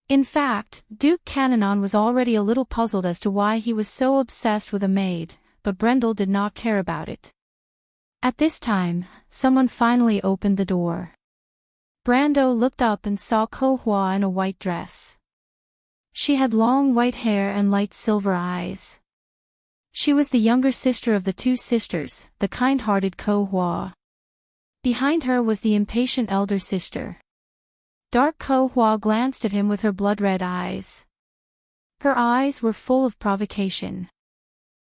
In fact, Duke Cananon was already a little puzzled as to why he was so obsessed with a maid, but Brendel did not care about it. At this time, someone finally opened the door. Brando looked up and saw Ko Hua in a white dress. She had long white hair and light silver eyes. She was the younger sister of the two sisters, the kind-hearted Ko Hua. Behind her was the impatient elder sister. Dark Ko Hua glanced at him with her blood-red eyes. Her eyes were full of provocation.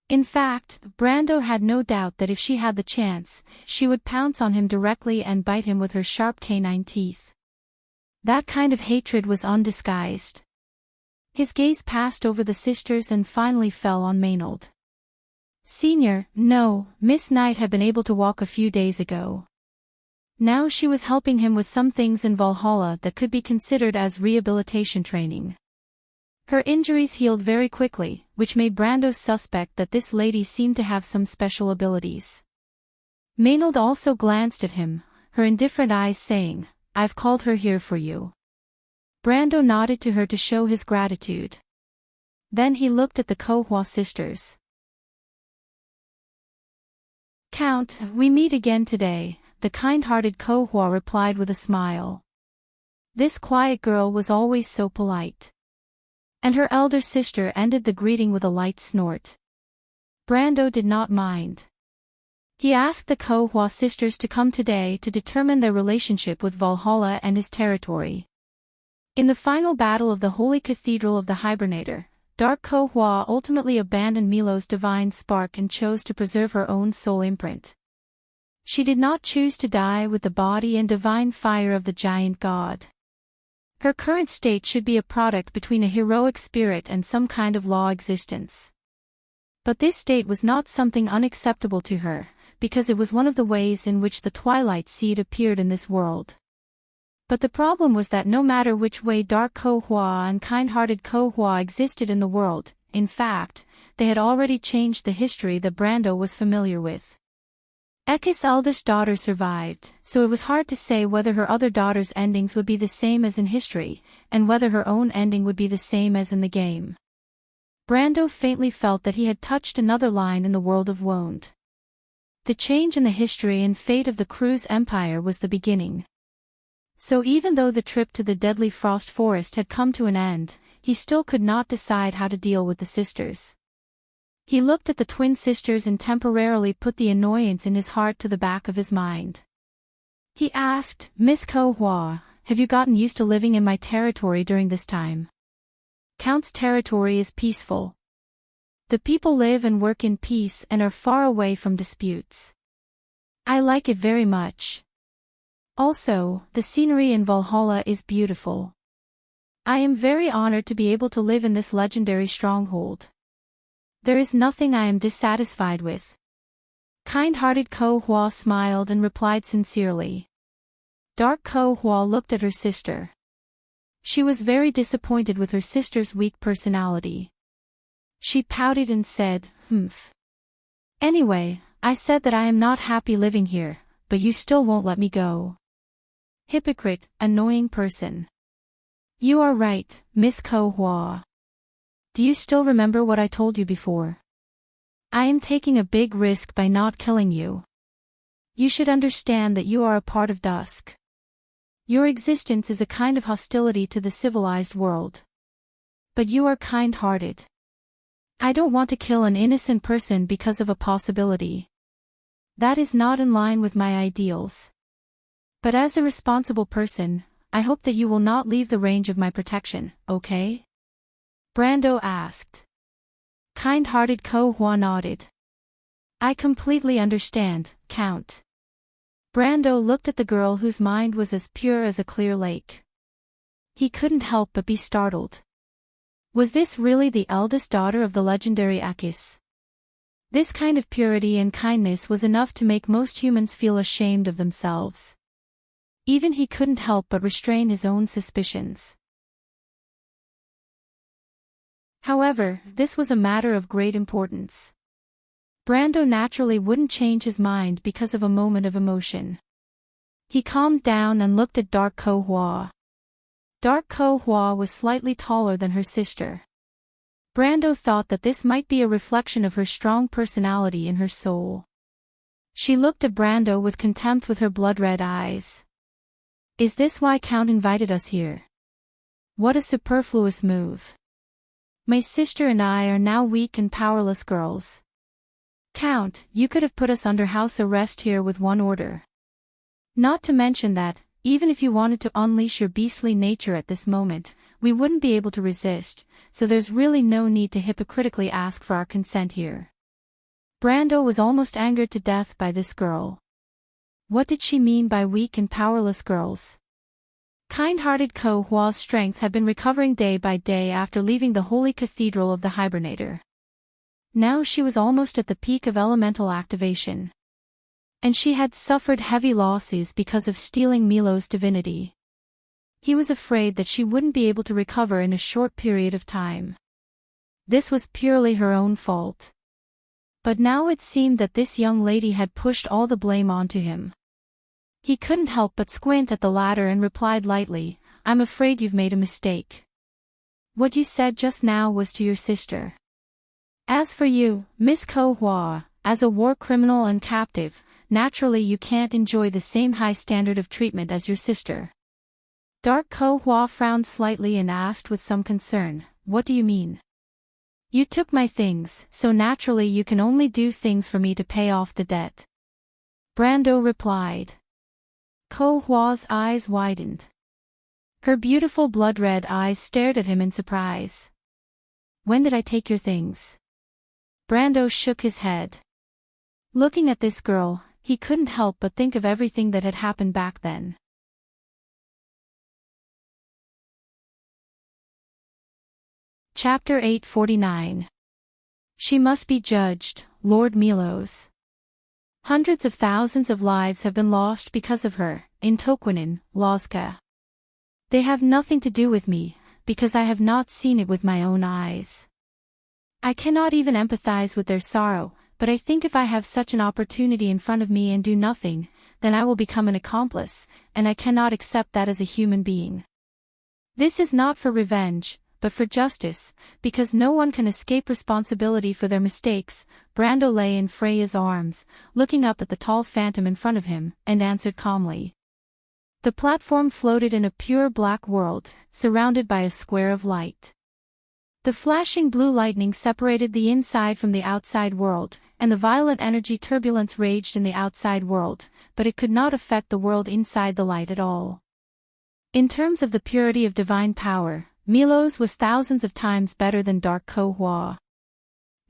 In fact, Brando had no doubt that if she had the chance, she would pounce on him directly and bite him with her sharp canine teeth. That kind of hatred was undisguised. His gaze passed over the sisters and finally fell on Maynard. Senior, no, Miss Knight had been able to walk a few days ago. Now she was helping him with some things in Valhalla that could be considered as rehabilitation training. Her injuries healed very quickly, which made Brando suspect that this lady seemed to have some special abilities. Maynard also glanced at him, her indifferent eyes saying, "I've called her here for you." Brando nodded to her to show his gratitude. Then he looked at the Ko Hua sisters. "Count, we meet again today," the kind-hearted Ko Hua replied with a smile. This quiet girl was always so polite. And her elder sister ended the greeting with a light snort. Brando did not mind. He asked the Ko Hua sisters to come today to determine their relationship with Valhalla and his territory. In the final battle of the Holy Cathedral of the Hibernator, Dark Ko Hua ultimately abandoned Milo's divine spark and chose to preserve her own soul imprint. She did not choose to die with the body and divine fire of the giant god. Her current state should be a product between a heroic spirit and some kind of law existence. But this state was not something unacceptable to her, because it was one of the ways in which the Twilight Seed appeared in this world. But the problem was that no matter which way Dark Ko Hua and kind-hearted Ko Hua existed in the world, in fact, they had already changed the history that Brando was familiar with. Ekis' eldest daughter survived, so it was hard to say whether her other daughters' endings would be the same as in history, and whether her own ending would be the same as in the game. Brando faintly felt that he had touched another line in the world of Wond. The change in the history and fate of the Cruz Empire was the beginning. So even though the trip to the deadly frost forest had come to an end, he still could not decide how to deal with the sisters. He looked at the twin sisters and temporarily put the annoyance in his heart to the back of his mind. He asked, "Miss Ko Hua, have you gotten used to living in my territory during this time?" Count's territory is peaceful. The people live and work in peace and are far away from disputes. I like it very much. Also, the scenery in Valhalla is beautiful. I am very honored to be able to live in this legendary stronghold. There is nothing I am dissatisfied with. Kind-hearted Ko Hua smiled and replied sincerely. Dark Ko Hua looked at her sister. She was very disappointed with her sister's weak personality. She pouted and said, "Humph. Anyway, I said that I am not happy living here, but you still won't let me go. Hypocrite, annoying person." "You are right, Miss Ko Hua. Do you still remember what I told you before? I am taking a big risk by not killing you. You should understand that you are a part of Dusk. Your existence is a kind of hostility to the civilized world. But you are kind-hearted. I don't want to kill an innocent person because of a possibility. That is not in line with my ideals. But as a responsible person, I hope that you will not leave the range of my protection, okay?" Brando asked. Kind-hearted Ko Hua nodded. "I completely understand, Count." Brando looked at the girl whose mind was as pure as a clear lake. He couldn't help but be startled. Was this really the eldest daughter of the legendary Akis? This kind of purity and kindness was enough to make most humans feel ashamed of themselves. Even he couldn't help but restrain his own suspicions. However, this was a matter of great importance. Brando naturally wouldn't change his mind because of a moment of emotion. He calmed down and looked at Dark Ko-hwa. Dark Ko-hwa was slightly taller than her sister. Brando thought that this might be a reflection of her strong personality in her soul. She looked at Brando with contempt with her blood-red eyes. Is this why Count invited us here? What a superfluous move. My sister and I are now weak and powerless girls. Count, you could have put us under house arrest here with one order. Not to mention that, even if you wanted to unleash your beastly nature at this moment, we wouldn't be able to resist, so there's really no need to hypocritically ask for our consent here. Brando was almost angered to death by this girl. What did she mean by weak and powerless girls? Kind-hearted Ko-hwa's strength had been recovering day by day after leaving the holy cathedral of the hibernator. Now she was almost at the peak of elemental activation. And she had suffered heavy losses because of stealing Milo's divinity. He was afraid that she wouldn't be able to recover in a short period of time. This was purely her own fault. But now it seemed that this young lady had pushed all the blame onto him. He couldn't help but squint at the latter and replied lightly, I'm afraid you've made a mistake. What you said just now was to your sister. As for you, Miss Ko-hwa, as a war criminal and captive, naturally you can't enjoy the same high standard of treatment as your sister. Dark Ko-hwa frowned slightly and asked with some concern, what do you mean? You took my things, so naturally you can only do things for me to pay off the debt. Brando replied. Ko-hwa's eyes widened. Her beautiful blood-red eyes stared at him in surprise. When did I take your things? Brando shook his head. Looking at this girl, he couldn't help but think of everything that had happened back then. Chapter 849. She must be judged, Lord Milos. Hundreds of thousands of lives have been lost because of her, in Toquinin, Lozca. They have nothing to do with me, because I have not seen it with my own eyes. I cannot even empathize with their sorrow, but I think if I have such an opportunity in front of me and do nothing, then I will become an accomplice, and I cannot accept that as a human being. This is not for revenge, but for justice, because no one can escape responsibility for their mistakes. Brando lay in Freya's arms, looking up at the tall phantom in front of him, and answered calmly. The platform floated in a pure black world, surrounded by a square of light. The flashing blue lightning separated the inside from the outside world, and the violent energy turbulence raged in the outside world, but it could not affect the world inside the light at all. In terms of the purity of divine power, Milos was thousands of times better than Dark Ko-hwa.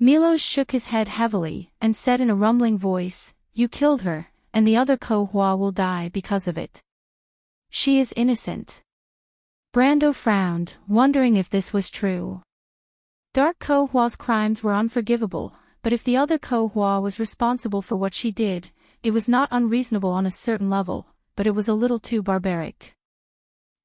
Milos shook his head heavily, and said in a rumbling voice, You killed her, and the other Ko-hwa will die because of it. She is innocent. Brando frowned, wondering if this was true. Dark Ko-hwa's crimes were unforgivable, but if the other Ko-hwa was responsible for what she did, it was not unreasonable on a certain level, but it was a little too barbaric.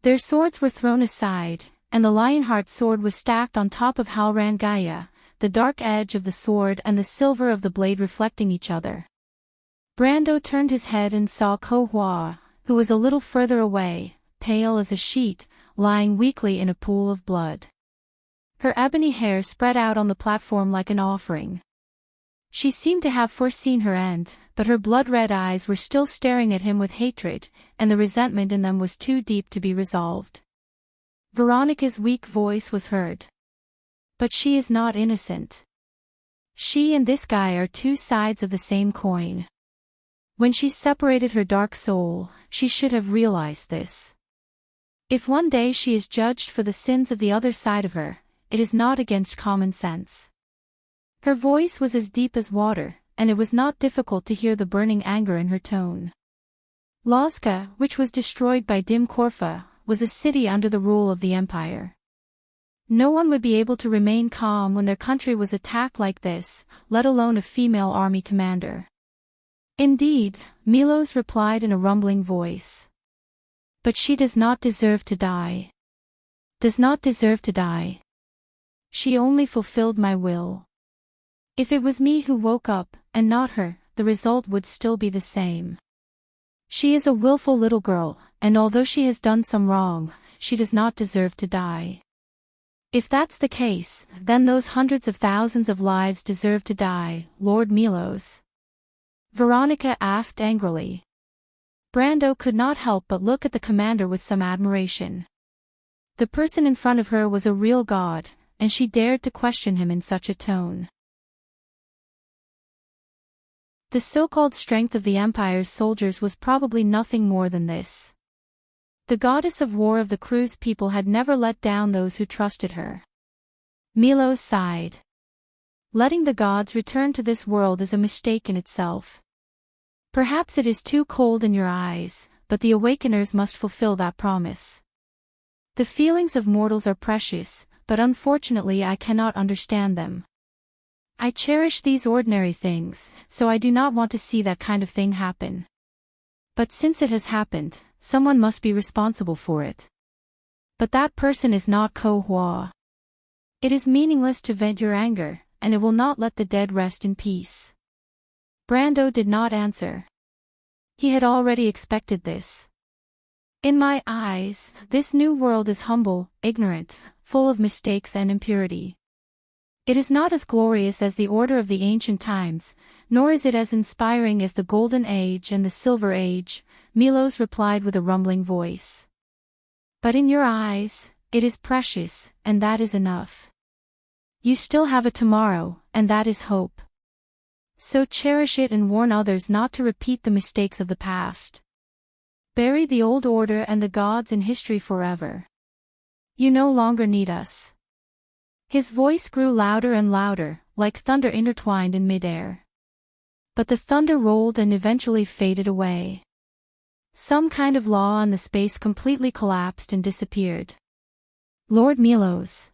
Their swords were thrown aside, and the Lionheart sword was stacked on top of Halran Gaia, the dark edge of the sword and the silver of the blade reflecting each other. Brando turned his head and saw Ko-hwa, who was a little further away, pale as a sheet, lying weakly in a pool of blood. Her ebony hair spread out on the platform like an offering. She seemed to have foreseen her end, but her blood-red eyes were still staring at him with hatred, and the resentment in them was too deep to be resolved. Veronica's weak voice was heard. But she is not innocent. She and this guy are two sides of the same coin. When she separated her dark soul, she should have realized this. If one day she is judged for the sins of the other side of her, it is not against common sense. Her voice was as deep as water, and it was not difficult to hear the burning anger in her tone. Lozca, which was destroyed by Dim Korfa, was a city under the rule of the Empire. No one would be able to remain calm when their country was attacked like this, let alone a female army commander. Indeed, Milos replied in a rumbling voice. But she does not deserve to die. Does not deserve to die. She only fulfilled my will. If it was me who woke up, and not her, the result would still be the same. She is a willful little girl, and although she has done some wrong, she does not deserve to die. If that's the case, then those hundreds of thousands of lives deserve to die, Lord Milos. Veronica asked angrily. Brando could not help but look at the commander with some admiration. The person in front of her was a real god, and she dared to question him in such a tone. The so-called strength of the Empire's soldiers was probably nothing more than this. The goddess of war of the crew's people had never let down those who trusted her. Milos sighed. Letting the gods return to this world is a mistake in itself. Perhaps it is too cold in your eyes, but the awakeners must fulfill that promise. The feelings of mortals are precious, but unfortunately I cannot understand them. I cherish these ordinary things, so I do not want to see that kind of thing happen. But since it has happened, someone must be responsible for it. But that person is not Ko Hua. It is meaningless to vent your anger, and it will not let the dead rest in peace. Brando did not answer. He had already expected this. In my eyes, this new world is humble, ignorant, full of mistakes and impurity. It is not as glorious as the order of the ancient times, nor is it as inspiring as the Golden Age and the Silver Age, Milos replied with a rumbling voice. But in your eyes, it is precious, and that is enough. You still have a tomorrow, and that is hope. So cherish it and warn others not to repeat the mistakes of the past. Bury the old order and the gods in history forever. You no longer need us. His voice grew louder and louder, like thunder intertwined in midair. But the thunder rolled and eventually faded away. Some kind of law on the space completely collapsed and disappeared. Lord Milos.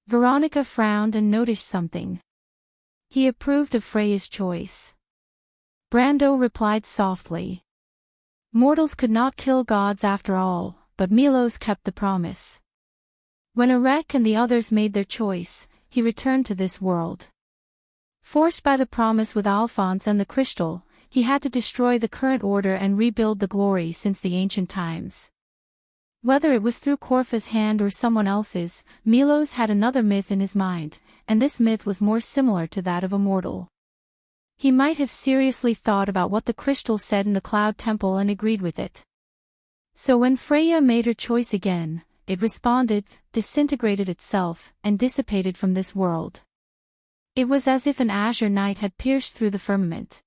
Veronica frowned and noticed something. He approved of Freya's choice. Brando replied softly. Mortals could not kill gods after all, but Milos kept the promise. When Erek and the others made their choice, he returned to this world. Forced by the promise with Alphonse and the crystal, he had to destroy the current order and rebuild the glory since the ancient times. Whether it was through Corfa's hand or someone else's, Milos had another myth in his mind, and this myth was more similar to that of a mortal. He might have seriously thought about what the crystal said in the Cloud Temple and agreed with it. So when Freya made her choice again, it responded, disintegrated itself, and dissipated from this world. It was as if an azure night had pierced through the firmament.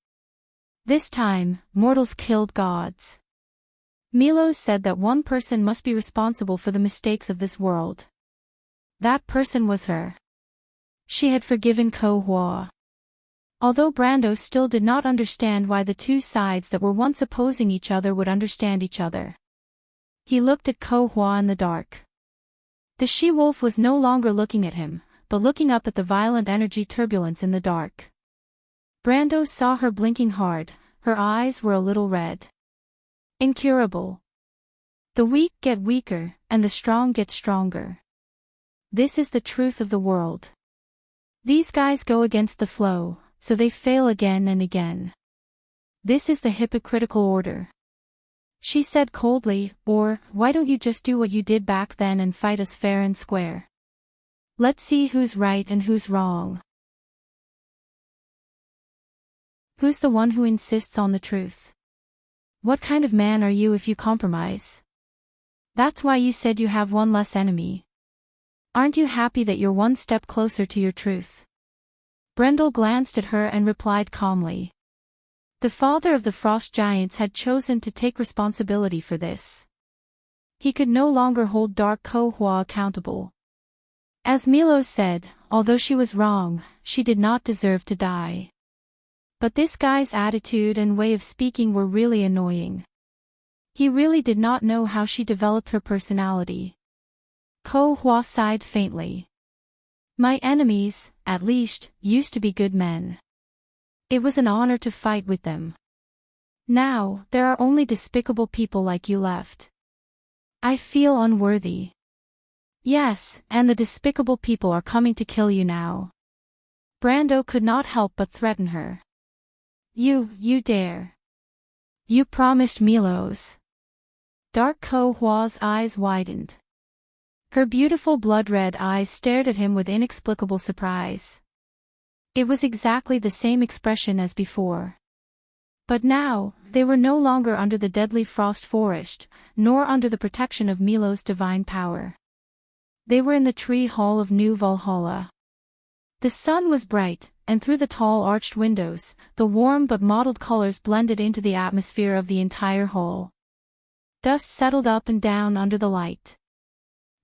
This time, mortals killed gods. Milos said that one person must be responsible for the mistakes of this world. That person was her. She had forgiven Ko Hua. Although Brando still did not understand why the two sides that were once opposing each other would understand each other. He looked at Ko Hua in the dark. The she-wolf was no longer looking at him, but looking up at the violent energy turbulence in the dark. Brando saw her blinking hard, her eyes were a little red. Incurable. The weak get weaker, and the strong get stronger. This is the truth of the world. These guys go against the flow, so they fail again and again. This is the hypocritical order. She said coldly, or, why don't you just do what you did back then and fight us fair and square? Let's see who's right and who's wrong. Who's the one who insists on the truth? What kind of man are you if you compromise? That's why you said you have one less enemy. Aren't you happy that you're one step closer to your truth? Brendel glanced at her and replied calmly. The father of the frost giants had chosen to take responsibility for this. He could no longer hold Dark Ko Hua accountable. As Milos said, although she was wrong, she did not deserve to die. But this guy's attitude and way of speaking were really annoying. He really did not know how she developed her personality. Ko Hua sighed faintly. My enemies, at least, used to be good men. It was an honor to fight with them. Now, there are only despicable people like you left. I feel unworthy. Yes, and the despicable people are coming to kill you now. Brando could not help but threaten her. You dare. You promised Milos. Dark Ko Hua's eyes widened. Her beautiful blood-red eyes stared at him with inexplicable surprise. It was exactly the same expression as before. But now, they were no longer under the deadly frost forest, nor under the protection of Milos' divine power. They were in the tree hall of New Valhalla. The sun was bright, and through the tall arched windows, the warm but mottled colors blended into the atmosphere of the entire hall. Dust settled up and down under the light.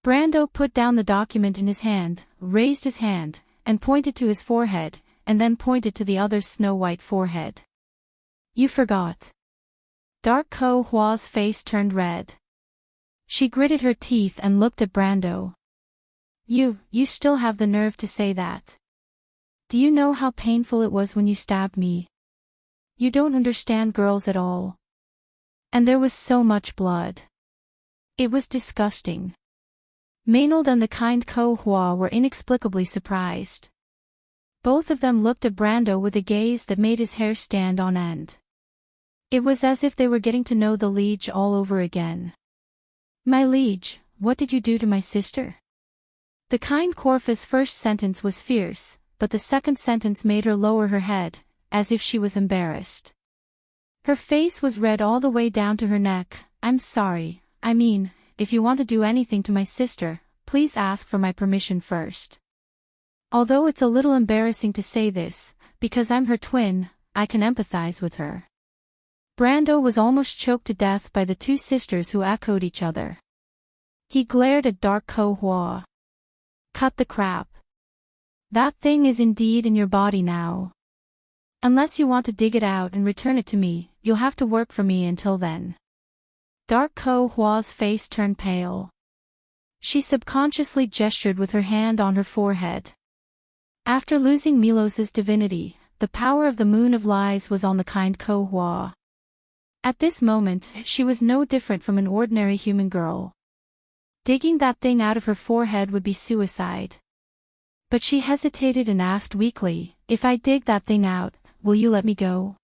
Brando put down the document in his hand, raised his hand, and pointed to his forehead, and then pointed to the other's snow-white forehead. You forgot. Dark Ko Hua's face turned red. She gritted her teeth and looked at Brando. You still have the nerve to say that. Do you know how painful it was when you stabbed me? You don't understand girls at all. And there was so much blood. It was disgusting. Maynard and the kind Ko Hua were inexplicably surprised. Both of them looked at Brando with a gaze that made his hair stand on end. It was as if they were getting to know the liege all over again. My liege, what did you do to my sister? The kind Corfa's first sentence was fierce, but the second sentence made her lower her head, as if she was embarrassed. Her face was red all the way down to her neck. I'm sorry, I mean, if you want to do anything to my sister, please ask for my permission first. Although it's a little embarrassing to say this, because I'm her twin, I can empathize with her. Brando was almost choked to death by the two sisters who echoed each other. He glared at Dark Ko Hua. Cut the crap. That thing is indeed in your body now. Unless you want to dig it out and return it to me, you'll have to work for me until then. Dark Ko Hua's face turned pale. She subconsciously gestured with her hand on her forehead. After losing Milos's divinity, the power of the Moon of Lies was on the kind Ko Hua. At this moment, she was no different from an ordinary human girl. Digging that thing out of her forehead would be suicide. But she hesitated and asked weakly, if I dig that thing out, will you let me go?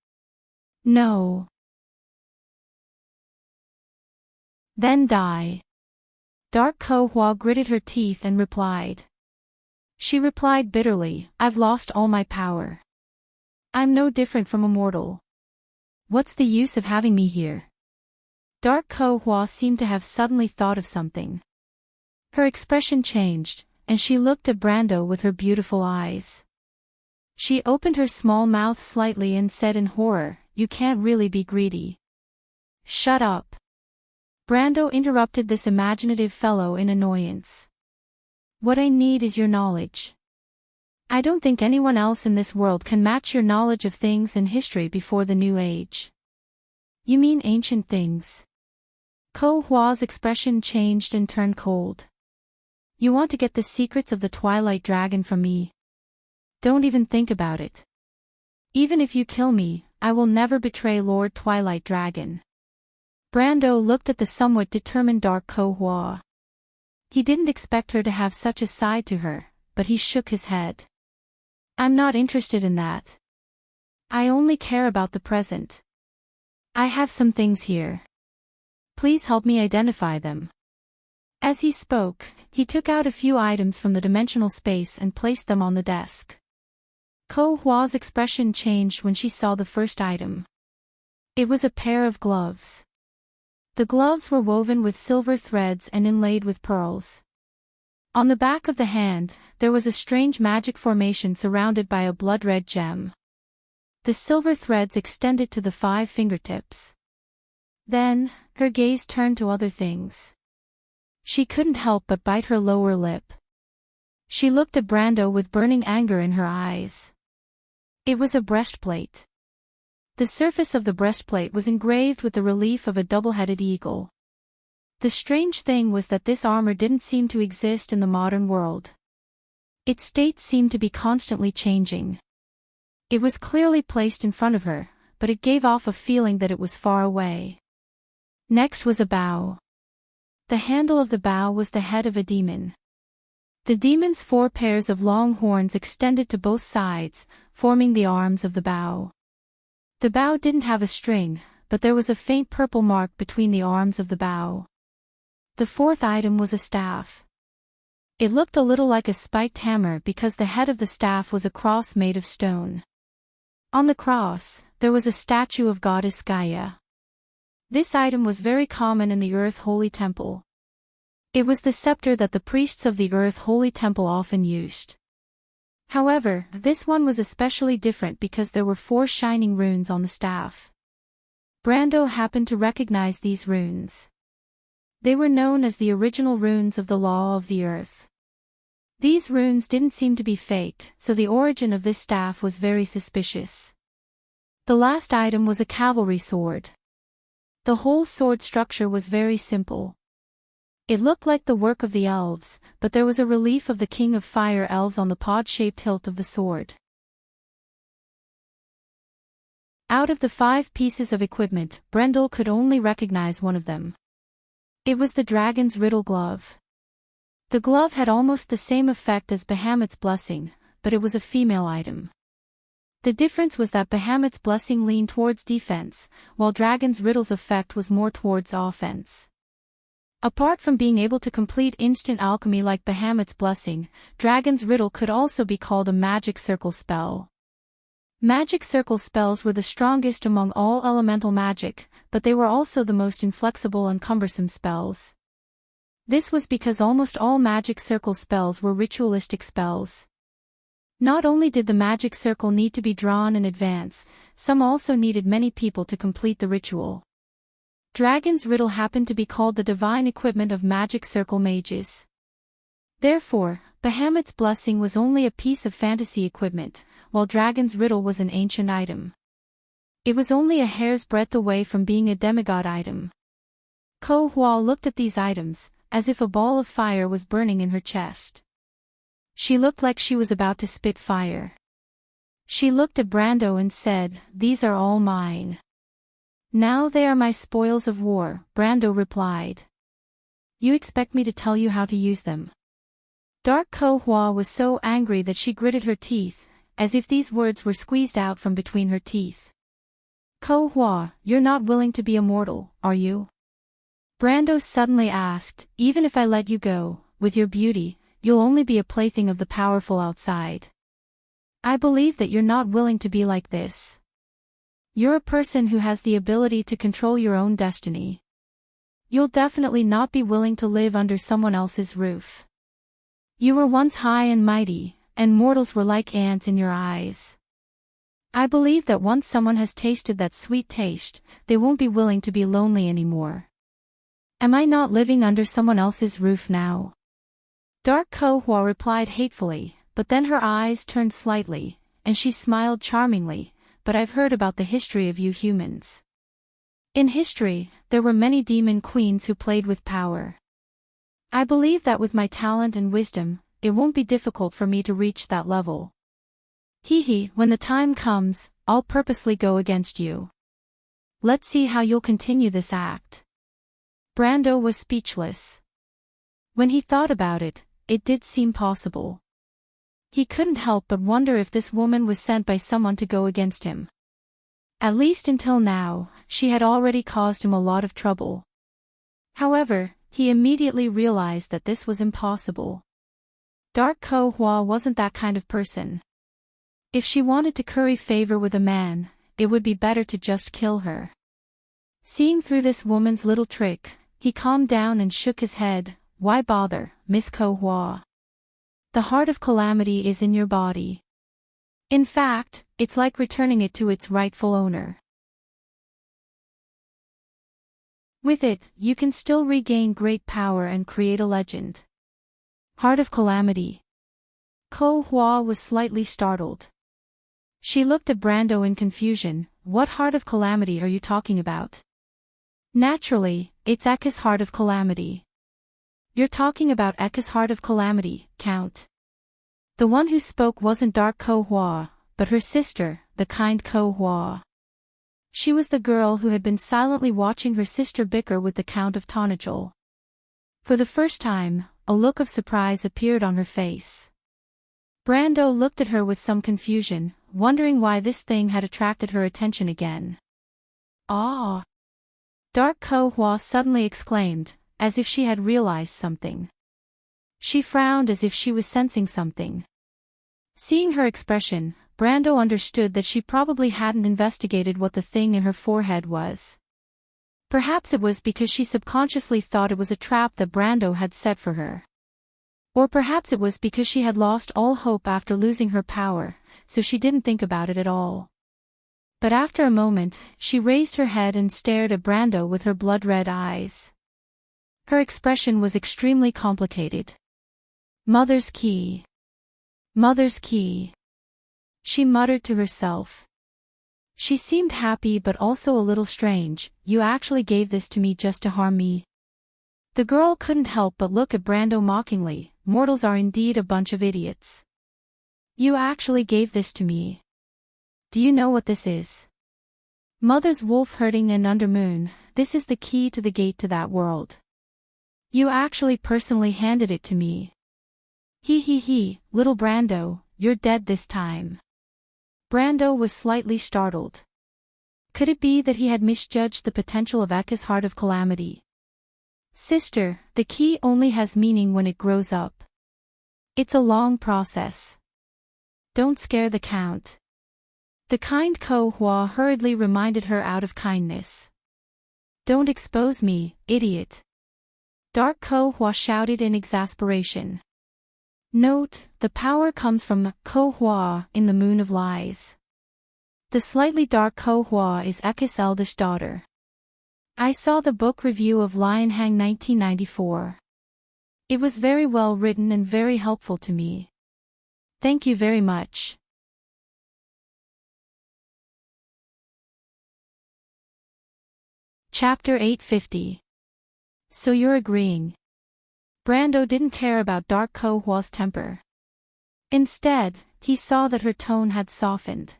No. Then die. Dark Ko Hua gritted her teeth and replied. She replied bitterly, I've lost all my power. I'm no different from a mortal. What's the use of having me here? Dark Ko Hua seemed to have suddenly thought of something. Her expression changed, and she looked at Brando with her beautiful eyes. She opened her small mouth slightly and said in horror, you can't really be greedy. Shut up. Brando interrupted this imaginative fellow in annoyance. What I need is your knowledge. I don't think anyone else in this world can match your knowledge of things in history before the New Age. You mean ancient things? Ko Hua's expression changed and turned cold. You want to get the secrets of the Twilight Dragon from me? Don't even think about it. Even if you kill me, I will never betray Lord Twilight Dragon. Brando looked at the somewhat determined Dark Ko Hua. He didn't expect her to have such a side to her, but he shook his head. I'm not interested in that. I only care about the present. I have some things here. Please help me identify them. As he spoke, he took out a few items from the dimensional space and placed them on the desk. Ko Hua's expression changed when she saw the first item. It was a pair of gloves. The gloves were woven with silver threads and inlaid with pearls. On the back of the hand, there was a strange magic formation surrounded by a blood-red gem. The silver threads extended to the 5 fingertips. Then, her gaze turned to other things. She couldn't help but bite her lower lip. She looked at Brando with burning anger in her eyes. It was a breastplate. The surface of the breastplate was engraved with the relief of a double-headed eagle. The strange thing was that this armor didn't seem to exist in the modern world. Its state seemed to be constantly changing. It was clearly placed in front of her, but it gave off a feeling that it was far away. Next was a bow. The handle of the bow was the head of a demon. The demon's 4 pairs of long horns extended to both sides, forming the arms of the bow. The bow didn't have a string, but there was a faint purple mark between the arms of the bow. The 4th item was a staff. It looked a little like a spiked hammer because the head of the staff was a cross made of stone. On the cross, there was a statue of goddess Gaia. This item was very common in the Earth Holy Temple. It was the scepter that the priests of the Earth Holy Temple often used. However, this one was especially different because there were 4 shining runes on the staff. Brando happened to recognize these runes. They were known as the original runes of the Law of the Earth. These runes didn't seem to be faked, so the origin of this staff was very suspicious. The last item was a cavalry sword. The whole sword structure was very simple. It looked like the work of the elves, but there was a relief of the King of Fire elves on the pod-shaped hilt of the sword. Out of the 5 pieces of equipment, Brendel could only recognize one of them. It was the dragon's riddle glove. The glove had almost the same effect as Bahamut's blessing, but it was a female item. The difference was that Bahamut's blessing leaned towards defense, while Dragon's riddle's effect was more towards offense. Apart from being able to complete instant alchemy like Bahamut's blessing, Dragon's riddle could also be called a magic circle spell. Magic circle spells were the strongest among all elemental magic, but they were also the most inflexible and cumbersome spells. This was because almost all magic circle spells were ritualistic spells. Not only did the magic circle need to be drawn in advance, some also needed many people to complete the ritual. Dragon's riddle happened to be called the divine equipment of magic circle mages. Therefore, Bahamut's blessing was only a piece of fantasy equipment, while Dragon's riddle was an ancient item. It was only a hair's breadth away from being a demigod item. Ko Hua looked at these items, as if a ball of fire was burning in her chest. She looked like she was about to spit fire. She looked at Brando and said, "These are all mine." "Now they are my spoils of war," Brando replied. "You expect me to tell you how to use them?" Dark Ko Hua was so angry that she gritted her teeth, as if these words were squeezed out from between her teeth. "Ko Hua, you're not willing to be immortal, are you?" Brando suddenly asked. "Even if I let you go, with your beauty, you'll only be a plaything of the powerful outside. I believe that you're not willing to be like this. You're a person who has the ability to control your own destiny. You'll definitely not be willing to live under someone else's roof. You were once high and mighty, and mortals were like ants in your eyes. I believe that once someone has tasted that sweet taste, they won't be willing to be lonely anymore. Am I not living under someone else's roof now?" Dark Ko Hua replied hatefully, but then her eyes turned slightly, and she smiled charmingly. "But I've heard about the history of you humans. In history, there were many demon queens who played with power. I believe that with my talent and wisdom, it won't be difficult for me to reach that level. Hee, when the time comes, I'll purposely go against you. Let's see how you'll continue this act." Brando was speechless. When he thought about it, it did seem possible. He couldn't help but wonder if this woman was sent by someone to go against him. At least until now, she had already caused him a lot of trouble. However, he immediately realized that this was impossible. Dark Ko Hua wasn't that kind of person. If she wanted to curry favor with a man, it would be better to just kill her. Seeing through this woman's little trick, he calmed down and shook his head. "Why bother, Miss Ko Hua? The heart of calamity is in your body. In fact, it's like returning it to its rightful owner. With it, you can still regain great power and create a legend." Heart of calamity. Ko Hua was slightly startled. She looked at Brando in confusion. "What heart of calamity are you talking about?" "Naturally, it's Ekka's heart of calamity." "You're talking about Ekka's heart of calamity, Count." The one who spoke wasn't Dark Ko Hua, but her sister, the kind Ko Hua. She was the girl who had been silently watching her sister bicker with the Count of Tonajol. For the first time, a look of surprise appeared on her face. Brando looked at her with some confusion, wondering why this thing had attracted her attention again. "Ah!" Dark Ko-hwa suddenly exclaimed, as if she had realized something. She frowned as if she was sensing something. Seeing her expression, Brando understood that she probably hadn't investigated what the thing in her forehead was. Perhaps it was because she subconsciously thought it was a trap that Brando had set for her. Or perhaps it was because she had lost all hope after losing her power, so she didn't think about it at all. But after a moment, she raised her head and stared at Brando with her blood-red eyes. Her expression was extremely complicated. "Mother's key. Mother's key," she muttered to herself. She seemed happy but also a little strange. "You actually gave this to me just to harm me?" The girl couldn't help but look at Brando mockingly. Mortals are indeed a bunch of idiots. "You actually gave this to me. Do you know what this is?" "Mother's wolf herding and undermoon, this is the key to the gate to that world. You actually personally handed it to me. He, little Brando, you're dead this time." Brando was slightly startled. Could it be that he had misjudged the potential of Ekka's heart of calamity? "Sister, the key only has meaning when it grows up. It's a long process. Don't scare the Count." The kind Ko-hwa hurriedly reminded her out of kindness. "Don't expose me, idiot." Dark Ko-hwa shouted in exasperation. Note, the power comes from Ko-hwa in the Moon of Lies. The slightly dark Ko-hwa is Ekka's eldest daughter. I saw the book review of Lionhang 1994. It was very well written and very helpful to me. Thank you very much. Chapter 850. So you're agreeing. Brando didn't care about Dark Ko-hwa's temper. Instead, he saw that her tone had softened.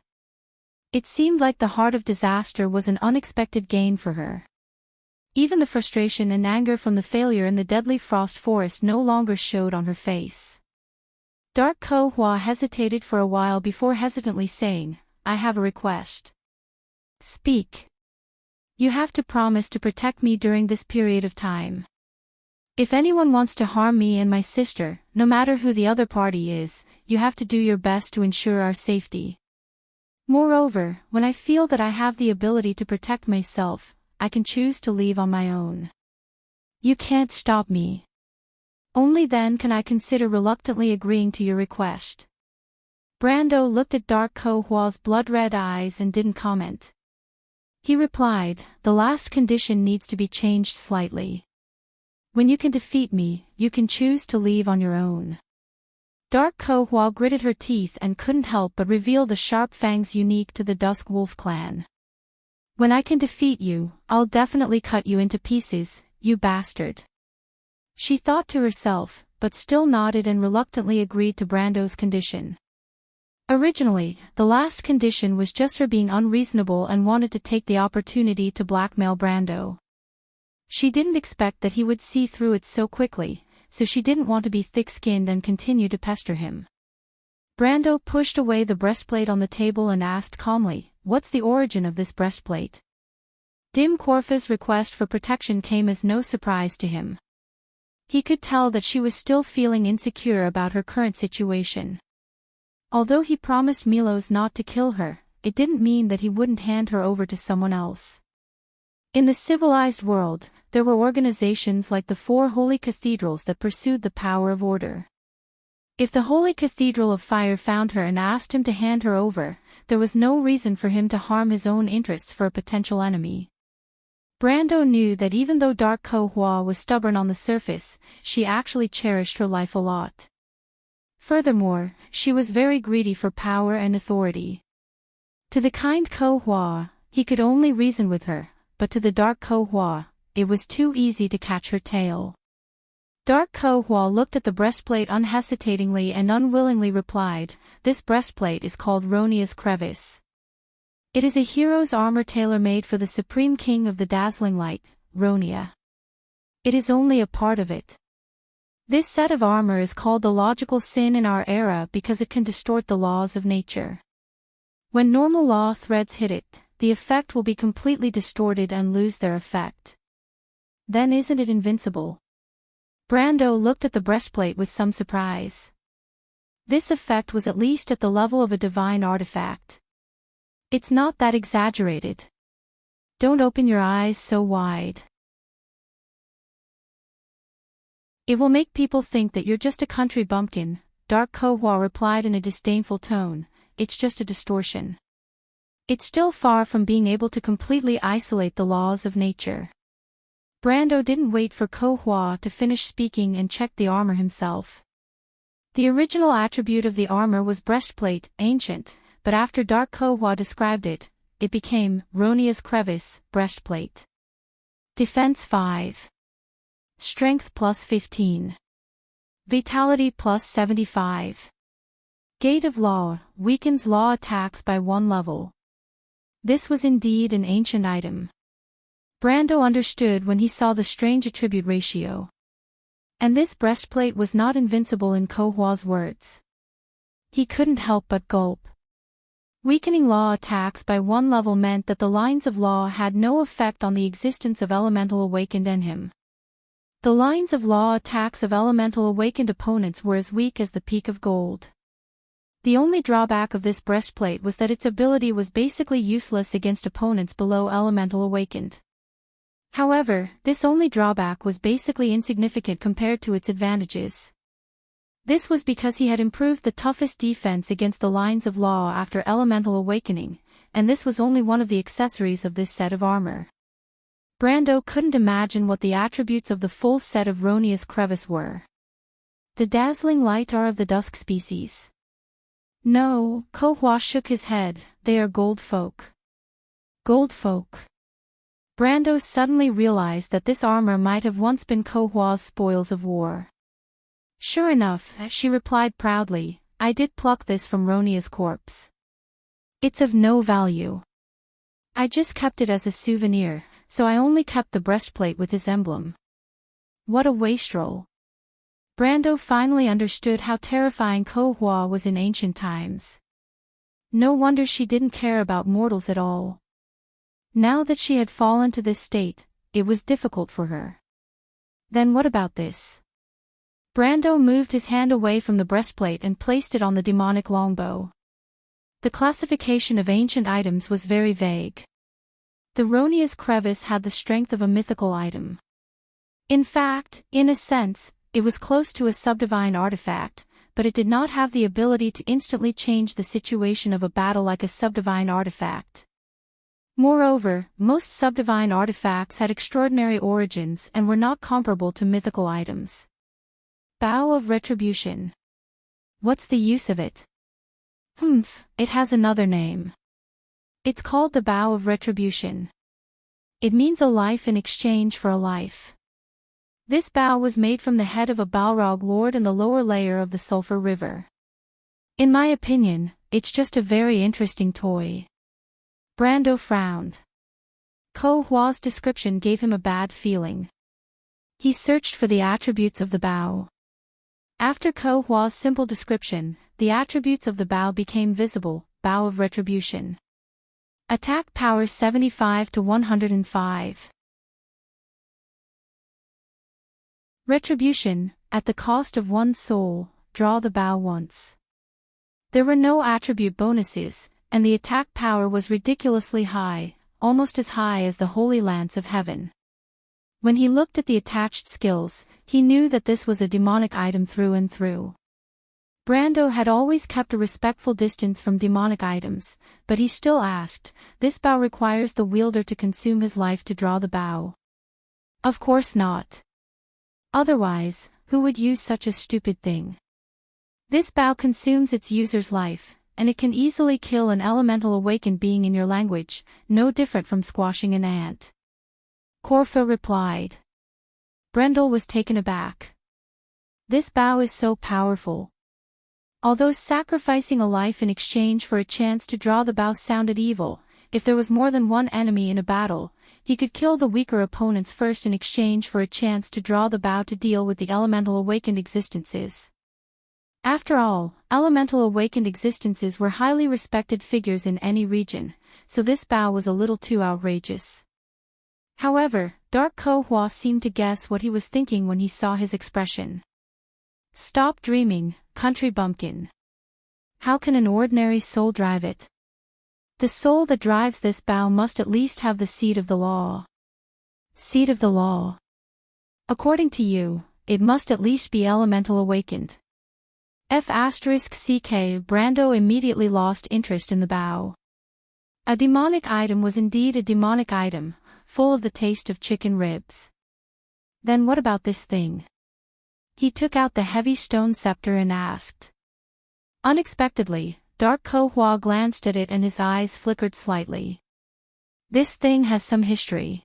It seemed like the heart of disaster was an unexpected gain for her. Even the frustration and anger from the failure in the deadly frost forest no longer showed on her face. Dark Ko-hwa hesitated for a while before hesitantly saying, "I have a request." "Speak. You have to promise to protect me during this period of time. If anyone wants to harm me and my sister, no matter who the other party is, you have to do your best to ensure our safety. Moreover, when I feel that I have the ability to protect myself, I can choose to leave on my own. You can't stop me. Only then can I consider reluctantly agreeing to your request." Brando looked at Dark Ko-hwa's blood-red eyes and didn't comment. He replied, "The last condition needs to be changed slightly. When you can defeat me, you can choose to leave on your own." Dark Ko-hwa gritted her teeth and couldn't help but reveal the sharp fangs unique to the Dusk Wolf clan. "When I can defeat you, I'll definitely cut you into pieces, you bastard." She thought to herself, but still nodded and reluctantly agreed to Brando's condition. Originally, the last condition was just her being unreasonable and wanted to take the opportunity to blackmail Brando. She didn't expect that he would see through it so quickly, so she didn't want to be thick-skinned and continue to pester him. Brando pushed away the breastplate on the table and asked calmly, "What's the origin of this breastplate?" Dim Korfa's request for protection came as no surprise to him. He could tell that she was still feeling insecure about her current situation. Although he promised Milos not to kill her, it didn't mean that he wouldn't hand her over to someone else. In the civilized world, there were organizations like the Four Holy Cathedrals that pursued the power of order. If the Holy Cathedral of Fire found her and asked him to hand her over, there was no reason for him to harm his own interests for a potential enemy. Brando knew that even though Dark Ko-hwa was stubborn on the surface, she actually cherished her life a lot. Furthermore, she was very greedy for power and authority. To the kind Ko-hwa, he could only reason with her, but to the Dark Ko-hwa, it was too easy to catch her tail. Dark Ko-hwa looked at the breastplate unhesitatingly and unwillingly replied, "This breastplate is called Ronia's Crevice. It is a hero's armor tailor-made for the Supreme King of the Dazzling Light, Ronia. It is only a part of it. This set of armor is called the logical sin in our era because it can distort the laws of nature. When normal law threads hit it, the effect will be completely distorted and lose their effect. Then isn't it invincible? Brando looked at the breastplate with some surprise. This effect was at least at the level of a divine artifact. It's not that exaggerated. Don't open your eyes so wide. It will make people think that you're just a country bumpkin, Dark Kohwa replied in a disdainful tone. It's just a distortion. It's still far from being able to completely isolate the laws of nature. Brando didn't wait for Kohwa to finish speaking and checked the armor himself. The original attribute of the armor was breastplate, ancient, but after Dark Kohwa described it, it became Ronia's crevice, breastplate. Defense 5. Strength plus 15. Vitality plus 75. Gate of Law, weakens law attacks by 1 level. This was indeed an ancient item. Brando understood when he saw the strange attribute ratio. And this breastplate was not invincible in Kohwa's words. He couldn't help but gulp. Weakening law attacks by 1 level meant that the lines of law had no effect on the existence of elemental awakened in him. The lines of law attacks of elemental awakened opponents were as weak as the peak of gold. The only drawback of this breastplate was that its ability was basically useless against opponents below elemental awakened. However, this only drawback was basically insignificant compared to its advantages. This was because he had improved the toughest defense against the lines of law after elemental awakening, and this was only one of the accessories of this set of armor. Brando couldn't imagine what the attributes of the full set of Ronia's crevice were. The dazzling light are of the dusk species. No, Kohwa shook his head, they are gold folk. Gold folk. Brando suddenly realized that this armor might have once been Kohwa's spoils of war. Sure enough, she replied proudly, I did pluck this from Ronia's corpse. It's of no value. I just kept it as a souvenir, so I only kept the breastplate with his emblem. What a wastrel. Brando finally understood how terrifying Kohwa was in ancient times. No wonder she didn't care about mortals at all. Now that she had fallen to this state, it was difficult for her. Then what about this? Brando moved his hand away from the breastplate and placed it on the demonic longbow. The classification of ancient items was very vague. The Ronia's crevice had the strength of a mythical item. In fact, in a sense, it was close to a subdivine artifact, but it did not have the ability to instantly change the situation of a battle like a subdivine artifact. Moreover, most subdivine artifacts had extraordinary origins and were not comparable to mythical items. Bow of Retribution. What's the use of it? It has another name. It's called the Bow of Retribution. It means a life in exchange for a life. This bow was made from the head of a Balrog lord in the lower layer of the Sulphur River. In my opinion, it's just a very interesting toy. Brando frowned. Kohwa's description gave him a bad feeling. He searched for the attributes of the bow. After Kohwa's simple description, the attributes of the bow became visible. Bow of Retribution. Attack power 75 to 105. Retribution, at the cost of 1 soul, draw the bow once. There were no attribute bonuses, and the attack power was ridiculously high, almost as high as the Holy Lance of Heaven. When he looked at the attached skills, he knew that this was a demonic item through and through. Brando had always kept a respectful distance from demonic items, but he still asked, this bow requires the wielder to consume his life to draw the bow? Of course not. Otherwise, who would use such a stupid thing? This bow consumes its user's life, and it can easily kill an elemental awakened being in your language, no different from squashing an ant. Corfa replied. Brendel was taken aback. This bow is so powerful. Although sacrificing a life in exchange for a chance to draw the bow sounded evil, if there was more than one enemy in a battle, He could kill the weaker opponents first in exchange for a chance to draw the bow to deal with the elemental awakened existences. After all, elemental awakened existences were highly respected figures in any region, so this bow was a little too outrageous. However, Dark Ko-Hwa seemed to guess what he was thinking when he saw his expression. Stop dreaming, country bumpkin. How can an ordinary soul drive it? The soul that drives this bow must at least have the seed of the law. Seed of the law. According to you, it must at least be elemental awakened. F***ck Brando immediately lost interest in the bow. A demonic item was indeed a demonic item, full of the taste of chicken ribs. Then what about this thing? He took out the heavy stone scepter and asked. Unexpectedly, Dark Ko-Hwa glanced at it and his eyes flickered slightly. This thing has some history.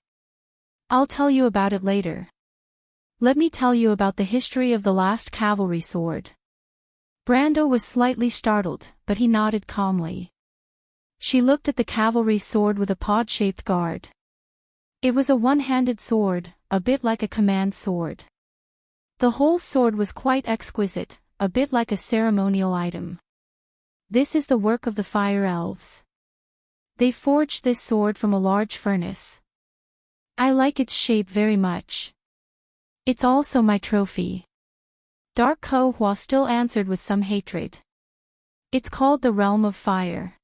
I'll tell you about it later. Let me tell you about the history of the last cavalry sword. Brando was slightly startled, but he nodded calmly. She looked at the cavalry sword with a pod-shaped guard. It was a one-handed sword, a bit like a command sword. The whole sword was quite exquisite, a bit like a ceremonial item. This is the work of the fire elves. They forged this sword from a large furnace. I like its shape very much. It's also my trophy. Dark Ko-Hwa still answered with some hatred. It's called the Realm of Fire.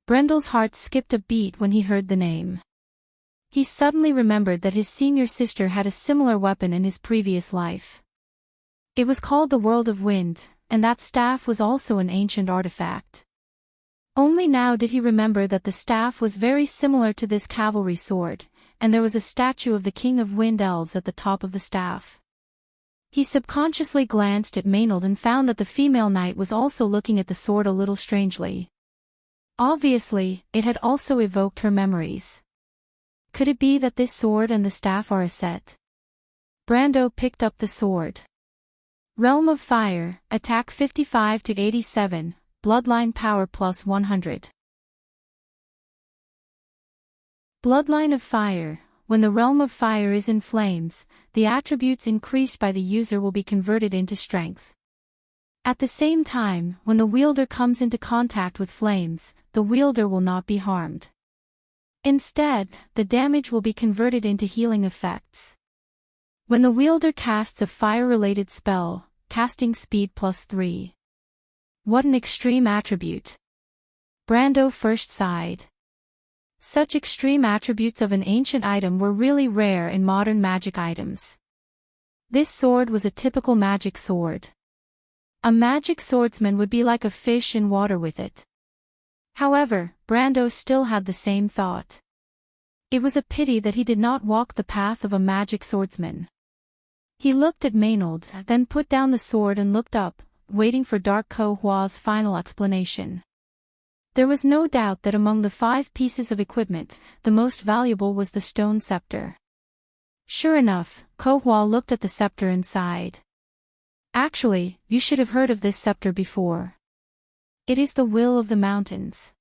Brendel's heart skipped a beat when he heard the name. He suddenly remembered that his senior sister had a similar weapon in his previous life. It was called the World of Wind, and that staff was also an ancient artifact. Only now did he remember that the staff was very similar to this cavalry sword, and there was a statue of the King of Wind Elves at the top of the staff. He subconsciously glanced at Maynard and found that the female knight was also looking at the sword a little strangely. Obviously, it had also evoked her memories. Could it be that this sword and the staff are a set? Brando picked up the sword. Realm of Fire, attack 55 to 87, bloodline power plus 100. Bloodline of Fire. When the Realm of Fire is in flames, the attributes increased by the user will be converted into strength. At the same time, when the wielder comes into contact with flames, the wielder will not be harmed. Instead, the damage will be converted into healing effects. When the wielder casts a fire-related spell, casting speed plus 3. What an extreme attribute. Brando first sighed. Such extreme attributes of an ancient item were really rare in modern magic items. This sword was a typical magic sword. A magic swordsman would be like a fish in water with it. However, Brando still had the same thought. It was a pity that he did not walk the path of a magic swordsman. He looked at Maynard, then put down the sword and looked up, waiting for Dark Ko-Hwa's final explanation. There was no doubt that among the 5 pieces of equipment, the most valuable was the stone scepter. Sure enough, Ko-Hwa looked at the scepter and sighed. Actually, you should have heard of this scepter before. It is the will of the mountains.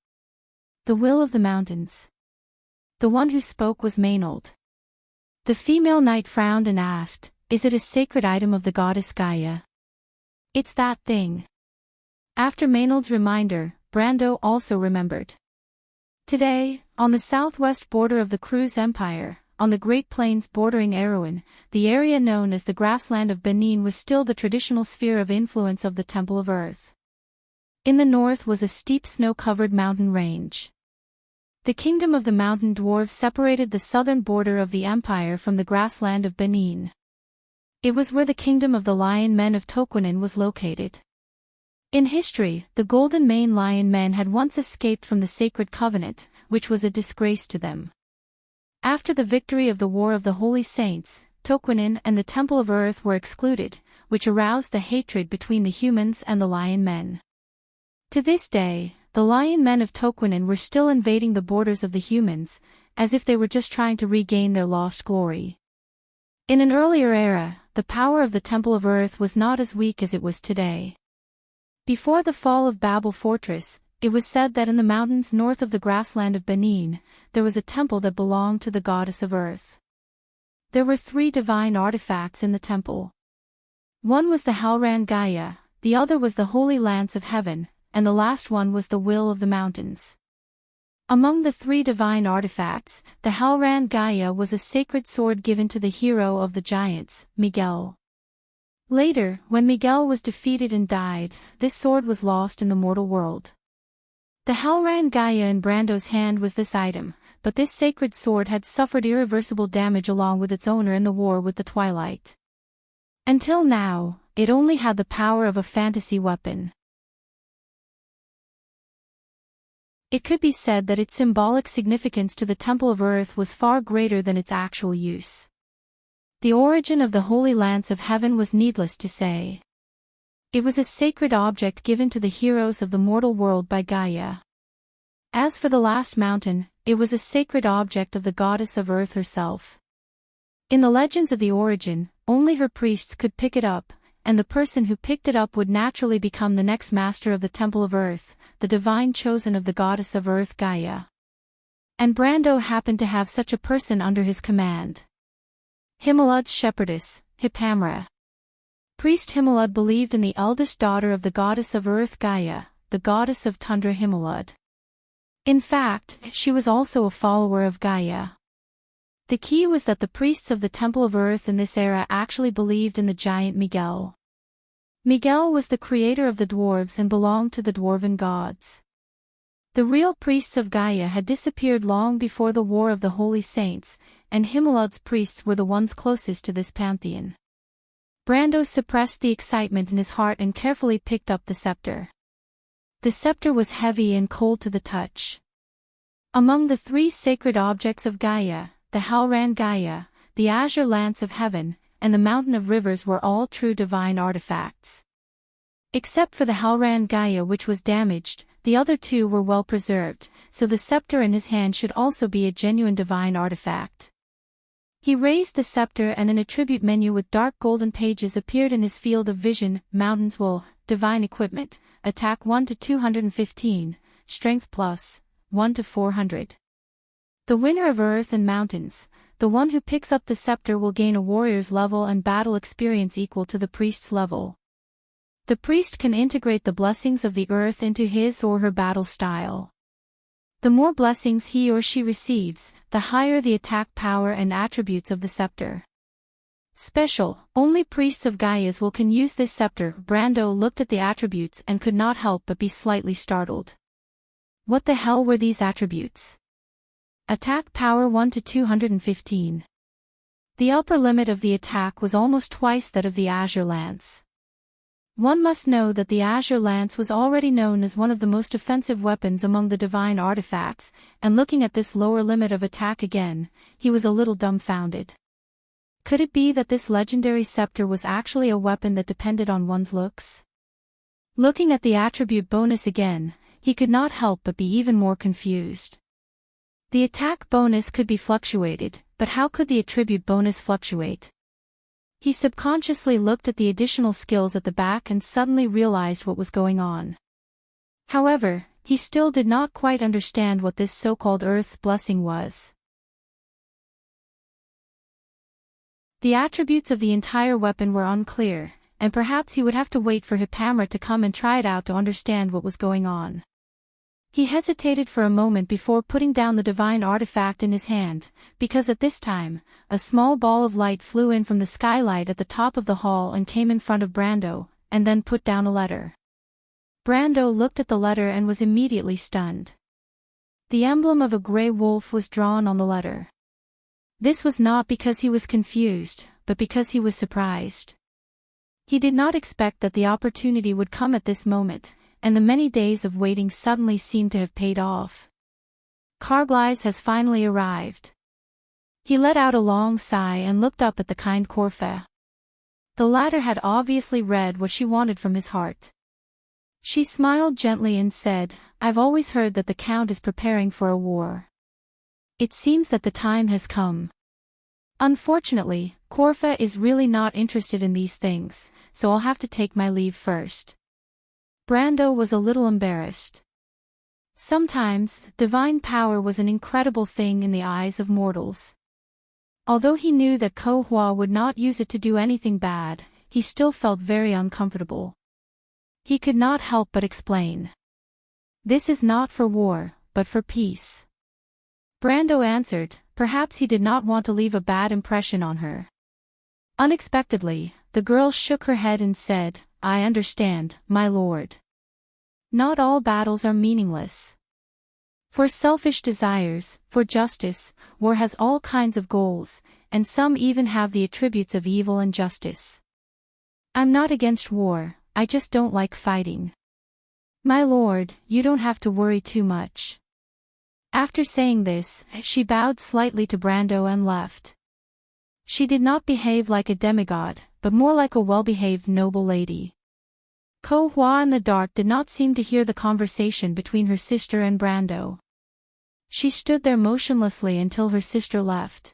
The will of the mountains. The one who spoke was Maynard. The female knight frowned and asked, is it a sacred item of the goddess Gaia? It's that thing. After Maynard's reminder, Brando also remembered. Today, on the southwest border of the Cruz Empire, on the Great Plains bordering Erewhon, the area known as the grassland of Benin was still the traditional sphere of influence of the Temple of Earth. In the north was a steep snow-covered mountain range. The kingdom of the mountain dwarves separated the southern border of the empire from the grassland of Benin. It was where the kingdom of the Lion Men of Toquenin was located. In history, the Golden Mane Lion Men had once escaped from the Sacred Covenant, which was a disgrace to them. After the victory of the War of the Holy Saints, Toquenin and the Temple of Earth were excluded, which aroused the hatred between the humans and the Lion Men. To this day, the Lion Men of Toquenin were still invading the borders of the humans, as if they were just trying to regain their lost glory. In an earlier era, the power of the Temple of Earth was not as weak as it was today. Before the fall of Babel Fortress, it was said that in the mountains north of the grassland of Benin, there was a temple that belonged to the goddess of earth. There were 3 divine artifacts in the temple. One was the Halran Gaia, the other was the Holy Lance of Heaven, and the last one was the Will of the Mountains. Among the 3 divine artifacts, the Halran Gaia was a sacred sword given to the hero of the giants, Miguel. Later, when Miguel was defeated and died, this sword was lost in the mortal world. The Halran Gaia in Brando's hand was this item, but this sacred sword had suffered irreversible damage along with its owner in the war with the Twilight. Until now, it only had the power of a fantasy weapon. It could be said that its symbolic significance to the Temple of Earth was far greater than its actual use. The origin of the Holy Lance of Heaven was needless to say. It was a sacred object given to the heroes of the mortal world by Gaia. As for the last mountain, it was a sacred object of the goddess of earth herself. In the legends of the origin, only her priests could pick it up, and the person who picked it up would naturally become the next master of the Temple of Earth, the divine chosen of the goddess of earth Gaia. And Brando happened to have such a person under his command. Himelud's shepherdess, Hipamra. Priest Himelud believed in the eldest daughter of the goddess of earth Gaia, the goddess of tundra Himelud. In fact, she was also a follower of Gaia. The key was that the priests of the Temple of Earth in this era actually believed in the giant Miguel. Miguel was the creator of the dwarves and belonged to the dwarven gods. The real priests of Gaia had disappeared long before the War of the Holy Saints, and Himelud's priests were the ones closest to this pantheon. Brando suppressed the excitement in his heart and carefully picked up the scepter. The scepter was heavy and cold to the touch. Among the 3 sacred objects of Gaia, the Halran Gaia, the Azure Lance of Heaven, and the Mountain of Rivers were all true divine artifacts. Except for the Halran Gaia, which was damaged, the other 2 were well preserved, so the scepter in his hand should also be a genuine divine artifact. He raised the scepter and an attribute menu with dark golden pages appeared in his field of vision. Mountains will, divine equipment, attack 1 to 215, strength plus, 1 to 400. The winner of Earth and Mountains, the one who picks up the scepter, will gain a warrior's level and battle experience equal to the priest's level. The priest can integrate the blessings of the earth into his or her battle style. The more blessings he or she receives, the higher the attack power and attributes of the scepter. Special, only priests of Gaia's will can use this scepter. Brando looked at the attributes and could not help but be slightly startled. What the hell were these attributes? Attack power 1 to 215. The upper limit of the attack was almost twice that of the Azure Lance. One must know that the Azure Lance was already known as one of the most offensive weapons among the divine artifacts, and looking at this lower limit of attack again, he was a little dumbfounded. Could it be that this legendary scepter was actually a weapon that depended on one's looks? Looking at the attribute bonus again, he could not help but be even more confused. The attack bonus could be fluctuated, but how could the attribute bonus fluctuate? He subconsciously looked at the additional skills at the back and suddenly realized what was going on. However, he still did not quite understand what this so-called Earth's blessing was. The attributes of the entire weapon were unclear, and perhaps he would have to wait for Hipamra to come and try it out to understand what was going on. He hesitated for a moment before putting down the divine artifact in his hand, because at this time, a small ball of light flew in from the skylight at the top of the hall and came in front of Brando, and then put down a letter. Brando looked at the letter and was immediately stunned. The emblem of a gray wolf was drawn on the letter. This was not because he was confused, but because he was surprised. He did not expect that the opportunity would come at this moment, and the many days of waiting suddenly seemed to have paid off. Carglass has finally arrived. He let out a long sigh and looked up at the kind Corfa. The latter had obviously read what she wanted from his heart. She smiled gently and said, "I've always heard that the Count is preparing for a war. It seems that the time has come. Unfortunately, Corfa is really not interested in these things, so I'll have to take my leave first." Brando was a little embarrassed. Sometimes, divine power was an incredible thing in the eyes of mortals. Although he knew that Ko Hua would not use it to do anything bad, he still felt very uncomfortable. He could not help but explain. "This is not for war, but for peace." Brando answered, perhaps he did not want to leave a bad impression on her. Unexpectedly, the girl shook her head and said, "I understand, my lord. Not all battles are meaningless. For selfish desires, for justice, war has all kinds of goals, and some even have the attributes of evil and justice. I'm not against war, I just don't like fighting. My lord, you don't have to worry too much." After saying this, she bowed slightly to Brando and left. She did not behave like a demigod, but more like a well-behaved noble lady. Ko Hua in the dark did not seem to hear the conversation between her sister and Brando. She stood there motionlessly until her sister left.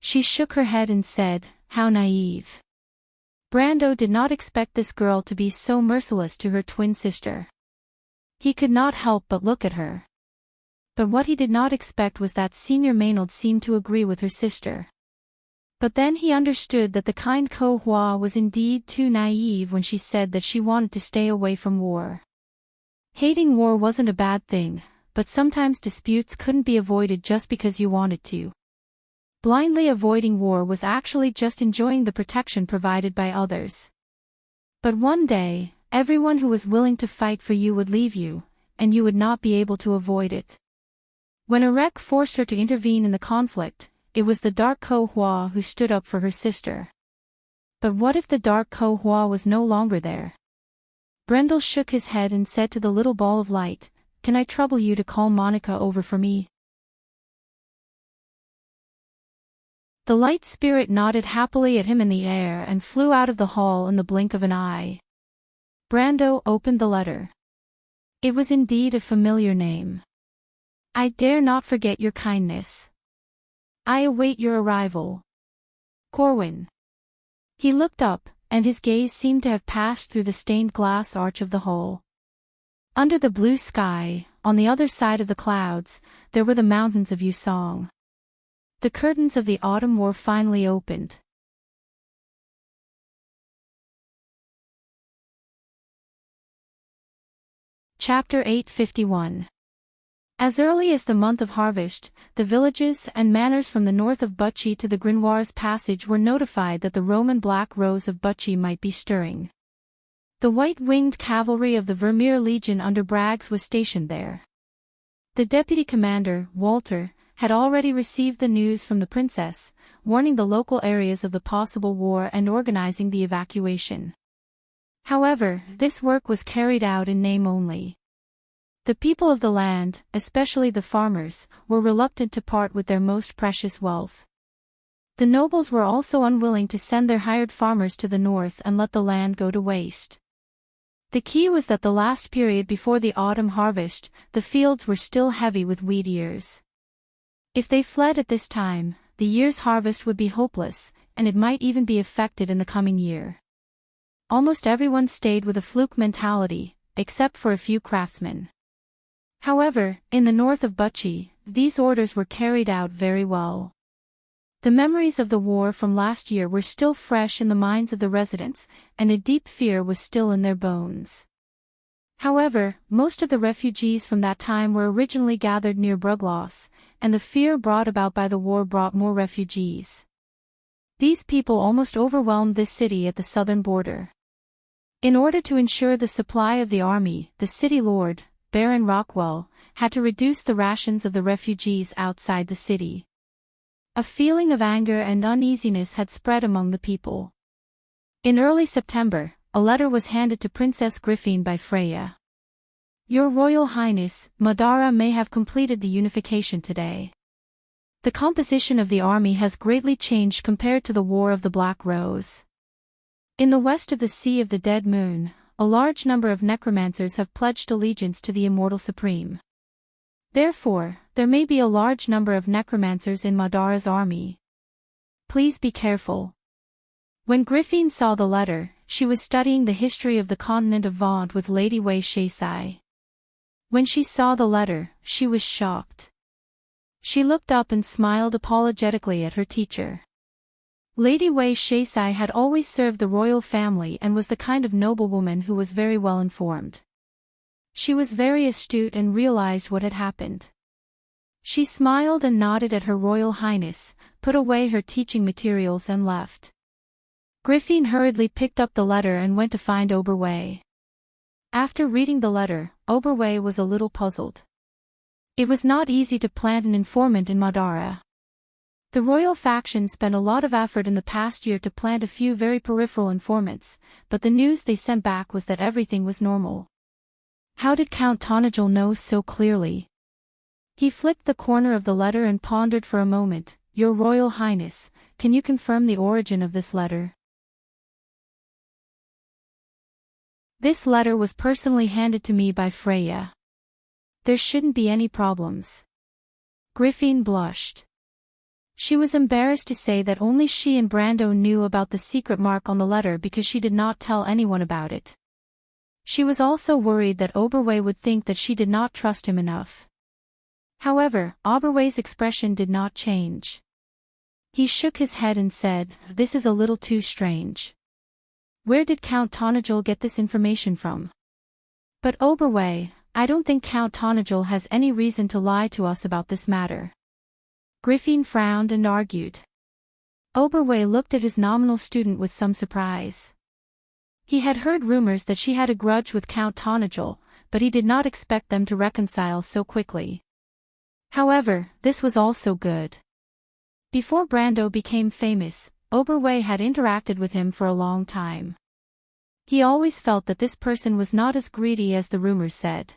She shook her head and said, "How naive." Brando did not expect this girl to be so merciless to her twin sister. He could not help but look at her. But what he did not expect was that Senior Maynard seemed to agree with her sister. But then he understood that the kind Ko Hua was indeed too naive when she said that she wanted to stay away from war. Hating war wasn't a bad thing, but sometimes disputes couldn't be avoided just because you wanted to. Blindly avoiding war was actually just enjoying the protection provided by others. But one day, everyone who was willing to fight for you would leave you, and you would not be able to avoid it. When Erek forced her to intervene in the conflict, it was the dark Ko Hua who stood up for her sister. But what if the dark Ko Hua was no longer there? Brendel shook his head and said to the little ball of light, "Can I trouble you to call Monica over for me?" The light spirit nodded happily at him in the air and flew out of the hall in the blink of an eye. Brando opened the letter. It was indeed a familiar name. "I dare not forget your kindness. I await your arrival. Corwin." He looked up, and his gaze seemed to have passed through the stained glass arch of the hall. Under the blue sky, on the other side of the clouds, there were the mountains of Yusong. The curtains of the autumn war finally opened. Chapter 851. As early as the month of harvest, the villages and manors from the north of Buchi to the Grinoires Passage were notified that the Roman Black Rose of Buchi might be stirring. The white-winged cavalry of the Vermeer Legion under Braggs was stationed there. The deputy commander, Walter, had already received the news from the princess, warning the local areas of the possible war and organizing the evacuation. However, this work was carried out in name only. The people of the land, especially the farmers, were reluctant to part with their most precious wealth. The nobles were also unwilling to send their hired farmers to the north and let the land go to waste. The key was that the last period before the autumn harvest, the fields were still heavy with wheat ears. If they fled at this time, the year's harvest would be hopeless, and it might even be affected in the coming year. Almost everyone stayed with a fluke mentality, except for a few craftsmen. However, in the north of Buchi, these orders were carried out very well. The memories of the war from last year were still fresh in the minds of the residents, and a deep fear was still in their bones. However, most of the refugees from that time were originally gathered near Brugloss, and the fear brought about by the war brought more refugees. These people almost overwhelmed this city at the southern border. In order to ensure the supply of the army, the city lord, Baron Rockwell, had to reduce the rations of the refugees outside the city. A feeling of anger and uneasiness had spread among the people. In early September, a letter was handed to Princess Griffin by Freya. "Your Royal Highness, Madara may have completed the unification today. The composition of the army has greatly changed compared to the War of the Black Rose. In the west of the Sea of the Dead Moon, a large number of necromancers have pledged allegiance to the Immortal Supreme. Therefore, there may be a large number of necromancers in Madara's army. Please be careful." When Griffin saw the letter, she was studying the history of the continent of Vaunt with Lady Wei Shaisai. When she saw the letter, she was shocked. She looked up and smiled apologetically at her teacher. Lady Wei Shaisai had always served the royal family and was the kind of noblewoman who was very well informed. She was very astute and realized what had happened. She smiled and nodded at Her Royal Highness, put away her teaching materials and left. Griffin hurriedly picked up the letter and went to find Oberwei. After reading the letter, Oberwei was a little puzzled. It was not easy to plant an informant in Madara. The royal faction spent a lot of effort in the past year to plant a few very peripheral informants, but the news they sent back was that everything was normal. How did Count Tonajul know so clearly? He flipped the corner of the letter and pondered for a moment. Your Royal Highness, can you confirm the origin of this letter? This letter was personally handed to me by Freya. There shouldn't be any problems. Griffin blushed. She was embarrassed to say that only she and Brando knew about the secret mark on the letter because she did not tell anyone about it. She was also worried that Oberwei would think that she did not trust him enough. However, Oberwei's expression did not change. He shook his head and said, "This is a little too strange. Where did Count Tonajul get this information from?" "But Oberwei, I don't think Count Tonajul has any reason to lie to us about this matter." Griffin frowned and argued. Oberwei looked at his nominal student with some surprise. He had heard rumors that she had a grudge with Count Tonajul, but he did not expect them to reconcile so quickly. However, this was also good. Before Brando became famous, Oberwei had interacted with him for a long time. He always felt that this person was not as greedy as the rumors said.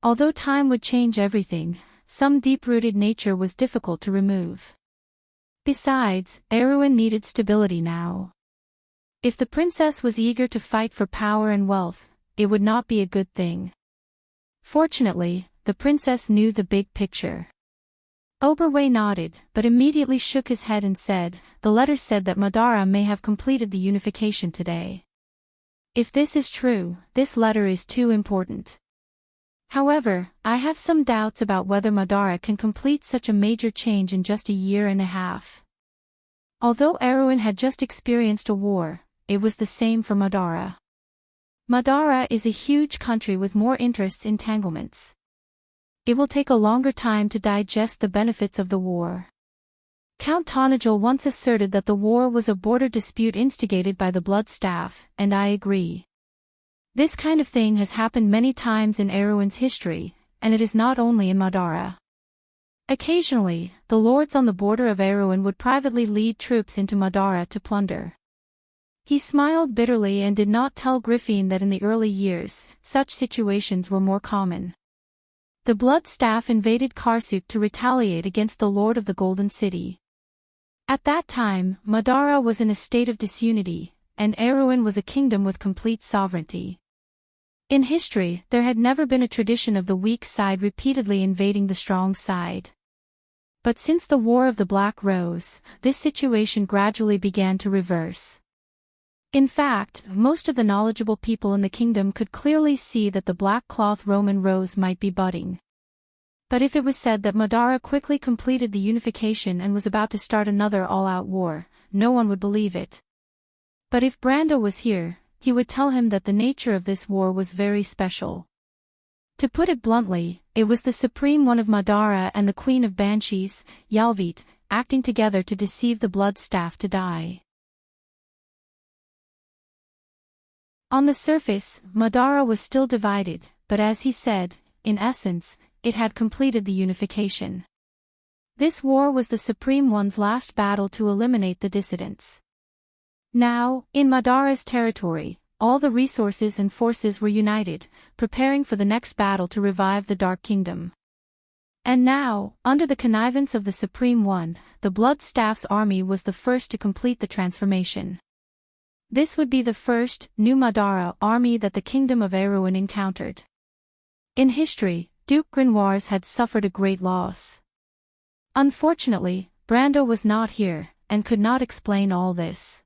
Although time would change everything, some deep-rooted nature was difficult to remove. Besides, Erwin needed stability now. If the princess was eager to fight for power and wealth, it would not be a good thing. Fortunately, the princess knew the big picture. Oberwei nodded, but immediately shook his head and said, "The letter said that Madara may have completed the unification today. If this is true, this letter is too important. However, I have some doubts about whether Madara can complete such a major change in just a year and a half." Although Erwin had just experienced a war, it was the same for Madara. Madara is a huge country with more interests and entanglements. It will take a longer time to digest the benefits of the war. Count Tonajul once asserted that the war was a border dispute instigated by the Blood Staff, and I agree. This kind of thing has happened many times in Erwin's history, and it is not only in Madara. Occasionally, the lords on the border of Erwin would privately lead troops into Madara to plunder. He smiled bitterly and did not tell Griffin that in the early years, such situations were more common. The Blood Staff invaded Karsuk to retaliate against the Lord of the Golden City. At that time, Madara was in a state of disunity, and Erwin was a kingdom with complete sovereignty. In history, there had never been a tradition of the weak side repeatedly invading the strong side. But since the War of the Black Rose, this situation gradually began to reverse. In fact, most of the knowledgeable people in the kingdom could clearly see that the black cloth Roman rose might be budding. But if it was said that Madara quickly completed the unification and was about to start another all-out war, no one would believe it. But if Brando was here, he would tell him that the nature of this war was very special. To put it bluntly, it was the Supreme One of Madara and the Queen of Banshees, Yalvit, acting together to deceive the Blood Staff to die. On the surface, Madara was still divided, but as he said, in essence, it had completed the unification. This war was the Supreme One's last battle to eliminate the dissidents. Now, in Madara's territory, all the resources and forces were united, preparing for the next battle to revive the Dark Kingdom. And now, under the connivance of the Supreme One, the Blood Staff's army was the first to complete the transformation. This would be the first, new Madara army that the kingdom of Erwin encountered. In history, Duke Grimoires had suffered a great loss. Unfortunately, Brando was not here, and could not explain all this.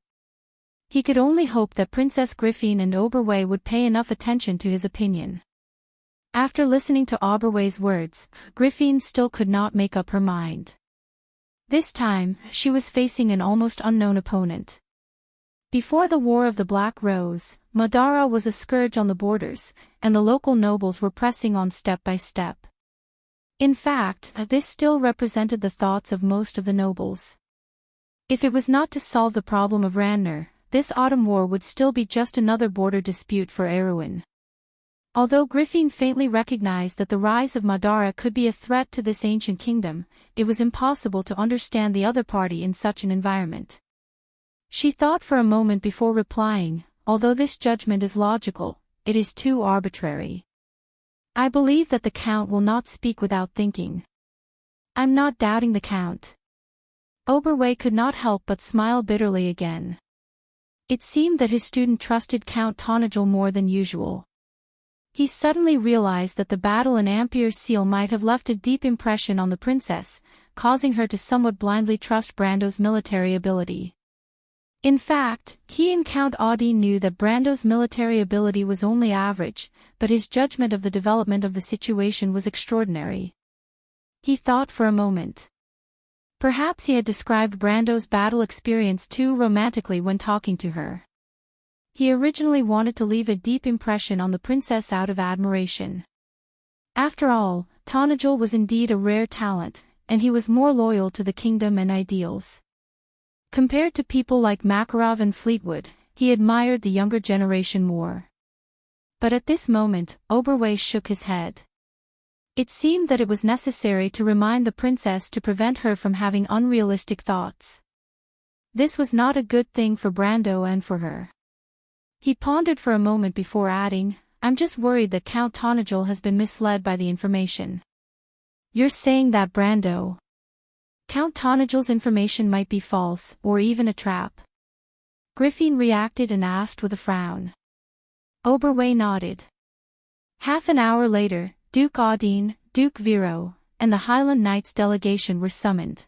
He could only hope that Princess Griffin and Oberwei would pay enough attention to his opinion. After listening to Oberway's words, Griffin still could not make up her mind. This time, she was facing an almost unknown opponent. Before the War of the Black Rose, Madara was a scourge on the borders, and the local nobles were pressing on step by step. In fact, this still represented the thoughts of most of the nobles. If it was not to solve the problem of Ranner, this autumn war would still be just another border dispute for Erwin. Although Griffin faintly recognized that the rise of Madara could be a threat to this ancient kingdom, it was impossible to understand the other party in such an environment. She thought for a moment before replying, although this judgment is logical, it is too arbitrary. I believe that the Count will not speak without thinking. I'm not doubting the Count. Oberway could not help but smile bitterly again. It seemed that his student trusted Count Tonagel more than usual. He suddenly realized that the battle in Ampier's Seal might have left a deep impression on the princess, causing her to somewhat blindly trust Brando's military ability. In fact, he and Count Audi knew that Brando's military ability was only average, but his judgment of the development of the situation was extraordinary. He thought for a moment. Perhaps he had described Brando's battle experience too romantically when talking to her. He originally wanted to leave a deep impression on the princess out of admiration. After all, Tonagel was indeed a rare talent, and he was more loyal to the kingdom and ideals. Compared to people like Makarov and Fleetwood, he admired the younger generation more. But at this moment, Oberway shook his head. It seemed that it was necessary to remind the princess to prevent her from having unrealistic thoughts. This was not a good thing for Brando and for her. He pondered for a moment before adding, I'm just worried that Count Tonagel has been misled by the information. You're saying that, Brando? Count Tonagel's information might be false, or even a trap. Griffin reacted and asked with a frown. Oberway nodded. Half an hour later, Duke Audine, Duke Vero, and the Highland Knights delegation were summoned.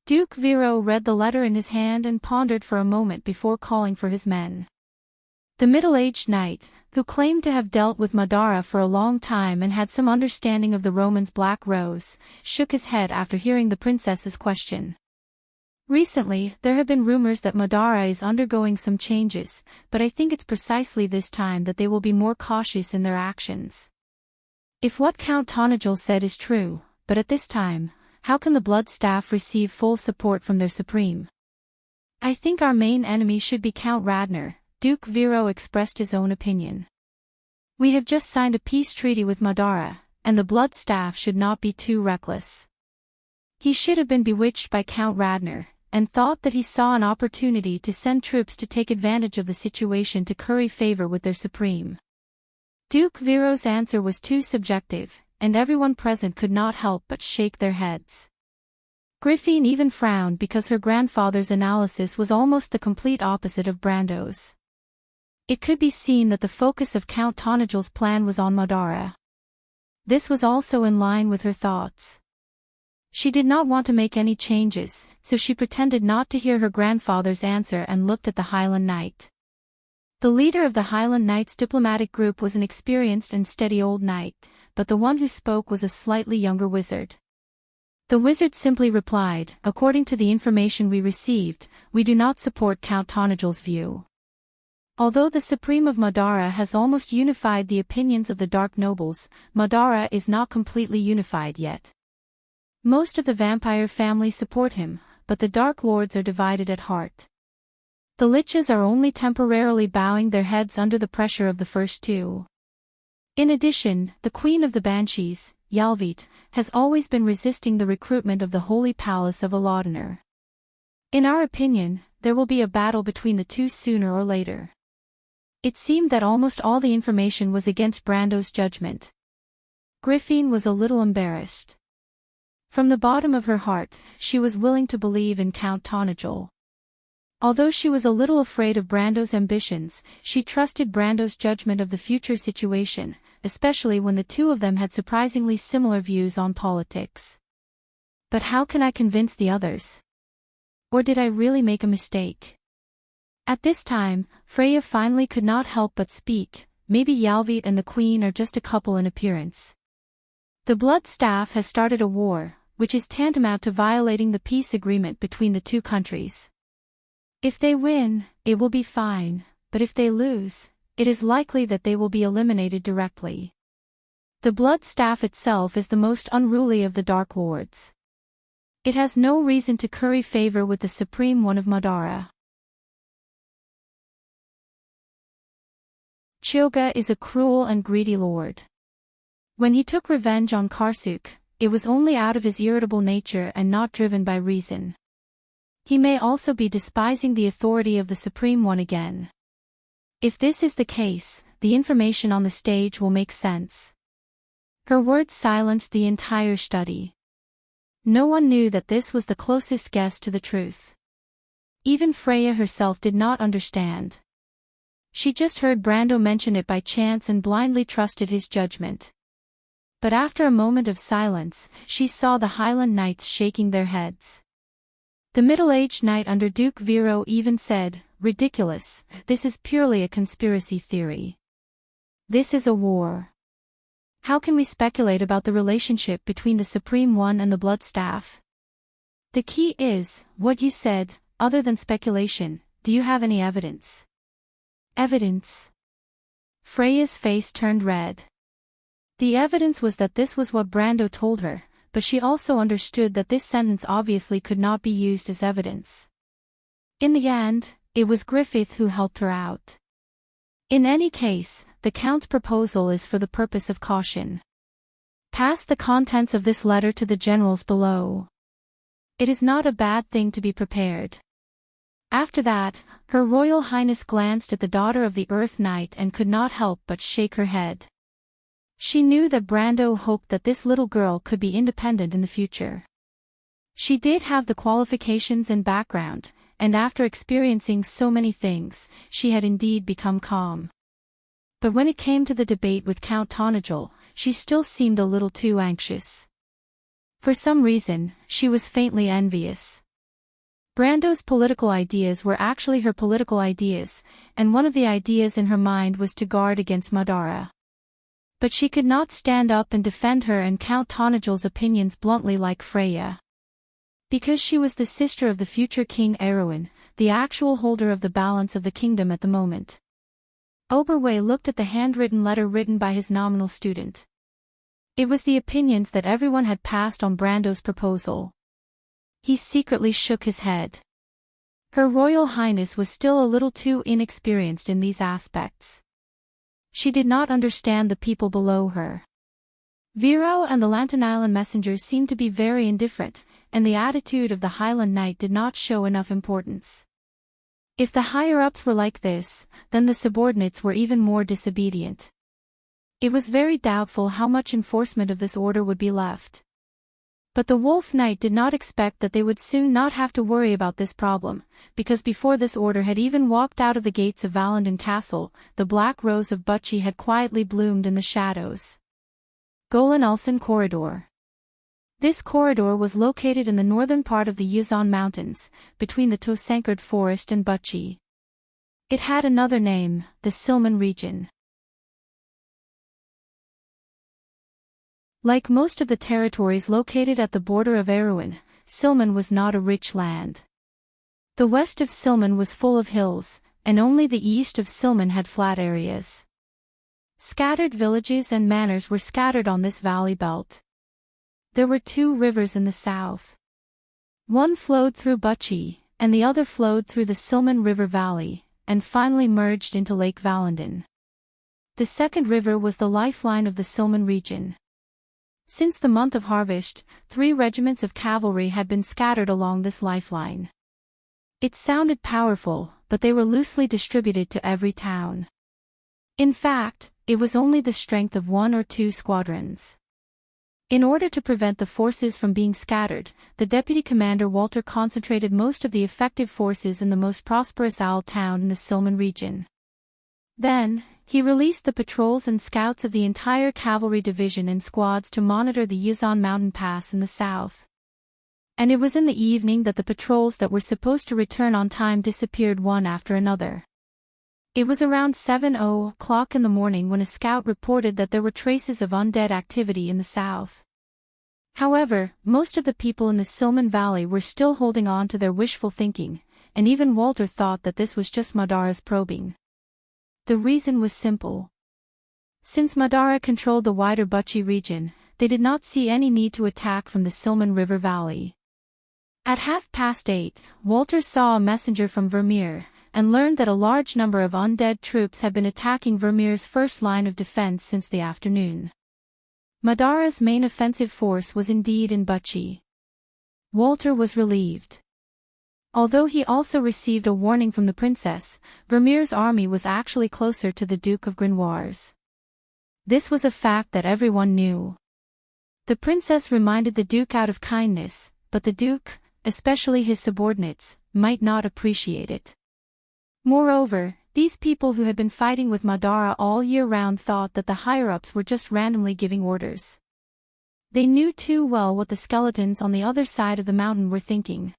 Duke Vero read the letter in his hand and pondered for a moment before calling for his men. The middle-aged knight, who claimed to have dealt with Madara for a long time and had some understanding of the Roman's Black Rose, shook his head after hearing the princess's question. Recently, there have been rumors that Madara is undergoing some changes, but I think it's precisely this time that they will be more cautious in their actions. If what Count Tonagel said is true, but at this time, how can the Blood Staff receive full support from their Supreme? I think our main enemy should be Count Radner, Duke Vero expressed his own opinion. We have just signed a peace treaty with Madara, and the Blood Staff should not be too reckless. He should have been bewitched by Count Radner, and thought that he saw an opportunity to send troops to take advantage of the situation to curry favor with their Supreme. Duke Vero's answer was too subjective, and everyone present could not help but shake their heads. Griffin even frowned because her grandfather's analysis was almost the complete opposite of Brando's. It could be seen that the focus of Count Tonagel's plan was on Madara. This was also in line with her thoughts. She did not want to make any changes, so she pretended not to hear her grandfather's answer and looked at the Highland Knight. The leader of the Highland Knights diplomatic group was an experienced and steady old knight, but the one who spoke was a slightly younger wizard. The wizard simply replied, according to the information we received, we do not support Count Tonagel's view. Although the Supreme of Madara has almost unified the opinions of the Dark Nobles, Madara is not completely unified yet. Most of the vampire family support him, but the Dark Lords are divided at heart. The Liches are only temporarily bowing their heads under the pressure of the first two. In addition, the Queen of the Banshees, Yalvit, has always been resisting the recruitment of the Holy Palace of Aladiner. In our opinion, there will be a battle between the two sooner or later. It seemed that almost all the information was against Brando's judgment. Griffin was a little embarrassed. From the bottom of her heart, she was willing to believe in Count Tonagel. Although she was a little afraid of Brando's ambitions, she trusted Brando's judgment of the future situation, especially when the two of them had surprisingly similar views on politics. But how can I convince the others? Or did I really make a mistake? At this time, Freya finally could not help but speak, maybe Yalvit and the Queen are just a couple in appearance. The Blood Staff has started a war, which is tantamount to violating the peace agreement between the two countries. If they win, it will be fine, but if they lose, it is likely that they will be eliminated directly. The Blood Staff itself is the most unruly of the Dark Lords. It has no reason to curry favor with the Supreme One of Madara. Choga is a cruel and greedy lord. When he took revenge on Karsuk, it was only out of his irritable nature and not driven by reason. He may also be despising the authority of the Supreme One again. If this is the case, the information on the stage will make sense. Her words silenced the entire study. No one knew that this was the closest guess to the truth. Even Freya herself did not understand. She just heard Brando mention it by chance and blindly trusted his judgment. But after a moment of silence, she saw the Highland Knights shaking their heads. The middle-aged knight under Duke Vero even said, "Ridiculous, this is purely a conspiracy theory. This is a war. How can we speculate about the relationship between the Supreme One and the Blood Staff? The key is, what you said, other than speculation, do you have any evidence?" Evidence? Freya's face turned red. The evidence was that this was what Brando told her, but she also understood that this sentence obviously could not be used as evidence. In the end, it was Griffith who helped her out. In any case, the Count's proposal is for the purpose of caution. Pass the contents of this letter to the generals below. It is not a bad thing to be prepared. After that, Her Royal Highness glanced at the daughter of the Earth Knight and could not help but shake her head. She knew that Brando hoped that this little girl could be independent in the future. She did have the qualifications and background, and after experiencing so many things, she had indeed become calm. But when it came to the debate with Count Tonagel, she still seemed a little too anxious. For some reason, she was faintly envious. Brando's political ideas were actually her political ideas, and one of the ideas in her mind was to guard against Madara. But she could not stand up and defend her and Count Tonagel's opinions bluntly like Freya. Because she was the sister of the future King Erwin, the actual holder of the balance of the kingdom at the moment. Oberway looked at the handwritten letter written by his nominal student. It was the opinions that everyone had passed on Brando's proposal. He secretly shook his head. Her Royal Highness was still a little too inexperienced in these aspects. She did not understand the people below her. Vero and the Lantern Island messengers seemed to be very indifferent, and the attitude of the Highland Knight did not show enough importance. If the higher-ups were like this, then the subordinates were even more disobedient. It was very doubtful how much enforcement of this order would be left. But the Wolf Knight did not expect that they would soon not have to worry about this problem, because before this order had even walked out of the gates of Valendon Castle, the black rose of Butchie had quietly bloomed in the shadows. Golan Ulsan Corridor. This corridor was located in the northern part of the Yuzon Mountains, between the Tosankard Forest and Butchie. It had another name, the Silman region. Like most of the territories located at the border of Erewhon, Silman was not a rich land. The west of Silman was full of hills, and only the east of Silman had flat areas. Scattered villages and manors were scattered on this valley belt. There were two rivers in the south. One flowed through Butchie, and the other flowed through the Silman River Valley, and finally merged into Lake Valendon. The second river was the lifeline of the Silman region. Since the month of harvest, 3 regiments of cavalry had been scattered along this lifeline. It sounded powerful, but they were loosely distributed to every town. In fact, it was only the strength of 1 or 2 squadrons. In order to prevent the forces from being scattered, the deputy commander Walter concentrated most of the effective forces in the most prosperous owl town in the Silman region. Then, he released the patrols and scouts of the entire cavalry division in squads to monitor the Yuzon mountain pass in the south. And it was in the evening that the patrols that were supposed to return on time disappeared one after another. It was around 7 o'clock in the morning when a scout reported that there were traces of undead activity in the south. However, most of the people in the Silman Valley were still holding on to their wishful thinking, and even Walter thought that this was just Madara's probing. The reason was simple. Since Madara controlled the wider Butchie region, they did not see any need to attack from the Silman River Valley. At 8:30, Walter saw a messenger from Vermeer, and learned that a large number of undead troops had been attacking Vermeer's first line of defense since the afternoon. Madara's main offensive force was indeed in Butchie. Walter was relieved. Although he also received a warning from the princess, Vermeer's army was actually closer to the Duke of Grenoir's. This was a fact that everyone knew. The princess reminded the Duke out of kindness, but the Duke, especially his subordinates, might not appreciate it. Moreover, these people who had been fighting with Madara all year round thought that the higher-ups were just randomly giving orders. They knew too well what the skeletons on the other side of the mountain were thinking.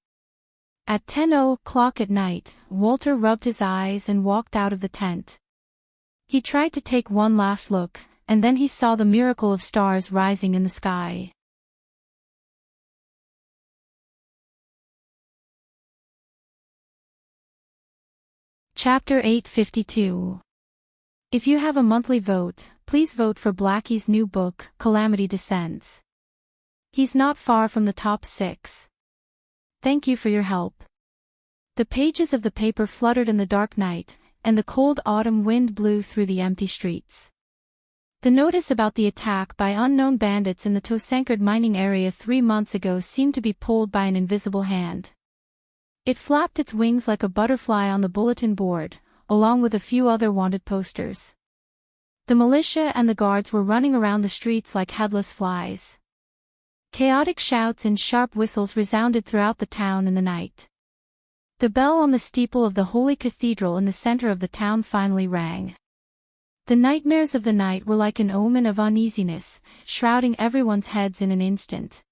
At 10 o'clock at night, Walter rubbed his eyes and walked out of the tent. He tried to take one last look, and then he saw the miracle of stars rising in the sky. Chapter 852. If you have a monthly vote, please vote for Blackie's new book, Calamity Descends. He's not far from the top 6. Thank you for your help. The pages of the paper fluttered in the dark night, and the cold autumn wind blew through the empty streets. The notice about the attack by unknown bandits in the Tosankard mining area 3 months ago seemed to be pulled by an invisible hand. It flapped its wings like a butterfly on the bulletin board, along with a few other wanted posters. The militia and the guards were running around the streets like headless flies. Chaotic shouts and sharp whistles resounded throughout the town in the night. The bell on the steeple of the Holy Cathedral in the center of the town finally rang. The nightmares of the night were like an omen of uneasiness, shrouding everyone's heads in an instant.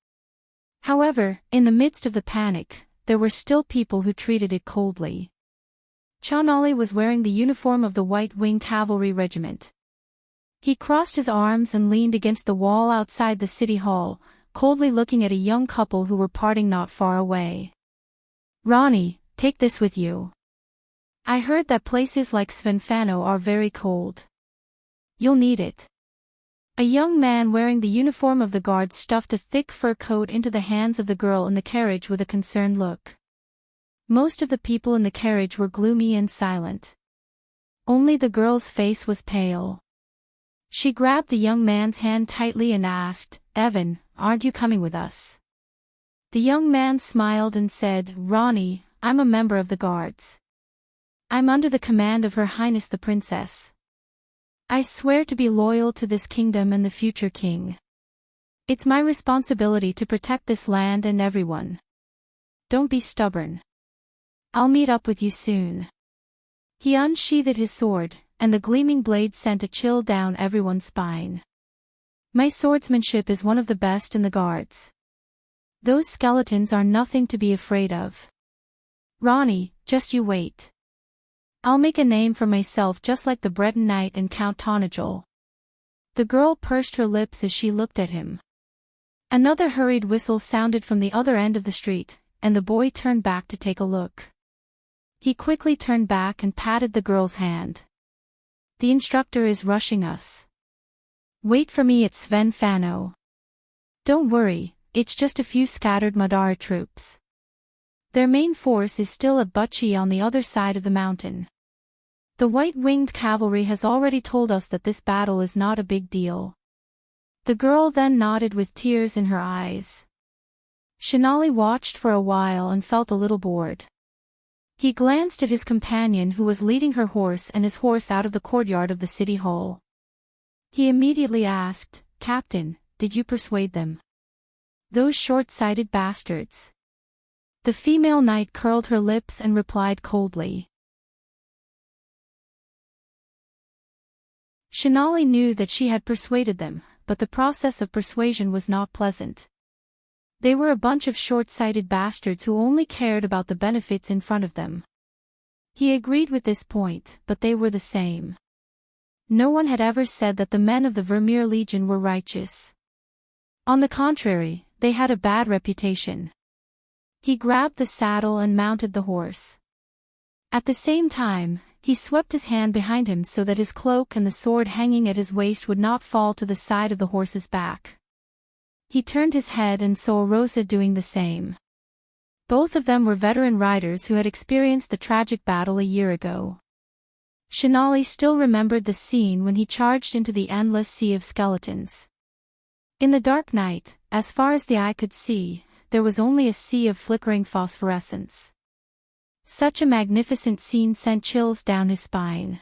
However, in the midst of the panic, there were still people who treated it coldly. Chanali was wearing the uniform of the White Wing Cavalry Regiment. He crossed his arms and leaned against the wall outside the city hall, coldly looking at a young couple who were parting not far away. "Ronnie, take this with you. I heard that places like Svenfano are very cold. You'll need it." A young man wearing the uniform of the guards stuffed a thick fur coat into the hands of the girl in the carriage with a concerned look. Most of the people in the carriage were gloomy and silent. Only the girl's face was pale. She grabbed the young man's hand tightly and asked, "Evan, aren't you coming with us?" The young man smiled and said, "Ronnie, I'm a member of the guards. I'm under the command of Her Highness the Princess. I swear to be loyal to this kingdom and the future king. It's my responsibility to protect this land and everyone. Don't be stubborn. I'll meet up with you soon." He unsheathed his sword, and the gleaming blade sent a chill down everyone's spine. "My swordsmanship is one of the best in the guards. Those skeletons are nothing to be afraid of. Ronnie, just you wait. I'll make a name for myself just like the Breton Knight and Count Tonajol." The girl pursed her lips as she looked at him. Another hurried whistle sounded from the other end of the street, and the boy turned back to take a look. He quickly turned back and patted the girl's hand. "The instructor is rushing us. Wait for me at Svenfano. Don't worry, it's just a few scattered Madara troops. Their main force is still at Butchie on the other side of the mountain. The White-Winged Cavalry has already told us that this battle is not a big deal." The girl then nodded with tears in her eyes. Shinali watched for a while and felt a little bored. He glanced at his companion who was leading her horse and his horse out of the courtyard of the city hall. He immediately asked, "Captain, did you persuade them? Those short-sighted bastards?" The female knight curled her lips and replied coldly. Shinali knew that she had persuaded them, but the process of persuasion was not pleasant. They were a bunch of short-sighted bastards who only cared about the benefits in front of them. He agreed with this point, but they were the same. No one had ever said that the men of the Vermeer Legion were righteous. On the contrary, they had a bad reputation. He grabbed the saddle and mounted the horse. At the same time, he swept his hand behind him so that his cloak and the sword hanging at his waist would not fall to the side of the horse's back. He turned his head and saw Rosa doing the same. Both of them were veteran riders who had experienced the tragic battle a year ago. Shonali still remembered the scene when he charged into the endless sea of skeletons. In the dark night, as far as the eye could see, there was only a sea of flickering phosphorescence. Such a magnificent scene sent chills down his spine.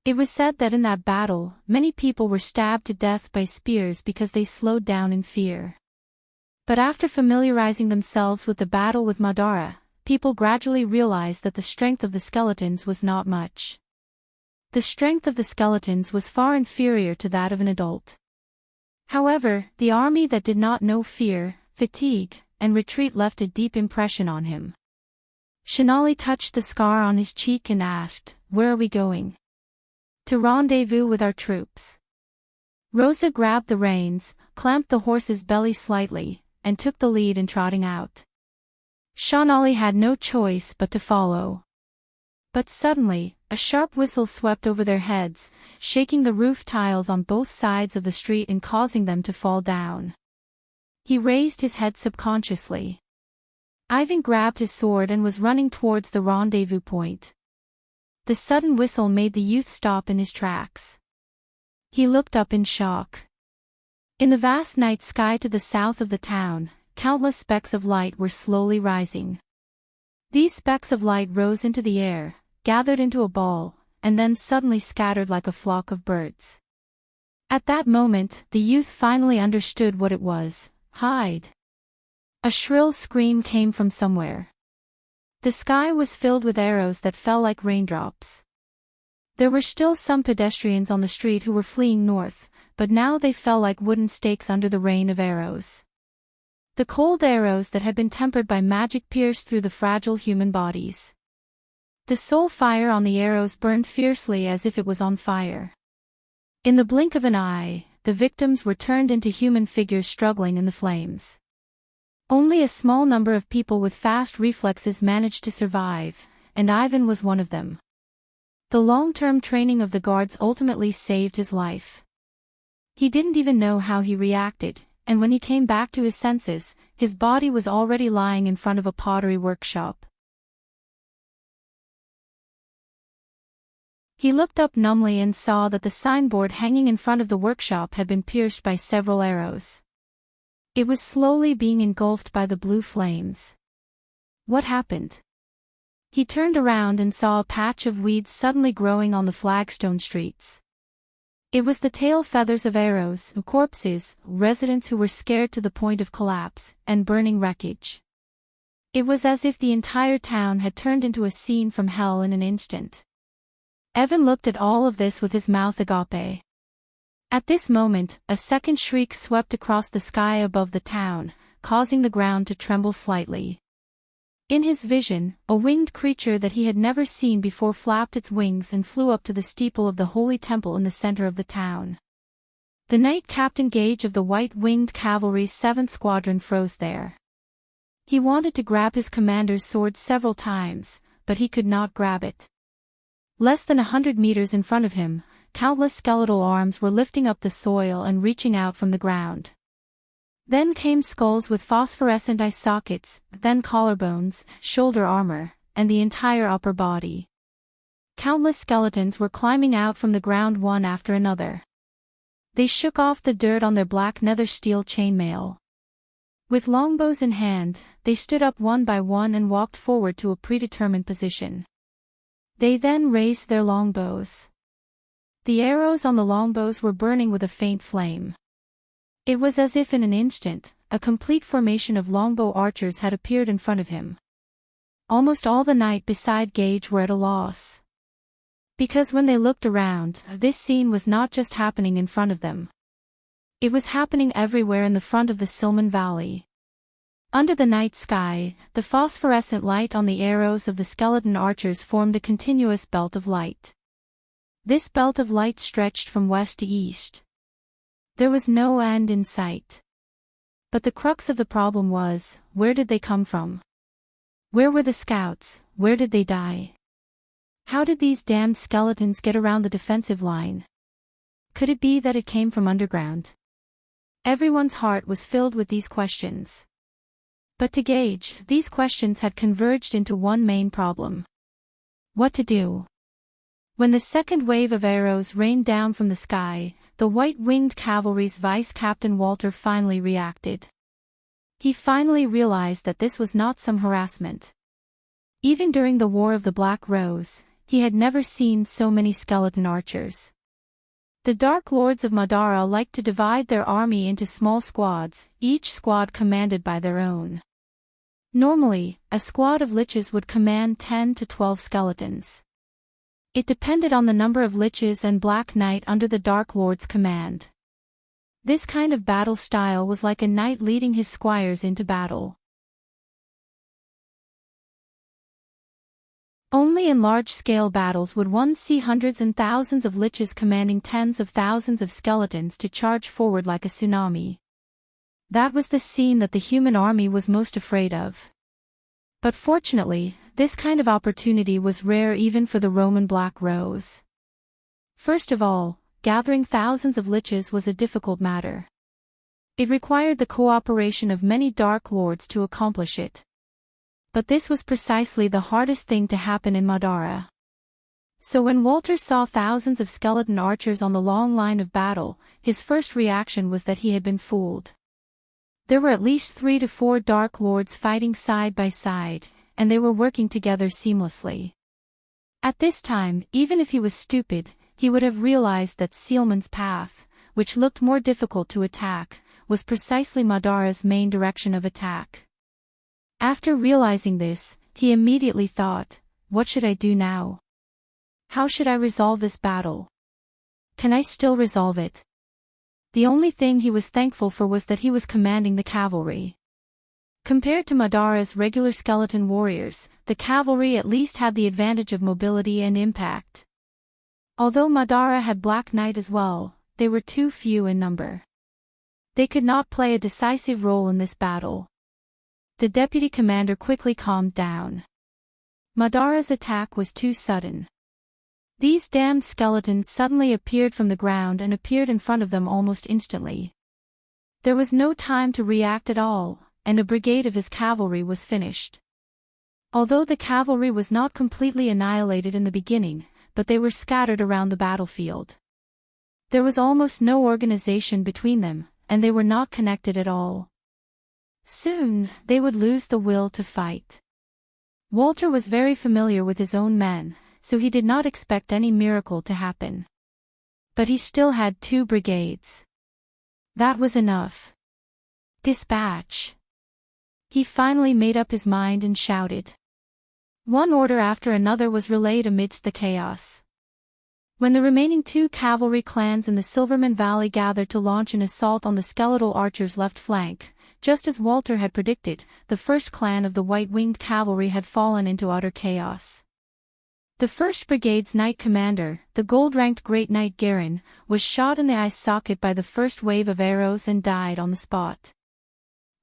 It was said that in that battle, many people were stabbed to death by spears because they slowed down in fear. But after familiarizing themselves with the battle with Madara, people gradually realized that the strength of the skeletons was not much. The strength of the skeletons was far inferior to that of an adult. However, the army that did not know fear, fatigue, and retreat left a deep impression on him. Shonali touched the scar on his cheek and asked, "Where are we going?" "To rendezvous with our troops." Rosa grabbed the reins, clamped the horse's belly slightly, and took the lead in trotting out. Shonali had no choice but to follow. But suddenly, a sharp whistle swept over their heads, shaking the roof tiles on both sides of the street and causing them to fall down. He raised his head subconsciously. Ivan grabbed his sword and was running towards the rendezvous point. The sudden whistle made the youth stop in his tracks. He looked up in shock. In the vast night sky to the south of the town, countless specks of light were slowly rising. These specks of light rose into the air, gathered into a ball, and then suddenly scattered like a flock of birds. At that moment, the youth finally understood what it was. Hide! A shrill scream came from somewhere. The sky was filled with arrows that fell like raindrops. There were still some pedestrians on the street who were fleeing north, but now they fell like wooden stakes under the rain of arrows. The cold arrows that had been tempered by magic pierced through the fragile human bodies. The soul fire on the arrows burned fiercely as if it was on fire. In the blink of an eye, the victims were turned into human figures struggling in the flames. Only a small number of people with fast reflexes managed to survive, and Ivan was one of them. The long-term training of the guards ultimately saved his life. He didn't even know how he reacted, and when he came back to his senses, his body was already lying in front of a pottery workshop. He looked up numbly and saw that the signboard hanging in front of the workshop had been pierced by several arrows. It was slowly being engulfed by the blue flames. What happened? He turned around and saw a patch of weeds suddenly growing on the flagstone streets. It was the tail feathers of arrows, corpses, residents who were scared to the point of collapse, and burning wreckage. It was as if the entire town had turned into a scene from hell in an instant. Evan looked at all of this with his mouth agape. At this moment, a second shriek swept across the sky above the town, causing the ground to tremble slightly. In his vision, a winged creature that he had never seen before flapped its wings and flew up to the steeple of the holy temple in the center of the town. The Knight Captain Gage of the White-Winged Cavalry's 7th Squadron froze there. He wanted to grab his commander's sword several times, but he could not grab it. Less than 100 meters in front of him, countless skeletal arms were lifting up the soil and reaching out from the ground. Then came skulls with phosphorescent eye sockets, then collarbones, shoulder armor, and the entire upper body. Countless skeletons were climbing out from the ground one after another. They shook off the dirt on their black nether steel chainmail. With longbows in hand, they stood up one by one and walked forward to a predetermined position. They then raised their longbows. The arrows on the longbows were burning with a faint flame. It was as if in an instant, a complete formation of longbow archers had appeared in front of him. Almost all the Knight beside Gage were at a loss. Because when they looked around, this scene was not just happening in front of them. It was happening everywhere in the front of the Silman Valley. Under the night sky, the phosphorescent light on the arrows of the skeleton archers formed a continuous belt of light. This belt of light stretched from west to east. There was no end in sight. But the crux of the problem was, where did they come from? Where were the scouts? Where did they die? How did these damned skeletons get around the defensive line? Could it be that it came from underground? Everyone's heart was filled with these questions. But to Gage, these questions had converged into one main problem. What to do? When the second wave of arrows rained down from the sky, the white-winged cavalry's vice-captain Walter finally reacted. He finally realized that this was not some harassment. Even during the War of the Black Rose, he had never seen so many skeleton archers. The Dark Lords of Madara liked to divide their army into small squads, each squad commanded by their own. Normally, a squad of liches would command 10 to 12 skeletons. It depended on the number of liches and Black Knight under the Dark Lord's command. This kind of battle style was like a knight leading his squires into battle. Only in large-scale battles would one see hundreds and thousands of liches commanding tens of thousands of skeletons to charge forward like a tsunami. That was the scene that the human army was most afraid of. But fortunately, this kind of opportunity was rare even for the Roman Black Rose. First of all, gathering thousands of liches was a difficult matter. It required the cooperation of many Dark Lords to accomplish it. But this was precisely the hardest thing to happen in Madara. So when Walter saw thousands of skeleton archers on the long line of battle, his first reaction was that he had been fooled. There were at least 3 to 4 Dark Lords fighting side by side, and they were working together seamlessly. At this time, even if he was stupid, he would have realized that Sealman's path, which looked more difficult to attack, was precisely Madara's main direction of attack. After realizing this, he immediately thought, what should I do now? How should I resolve this battle? Can I still resolve it? The only thing he was thankful for was that he was commanding the cavalry. Compared to Madara's regular skeleton warriors, the cavalry at least had the advantage of mobility and impact. Although Madara had Black Knight as well, they were too few in number. They could not play a decisive role in this battle. The deputy commander quickly calmed down. Madara's attack was too sudden. These damned skeletons suddenly appeared from the ground and appeared in front of them almost instantly. There was no time to react at all, and a brigade of his cavalry was finished. Although the cavalry was not completely annihilated in the beginning, but they were scattered around the battlefield. There was almost no organization between them, and they were not connected at all. Soon, they would lose the will to fight. Walter was very familiar with his own men, so he did not expect any miracle to happen. But he still had 2 brigades. That was enough. Dispatch. He finally made up his mind and shouted. One order after another was relayed amidst the chaos. When the remaining 2 cavalry clans in the Silverman Valley gathered to launch an assault on the skeletal archers' left flank, just as Walter had predicted, the first clan of the white-winged cavalry had fallen into utter chaos. The 1st Brigade's Knight commander, the gold-ranked Great Knight Garen, was shot in the eye socket by the first wave of arrows and died on the spot.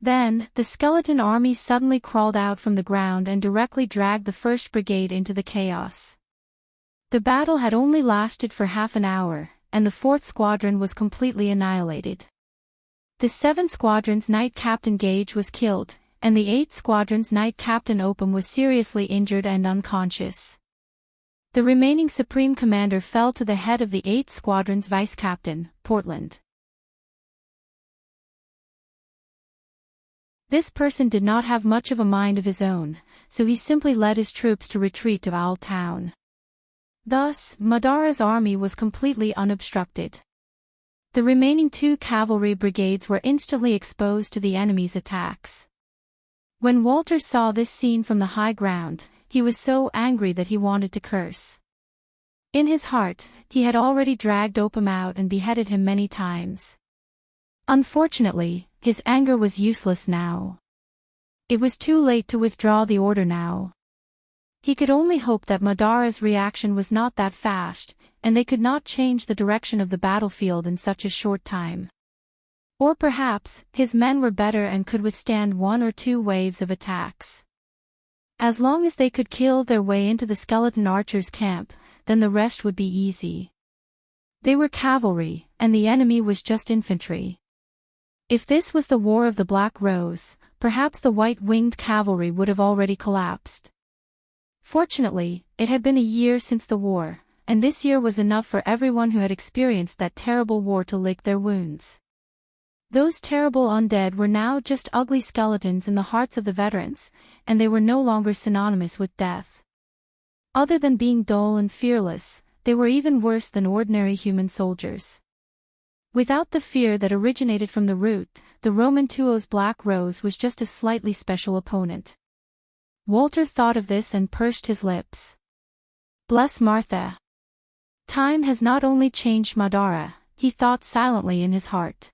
Then, the skeleton army suddenly crawled out from the ground and directly dragged the 1st Brigade into the chaos. The battle had only lasted for half an hour, and the 4th Squadron was completely annihilated. The 7th Squadron's Knight Captain Gage was killed, and the 8th Squadron's Knight Captain Opum was seriously injured and unconscious. The remaining Supreme Commander fell to the head of the 8th Squadron's Vice Captain, Portland. This person did not have much of a mind of his own, so he simply led his troops to retreat to Owl Town. Thus, Madara's army was completely unobstructed. The remaining 2 cavalry brigades were instantly exposed to the enemy's attacks. When Walter saw this scene from the high ground, he was so angry that he wanted to curse. In his heart, he had already dragged Opum out and beheaded him many times. Unfortunately, his anger was useless now. It was too late to withdraw the order now. He could only hope that Madara's reaction was not that fast, and they could not change the direction of the battlefield in such a short time. Or perhaps, his men were better and could withstand 1 or 2 waves of attacks. As long as they could kill their way into the skeleton archers' camp, then the rest would be easy. They were cavalry, and the enemy was just infantry. If this was the War of the Black Rose, perhaps the white-winged cavalry would have already collapsed. Fortunately, it had been a year since the war, and this year was enough for everyone who had experienced that terrible war to lick their wounds. Those terrible undead were now just ugly skeletons in the hearts of the veterans, and they were no longer synonymous with death. Other than being dull and fearless, they were even worse than ordinary human soldiers. Without the fear that originated from the root, the Roman Tuo's Black Rose was just a slightly special opponent. Walter thought of this and pursed his lips. Bless Martha. Time has not only changed Madara, he thought silently in his heart.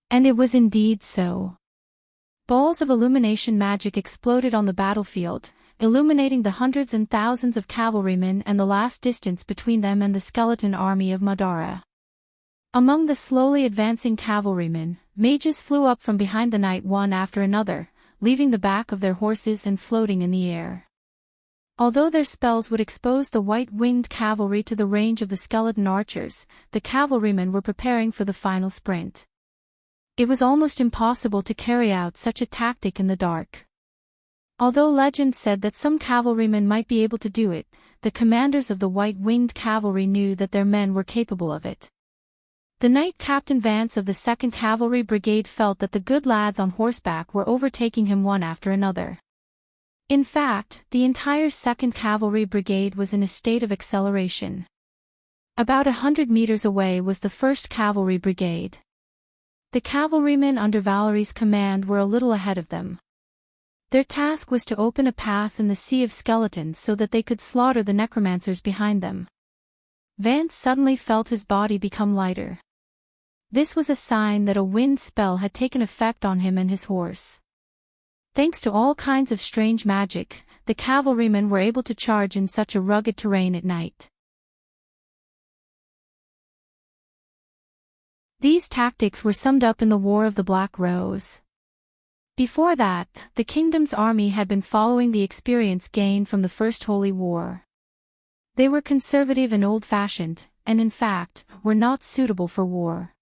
And it was indeed so. Balls of illumination magic exploded on the battlefield, illuminating the hundreds and thousands of cavalrymen and the last distance between them and the skeleton army of Madara. Among the slowly advancing cavalrymen, mages flew up from behind the knight one after another, leaving the back of their horses and floating in the air. Although their spells would expose the white-winged cavalry to the range of the skeleton archers, the cavalrymen were preparing for the final sprint. It was almost impossible to carry out such a tactic in the dark. Although legend said that some cavalrymen might be able to do it, the commanders of the white-winged cavalry knew that their men were capable of it. The Knight Captain Vance of the 2nd Cavalry Brigade felt that the good lads on horseback were overtaking him one after another. In fact, the entire 2nd Cavalry Brigade was in a state of acceleration. About 100 meters away was the 1st Cavalry Brigade. The cavalrymen under Valerie's command were a little ahead of them. Their task was to open a path in the sea of skeletons so that they could slaughter the necromancers behind them. Vance suddenly felt his body become lighter. This was a sign that a wind spell had taken effect on him and his horse. Thanks to all kinds of strange magic, the cavalrymen were able to charge in such a rugged terrain at night. These tactics were summed up in the War of the Black Rose. Before that, the kingdom's army had been following the experience gained from the First Holy War. They were conservative and old-fashioned, and in fact, were not suitable for war.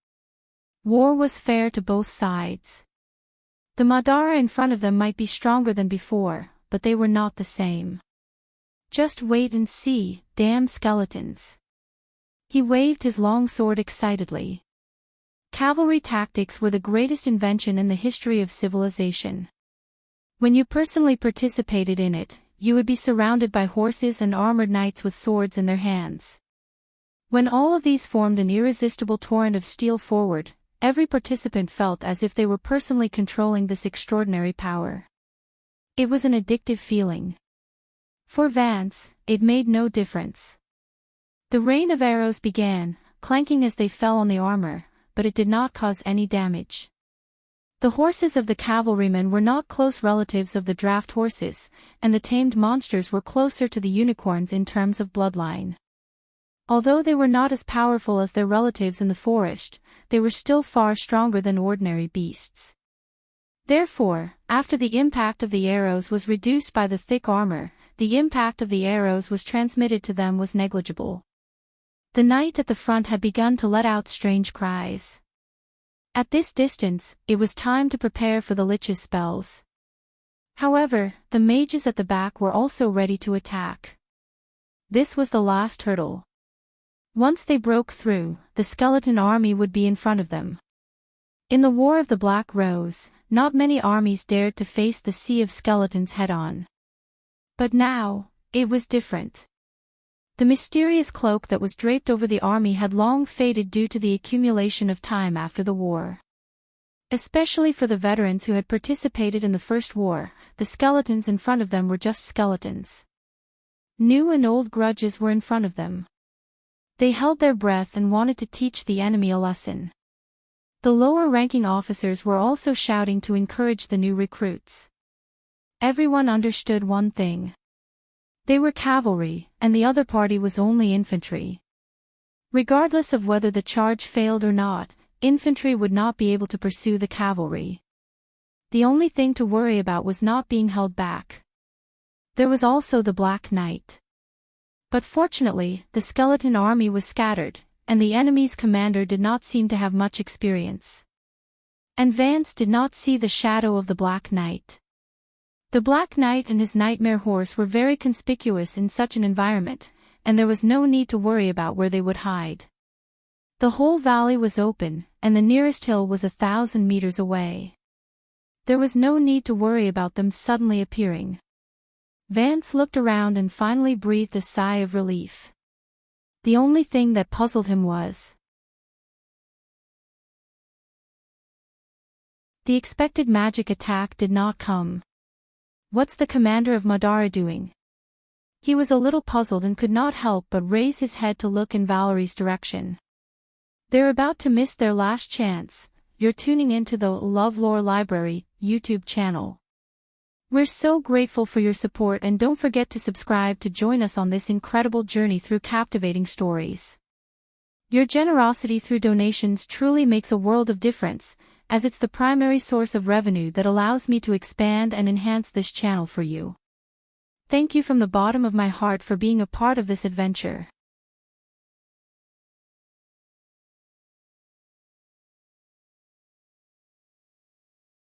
War was fair to both sides. The Madara in front of them might be stronger than before, but they were not the same. Just wait and see, damn skeletons. He waved his long sword excitedly. Cavalry tactics were the greatest invention in the history of civilization. When you personally participated in it, you would be surrounded by horses and armored knights with swords in their hands. When all of these formed an irresistible torrent of steel forward, every participant felt as if they were personally controlling this extraordinary power. It was an addictive feeling. For Vance, it made no difference. The rain of arrows began, clanking as they fell on the armor, but it did not cause any damage. The horses of the cavalrymen were not close relatives of the draft horses, and the tamed monsters were closer to the unicorns in terms of bloodline. Although they were not as powerful as their relatives in the forest, they were still far stronger than ordinary beasts. Therefore, after the impact of the arrows was reduced by the thick armor, the impact of the arrows was transmitted to them was negligible. The knight at the front had begun to let out strange cries. At this distance, it was time to prepare for the lich's spells. However, the mages at the back were also ready to attack. This was the last hurdle. Once they broke through, the skeleton army would be in front of them. In the War of the Black Rose, not many armies dared to face the sea of skeletons head-on. But now, it was different. The mysterious cloak that was draped over the army had long faded due to the accumulation of time after the war. Especially for the veterans who had participated in the First War, the skeletons in front of them were just skeletons. New and old grudges were in front of them. They held their breath and wanted to teach the enemy a lesson. The lower-ranking officers were also shouting to encourage the new recruits. Everyone understood one thing. They were cavalry, and the other party was only infantry. Regardless of whether the charge failed or not, infantry would not be able to pursue the cavalry. The only thing to worry about was not being held back. There was also the Black Knight. But fortunately, the skeleton army was scattered, and the enemy's commander did not seem to have much experience. And Vance did not see the shadow of the Black Knight. The Black Knight and his nightmare horse were very conspicuous in such an environment, and there was no need to worry about where they would hide. The whole valley was open, and the nearest hill was 1,000 meters away. There was no need to worry about them suddenly appearing. Vance looked around and finally breathed a sigh of relief. The only thing that puzzled him was the expected magic attack did not come. What's the commander of Madara doing? He was a little puzzled and could not help but raise his head to look in Valerie's direction. They're about to miss their last chance. You're tuning into the LoveLore Library YouTube channel. We're so grateful for your support, and don't forget to subscribe to join us on this incredible journey through captivating stories. Your generosity through donations truly makes a world of difference, as it's the primary source of revenue that allows me to expand and enhance this channel for you. Thank you from the bottom of my heart for being a part of this adventure.